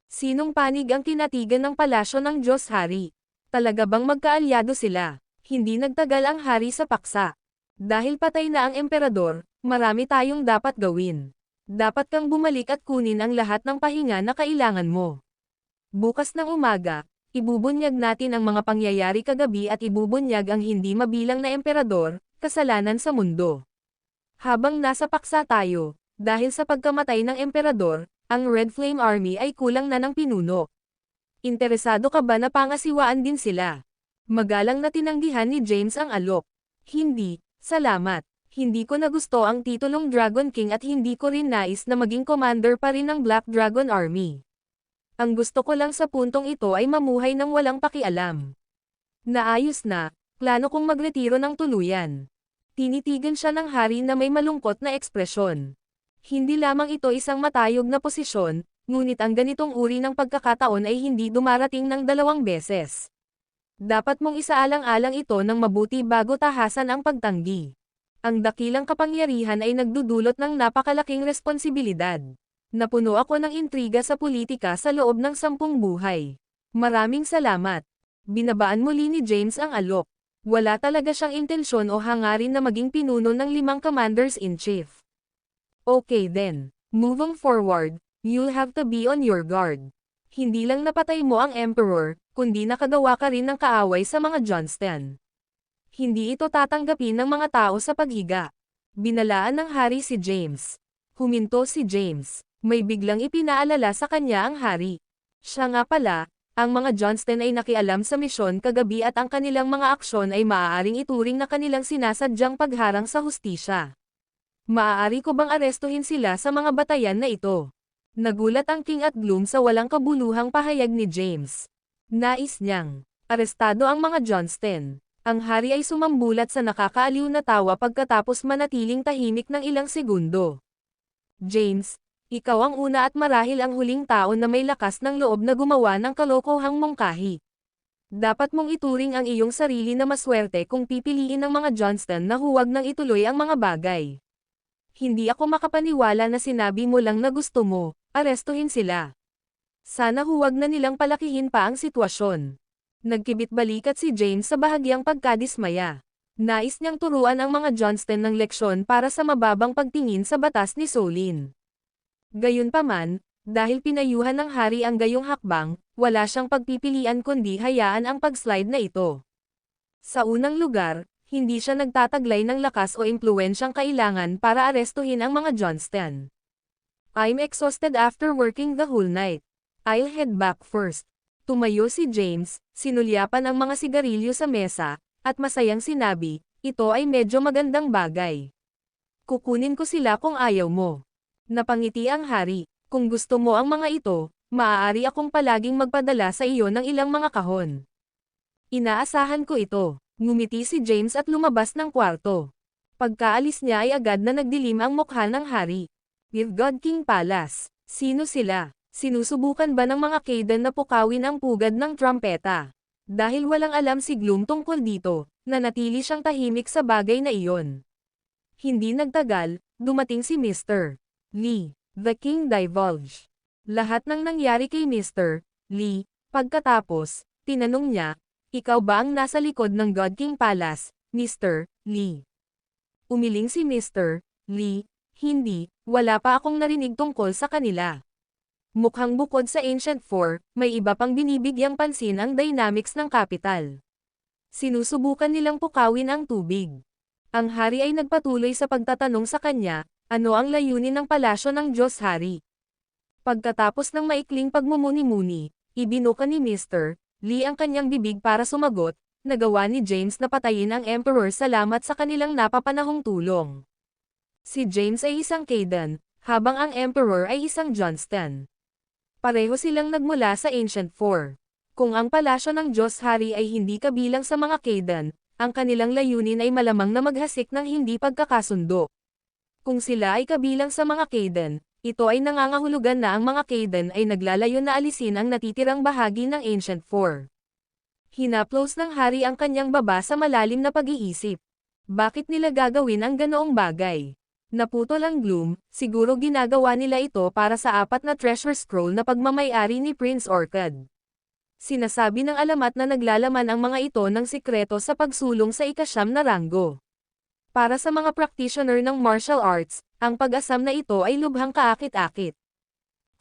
Sinong panig ang tinatigan ng palasyo ng Diyos Hari? Talaga bang magkaalyado sila? Hindi nagtagal ang hari sa paksa. Dahil patay na ang emperador, marami tayong dapat gawin. Dapat kang bumalik at kunin ang lahat ng pahinga na kailangan mo. Bukas ng umaga, ibubunyag natin ang mga pangyayari kagabi at ibubunyag ang hindi mabilang na emperador, kasalanan sa mundo. Habang nasa paksa tayo, dahil sa pagkamatay ng emperador, ang Red Flame Army ay kulang na ng pinuno. Interesado ka ba na pangasiwaan din sila? Magalang na tinanggihan ni James ang alok. Hindi, salamat. Hindi ko na gusto ang titulong Dragon King at hindi ko rin nais na maging commander pa rin ng Black Dragon Army. Ang gusto ko lang sa puntong ito ay mamuhay ng walang pakialam. Naayos na, plano kong magretiro ng tuluyan. Tinitigan siya ng hari na may malungkot na ekspresyon. Hindi lamang ito isang matayog na posisyon, ngunit ang ganitong uri ng pagkakataon ay hindi dumarating ng 2 beses. Dapat mong isaalang-alang ito ng mabuti bago tahasan ang pagtanggi. Ang dakilang kapangyarihan ay nagdudulot ng napakalaking responsibilidad. Napuno ako ng intriga sa politika sa loob ng 10 buhay. Maraming salamat. Binabaan muli ni James ang alok. Wala talaga siyang intensyon o hangarin na maging pinuno ng 5 commanders-in-chief. Okay then, moving forward, you'll have to be on your guard. Hindi lang napatay mo ang emperor, kundi nakagawa ka rin ng kaaway sa mga Johnston. Hindi ito tatanggapin ng mga tao sa paghiga. Binalaan ng hari si James. Huminto si James. May biglang ipinaalala sa kanya ang hari. Siya nga pala, ang mga Johnston ay nakialam sa misyon kagabi at ang kanilang mga aksyon ay maaaring ituring na kanilang sinasadyang pagharang sa hustisya. Maaari ko bang arestuhin sila sa mga batayan na ito? Nagulat ang King at Gloom sa walang kabuluhang pahayag ni James. Nais niyang arestado ang mga Johnston. Ang hari ay sumambulat sa nakakaaliw na tawa pagkatapos manatiling tahimik ng ilang segundo. James, ikaw ang una at marahil ang huling tao na may lakas ng loob na gumawa ng kalokohang mungkahi. Dapat mong ituring ang iyong sarili na maswerte kung pipiliin ng mga Johnston na huwag nang ituloy ang mga bagay. Hindi ako makapaniwala na sinabi mo lang na gusto mo, arestuhin sila. Sana huwag na nilang palakihin pa ang sitwasyon. Nagkibit-balikat si James sa bahagyang pagkadismaya. Nais niyang turuan ang mga Johnston ng leksyon para sa mababang pagtingin sa batas ni Solin. Gayunpaman, dahil pinayuhan ng hari ang gayong hakbang, wala siyang pagpipilian kundi hayaan ang pag-slide na ito. Sa unang lugar, hindi siya nagtataglay ng lakas o impluwensyang kailangan para arestuhin ang mga Johnston. I'm exhausted after working the whole night. I'll head back first. Tumayo si James, sinulyapan ang mga sigarilyo sa mesa, at masayang sinabi, ito ay medyo magandang bagay. Kukunin ko sila kung ayaw mo. Napangiti ang hari, kung gusto mo ang mga ito, maaari akong palaging magpadala sa iyo ng ilang mga kahon. Inaasahan ko ito. Ngumiti si James at lumabas ng kwarto. Pagkaalis niya ay agad na nagdilim ang mukha ng hari. With God King Palace, sino sila? Sinusubukan ba ng mga Kayden na pukawin ang pugad ng trumpeta? Dahil walang alam si Gloom tungkol dito, nanatili siyang tahimik sa bagay na iyon. Hindi nagtagal, dumating si Mr. Lee, the King divulged. Lahat ng nangyari kay Mr. Lee, pagkatapos, tinanong niya, ikaw ba ang nasa likod ng God King Palace, Mr. Lee? Umiling si Mr. Lee, hindi, wala pa akong narinig tungkol sa kanila. Mukhang bukod sa Ancient Four, may iba pang binibigyang pansin ang dynamics ng capital. Sinusubukan nilang pukawin ang tubig. Ang hari ay nagpatuloy sa pagtatanong sa kanya, ano ang layunin ng palasyo ng Diyos Hari? Pagkatapos ng maikling pagmumuni-muni, ibinuka ni Mr. Lee ang kanyang bibig para sumagot, nagawa ni James na patayin ang Emperor salamat sa kanilang napapanahong tulong. Si James ay isang Kayden, habang ang Emperor ay isang Johnston. Pareho silang nagmula sa Ancient Four. Kung ang palasyo ng Diyos Hari ay hindi kabilang sa mga Kayden, ang kanilang layunin ay malamang na maghasik ng hindi pagkakasundo. Kung sila ay kabilang sa mga Kayden, ito ay nangangahulugan na ang mga Kayden ay naglalayo na alisin ang natitirang bahagi ng Ancient Four. Hinaplos ng hari ang kanyang baba sa malalim na pag-iisip. Bakit nila gagawin ang ganoong bagay? Naputol ang Gloom, siguro ginagawa nila ito para sa 4 na treasure scroll na pagmamay-ari ni Prince Orchid. Sinasabi ng alamat na naglalaman ang mga ito ng sikreto sa pagsulong sa ika-9 na ranggo. Para sa mga practitioner ng martial arts, ang pag-asam na ito ay lubhang kaakit-akit.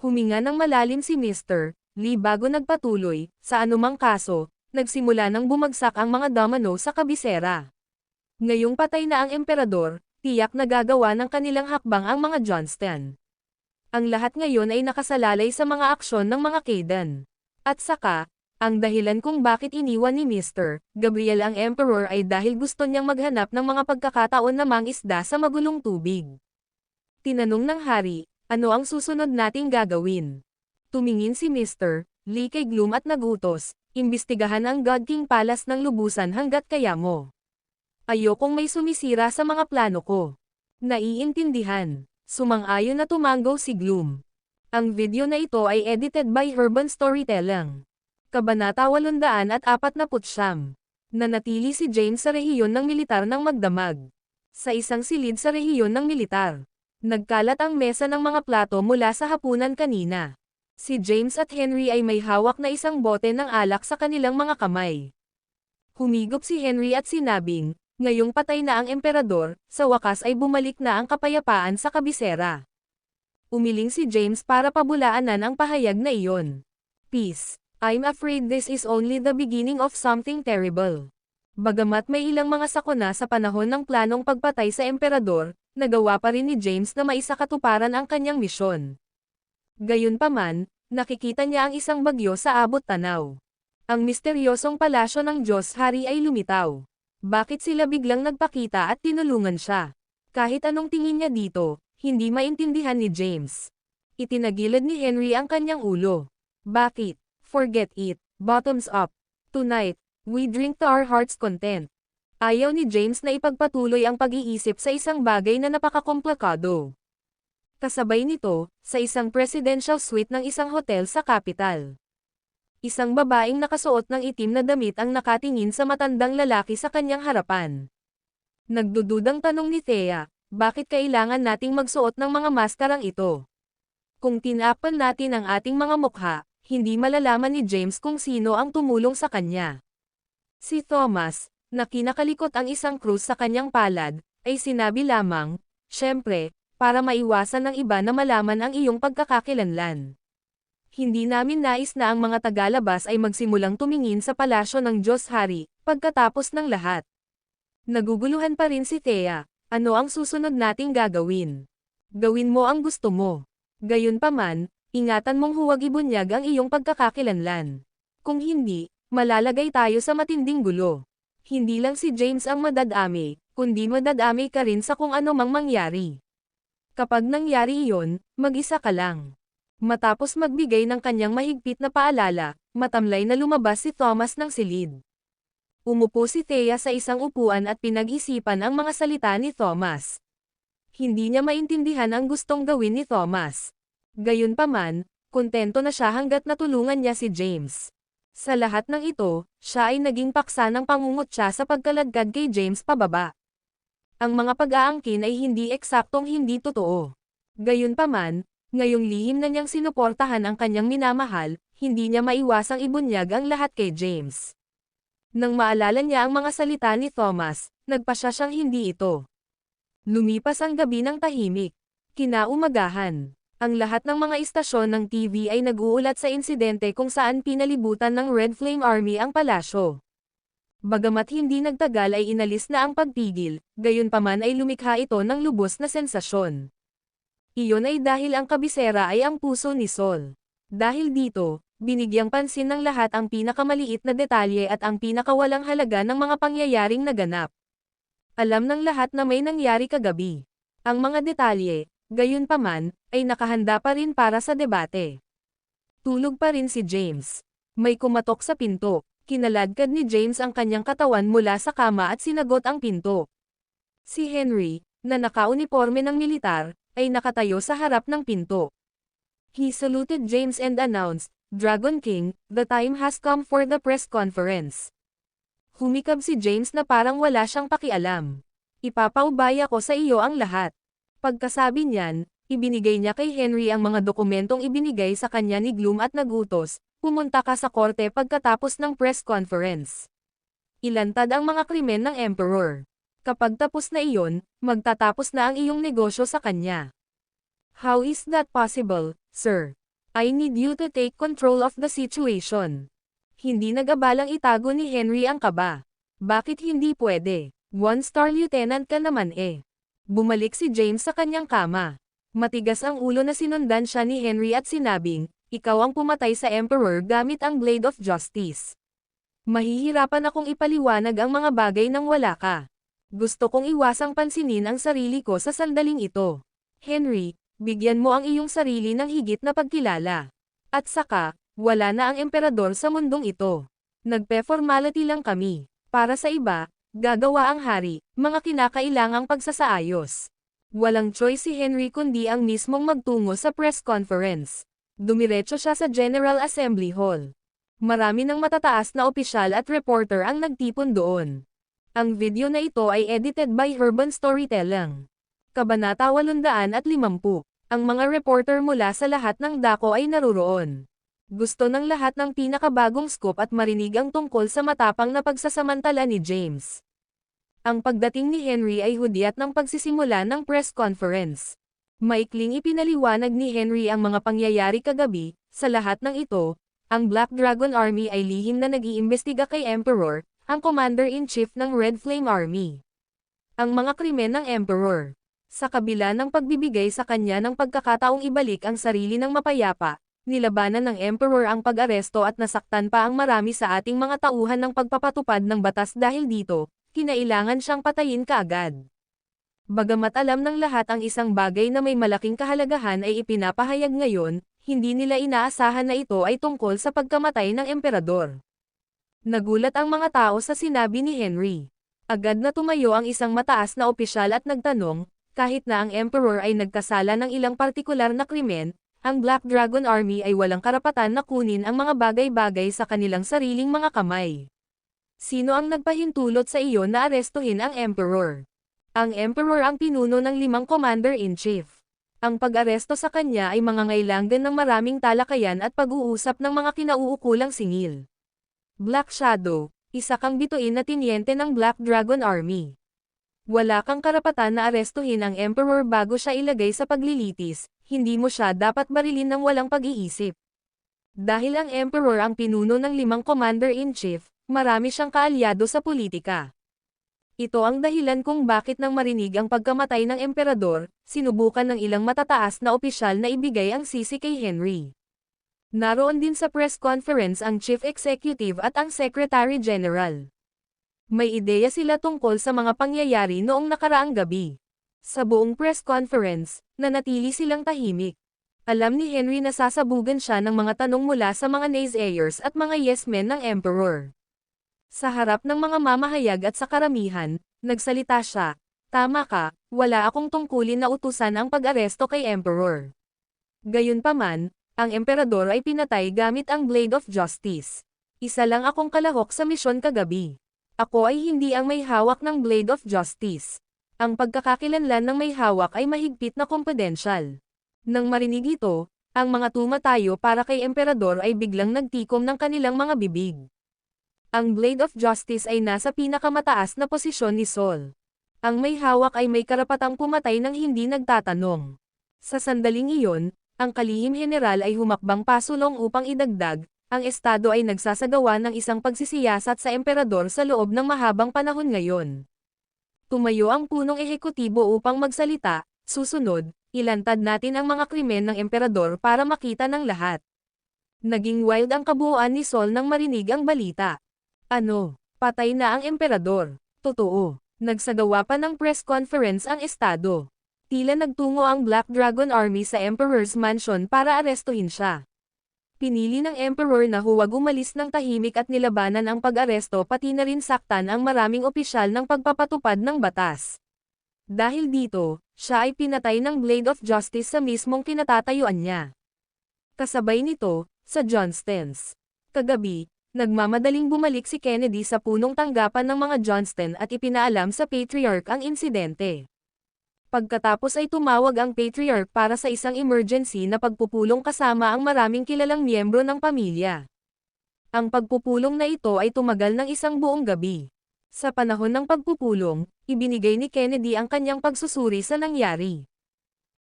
Huminga ng malalim si Mr. Lee bago nagpatuloy, sa anumang kaso, nagsimula nang bumagsak ang mga domino sa kabisera. Ngayong patay na ang emperador, tiyak na gagawa ng kanilang hakbang ang mga Johnston. Ang lahat ngayon ay nakasalalay sa mga aksyon ng mga Kayden. At saka, ang dahilan kung bakit iniwan ni Mr. Gabriel ang Emperor ay dahil gusto niyang maghanap ng mga pagkakataon na mangisda sa magulong tubig. Tinanong ng hari, ano ang susunod nating gagawin? Tumingin si Mr. Lee kay Gloom at nagutos, imbestigahan ang God King Palace ng lubusan hanggat kaya mo. Ayokong may sumisira sa mga plano ko. Naiintindihan. Sumang-ayon na tumango si Gloom. Ang video na ito ay edited by Urban Storytelling. Kabanata 849. Nanatili si James sa rehiyon ng militar ng magdamag. Sa isang silid sa rehiyon ng militar. Nagkalat ang mesa ng mga plato mula sa hapunan kanina. Si James at Henry ay may hawak na isang bote ng alak sa kanilang mga kamay. Humigop si Henry at sinabing, ngayong patay na ang emperador, sa wakas ay bumalik na ang kapayapaan sa kabisera. Umiling si James para pabulaanan ang pahayag na iyon. Peace. I'm afraid this is only the beginning of something terrible. Bagamat may ilang mga sakuna sa panahon ng planong pagpatay sa emperador, nagawa pa rin ni James na maisakatuparan ang kanyang misyon. Gayunpaman, nakikita niya ang isang bagyo sa abot tanaw. Ang misteryosong palasyo ng Diyos Hari ay lumitaw. Bakit sila biglang nagpakita at tinulungan siya? Kahit anong tingin niya dito, hindi maintindihan ni James. Itinagilid ni Henry ang kanyang ulo. Bakit? Forget it. Bottoms up. Tonight, we drink to our heart's content. Ayaw ni James na ipagpatuloy ang pag-iisip sa isang bagay na napakakomplikado. Kasabay nito, sa isang presidential suite ng isang hotel sa capital. Isang babaeng nakasuot ng itim na damit ang nakatingin sa matandang lalaki sa kanyang harapan. Nagdududang tanong ni Thea, bakit kailangan nating magsuot ng mga maskarang ito? Kung tinapan natin ang ating mga mukha, hindi malalaman ni James kung sino ang tumulong sa kanya. Si Thomas, na kinakalikot ang isang krus sa kanyang palad, ay sinabi lamang, syempre, para maiwasan ng iba na malaman ang iyong pagkakakilanlan. Hindi namin nais na ang mga tagalabas ay magsimulang tumingin sa palasyo ng Diyos Hari, pagkatapos ng lahat. Naguguluhan pa rin si Thea, ano ang susunod nating gagawin? Gawin mo ang gusto mo. Gayunpaman, ingatan mong huwag ibunyag ang iyong pagkakakilanlan. Kung hindi, malalagay tayo sa matinding gulo. Hindi lang si James ang madadami, kundi madadami ka rin sa kung ano mang mangyari. Kapag nangyari iyon, mag-isa ka lang. Matapos magbigay ng kanyang mahigpit na paalala, matamlay na lumabas si Thomas ng silid. Umupo si Thea sa isang upuan at pinag-isipan ang mga salita ni Thomas. Hindi niya maintindihan ang gustong gawin ni Thomas. Gayunpaman, kontento na siya hanggat natulungan niya si James. Sa lahat ng ito, siya ay naging paksa ng pangungutya sa pagkaladkad kay James pababa. Ang mga pag-aangkin ay hindi eksaktong hindi totoo. Gayunpaman, ngayong lihim na niyang sinuportahan ang kanyang minamahal, hindi niya maiwasang ibunyag ang lahat kay James. Nang maalala niya ang mga salita ni Thomas, nagpasya siyang hindi ito. Lumipas ang gabi ng tahimik. Kinaumagahan, ang lahat ng mga istasyon ng TV ay nag-uulat sa insidente kung saan pinalibutan ng Red Flame Army ang palasyo. Bagamat hindi nagtagal ay inalis na ang pagpigil, gayunpaman ay lumikha ito ng lubos na sensasyon. Iyon ay dahil ang kabisera ay ang puso ni Saul. Dahil dito, binigyang pansin ng lahat ang pinakamaliit na detalye at ang pinakawalang halaga ng mga pangyayaring naganap. Alam ng lahat na may nangyari kagabi. Ang mga detalye, gayunpaman, ay nakahanda pa rin para sa debate. Tulog pa rin si James. May kumatok sa pinto. Kinaladkad ni James ang kanyang katawan mula sa kama at sinagot ang pinto. Si Henry, na nakauniporme ng militar, ay nakatayo sa harap ng pinto. He saluted James and announced, Dragon King, the time has come for the press conference. Humikab si James na parang wala siyang pakialam. Ipapaubaya ko sa iyo ang lahat. Pagkasabi niyan, ibinigay niya kay Henry ang mga dokumentong ibinigay sa kanya ni Gloom at nagutos, pumunta ka sa korte pagkatapos ng press conference. Ilantad ang mga krimen ng Emperor. Kapag tapos na iyon, magtatapos na ang iyong negosyo sa kanya. How is that possible, sir? I need you to take control of the situation. Hindi nag-abalang itago ni Henry ang kaba. Bakit hindi pwede? 1-star lieutenant ka naman eh. Bumalik si James sa kanyang kama. Matigas ang ulo na sinundan siya ni Henry at sinabing, ikaw ang pumatay sa Emperor gamit ang Blade of Justice. Mahihirapan akong ipaliwanag ang mga bagay nang wala ka. Gusto kong iwasang pansinin ang sarili ko sa sandaling ito. Henry, bigyan mo ang iyong sarili ng higit na pagkilala. At saka, wala na ang emperador sa mundong ito. Nagpe-formality lang kami. Para sa iba, gagawa ang hari, mga kinakailangang pagsasaayos. Walang choice si Henry kundi ang mismong magtungo sa press conference. Dumiretso siya sa General Assembly Hall. Marami ng matataas na opisyal at reporter ang nagtipon doon. Ang video na ito ay edited by Urban Storytelling. Kabanata 850. Ang mga reporter mula sa lahat ng dako ay naruroon. Gusto ng lahat ng pinakabagong scoop at marinig ang tungkol sa matapang na pagsasamantala ni James. Ang pagdating ni Henry ay hudyat ng pagsisimula ng press conference. Maikling ipinaliwanag ni Henry ang mga pangyayari kagabi. Sa lahat ng ito, ang Black Dragon Army ay lihim na nag-iimbestiga kay Emperor, ang Commander-in-Chief ng Red Flame Army. Ang mga krimen ng Emperor. Sa kabila ng pagbibigay sa kanya ng pagkakataong ibalik ang sarili ng mapayapa, nilabanan ng Emperor ang pag-aresto at nasaktan pa ang marami sa ating mga tauhan ng pagpapatupad ng batas dahil dito, kinailangan siyang patayin kaagad. Bagamat alam ng lahat ang isang bagay na may malaking kahalagahan ay ipinapahayag ngayon, hindi nila inaasahan na ito ay tungkol sa pagkamatay ng emperador. Nagulat ang mga tao sa sinabi ni Henry. Agad na tumayo ang isang mataas na opisyal at nagtanong, kahit na ang emperor ay nagkasala ng ilang partikular na krimen, ang Black Dragon Army ay walang karapatan na kunin ang mga bagay-bagay sa kanilang sariling mga kamay. Sino ang nagpahintulot sa iyo na arestuhin ang emperor? Ang emperor ang pinuno ng 5 commander-in-chief. Ang pag-aresto sa kanya ay mangangailangan ng maraming talakayan at pag-uusap ng mga kinauukulang singil. Black Shadow, isa kang bituin na tinyente ng Black Dragon Army. Wala kang karapatan na arestuhin ang emperor bago siya ilagay sa paglilitis, hindi mo siya dapat barilin ng walang pag-iisip. Dahil ang emperor ang pinuno ng 5 commander-in-chief, marami siyang kaalyado sa politika. Ito ang dahilan kung bakit nang marinig ang pagkamatay ng emperador, sinubukan ng ilang matataas na opisyal na ibigay ang sisi kay Henry. Naroon din sa press conference ang Chief Executive at ang Secretary General. May ideya sila tungkol sa mga pangyayari noong nakaraang gabi. Sa buong press conference, nanatili silang tahimik. Alam ni Henry na sasabugan siya ng mga tanong mula sa mga naysayers at mga yes men ng emperor. Sa harap ng mga mamahayag at sa karamihan, nagsalita siya, "Tama ka, wala akong tungkulin na utusan ang pag-aresto kay emperor." Gayunpaman, ang emperador ay pinatay gamit ang Blade of Justice. Isa lang akong kalahok sa misyon kagabi. Ako ay hindi ang may hawak ng Blade of Justice. Ang pagkakakilanlan ng may hawak ay mahigpit na kumpidensyal. Nang marinig ito, ang mga tumatayo para kay emperador ay biglang nagtikom ng kanilang mga bibig. Ang Blade of Justice ay nasa pinakamataas na posisyon ni Sol. Ang may hawak ay may karapatang pumatay ng hindi nagtatanong. Sa sandaling iyon, ang kalihim general ay humakbang pasulong upang idagdag, ang estado ay nagsasagawa ng isang pagsisiyasat sa emperador sa loob ng mahabang panahon ngayon. Tumayo ang punong ehekutibo upang magsalita, susunod, ilantad natin ang mga krimen ng emperador para makita ng lahat. Naging wild ang kabuuan ni Sol nang marinig ang balita. Ano? Patay na ang emperador. Totoo. Nagsagawa pa ng press conference ang estado. Tila nagtungo ang Black Dragon Army sa Emperor's Mansion para arestuhin siya. Pinili ng Emperor na huwag umalis ng tahimik at nilabanan ang pag-aresto pati na rin saktan ang maraming opisyal ng pagpapatupad ng batas. Dahil dito, siya ay pinatay ng Blade of Justice sa mismong kinatatayuan niya. Kasabay nito, sa Johnstons. Kagabi, nagmamadaling bumalik si Kennedy sa punong tanggapan ng mga Johnston at ipinaalam sa Patriarch ang insidente. Pagkatapos ay tumawag ang Patriarch para sa isang emergency na pagpupulong kasama ang maraming kilalang miyembro ng pamilya. Ang pagpupulong na ito ay tumagal ng isang buong gabi. Sa panahon ng pagpupulong, ibinigay ni Kennedy ang kanyang pagsusuri sa nangyari.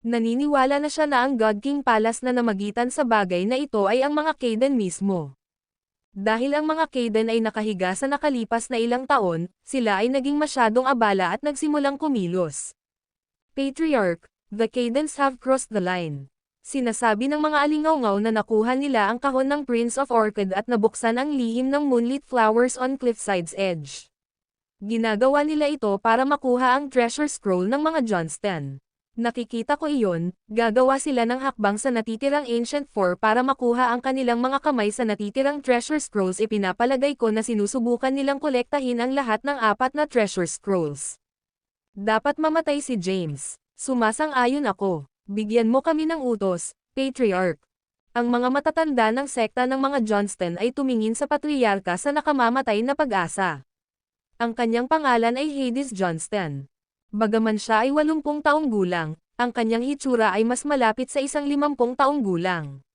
Naniniwala na siya na ang God King Palace na namagitan sa bagay na ito ay ang mga Kayden mismo. Dahil ang mga Kayden ay nakahiga sa nakalipas na ilang taon, sila ay naging masyadong abala at nagsimulang kumilos. Patriarch, the Kaydens have crossed the line. Sinasabi ng mga alingawngaw na nakuha nila ang kahon ng Prince of Orchid at nabuksan ang lihim ng Moonlit Flowers on Cliffside's Edge. Ginagawa nila ito para makuha ang treasure scroll ng mga Johnston. Nakikita ko iyon, gagawa sila ng hakbang sa natitirang Ancient Four para makuha ang kanilang mga kamay sa natitirang treasure scrolls. Ipinapalagay ko na sinusubukan nilang kolektahin ang lahat ng 4 na treasure scrolls. Dapat mamatay si James. Sumasang-ayon ako. Bigyan mo kami ng utos, Patriarch. Ang mga matatanda ng sekta ng mga Johnston ay tumingin sa patriarka sa nakamamatay na pag-asa. Ang kanyang pangalan ay Hades Johnston. Bagaman siya ay 80 taong gulang, ang kanyang hitsura ay mas malapit sa isang 50 taong gulang.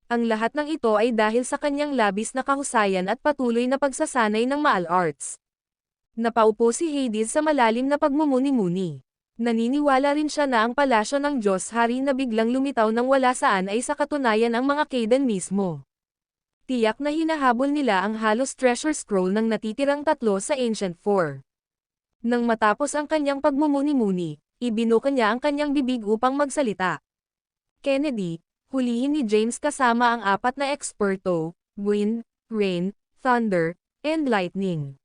Ang lahat ng ito ay dahil sa kanyang labis na kahusayan at patuloy na pagsasanay ng Maal Arts. Napaupo si Hades sa malalim na pagmumuni-muni. Naniniwala rin siya na ang palasyo ng Diyos Hari na biglang lumitaw ng wala saan ay sa katunayan ang mga Kayden mismo. Tiyak na hinahabol nila ang halos treasure scroll ng natitirang tatlo sa Ancient Four. Nang matapos ang kanyang pagmumuni-muni, ibinuka niya ang kanyang bibig upang magsalita. Kennedy, hulihin ni James kasama ang apat na eksperto, Wind, Rain, Thunder, and Lightning.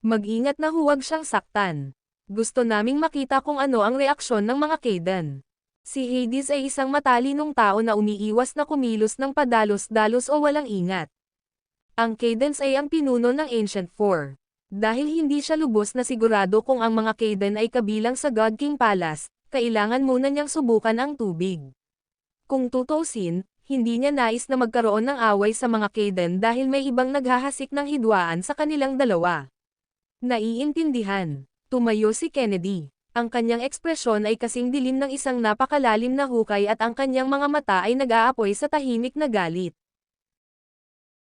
Mag-ingat na huwag siyang saktan. Gusto naming makita kung ano ang reaksyon ng mga Kaydan. Si Hades ay isang matalinong tao na umiiwas na kumilos ng padalos-dalos o walang ingat. Ang Cadence ay ang pinuno ng Ancient Four. Dahil hindi siya lubos na sigurado kung ang mga Kaydan ay kabilang sa God King Palace, kailangan muna niyang subukan ang tubig. Kung tutuusin, hindi niya nais na magkaroon ng away sa mga Kaydan dahil may ibang naghahasik ng hidwaan sa kanilang dalawa. Naiintindihan. Tumayo si Kennedy. Ang kanyang ekspresyon ay kasing dilim ng isang napakalalim na hukay at ang kanyang mga mata ay nag-aapoy sa tahimik na galit.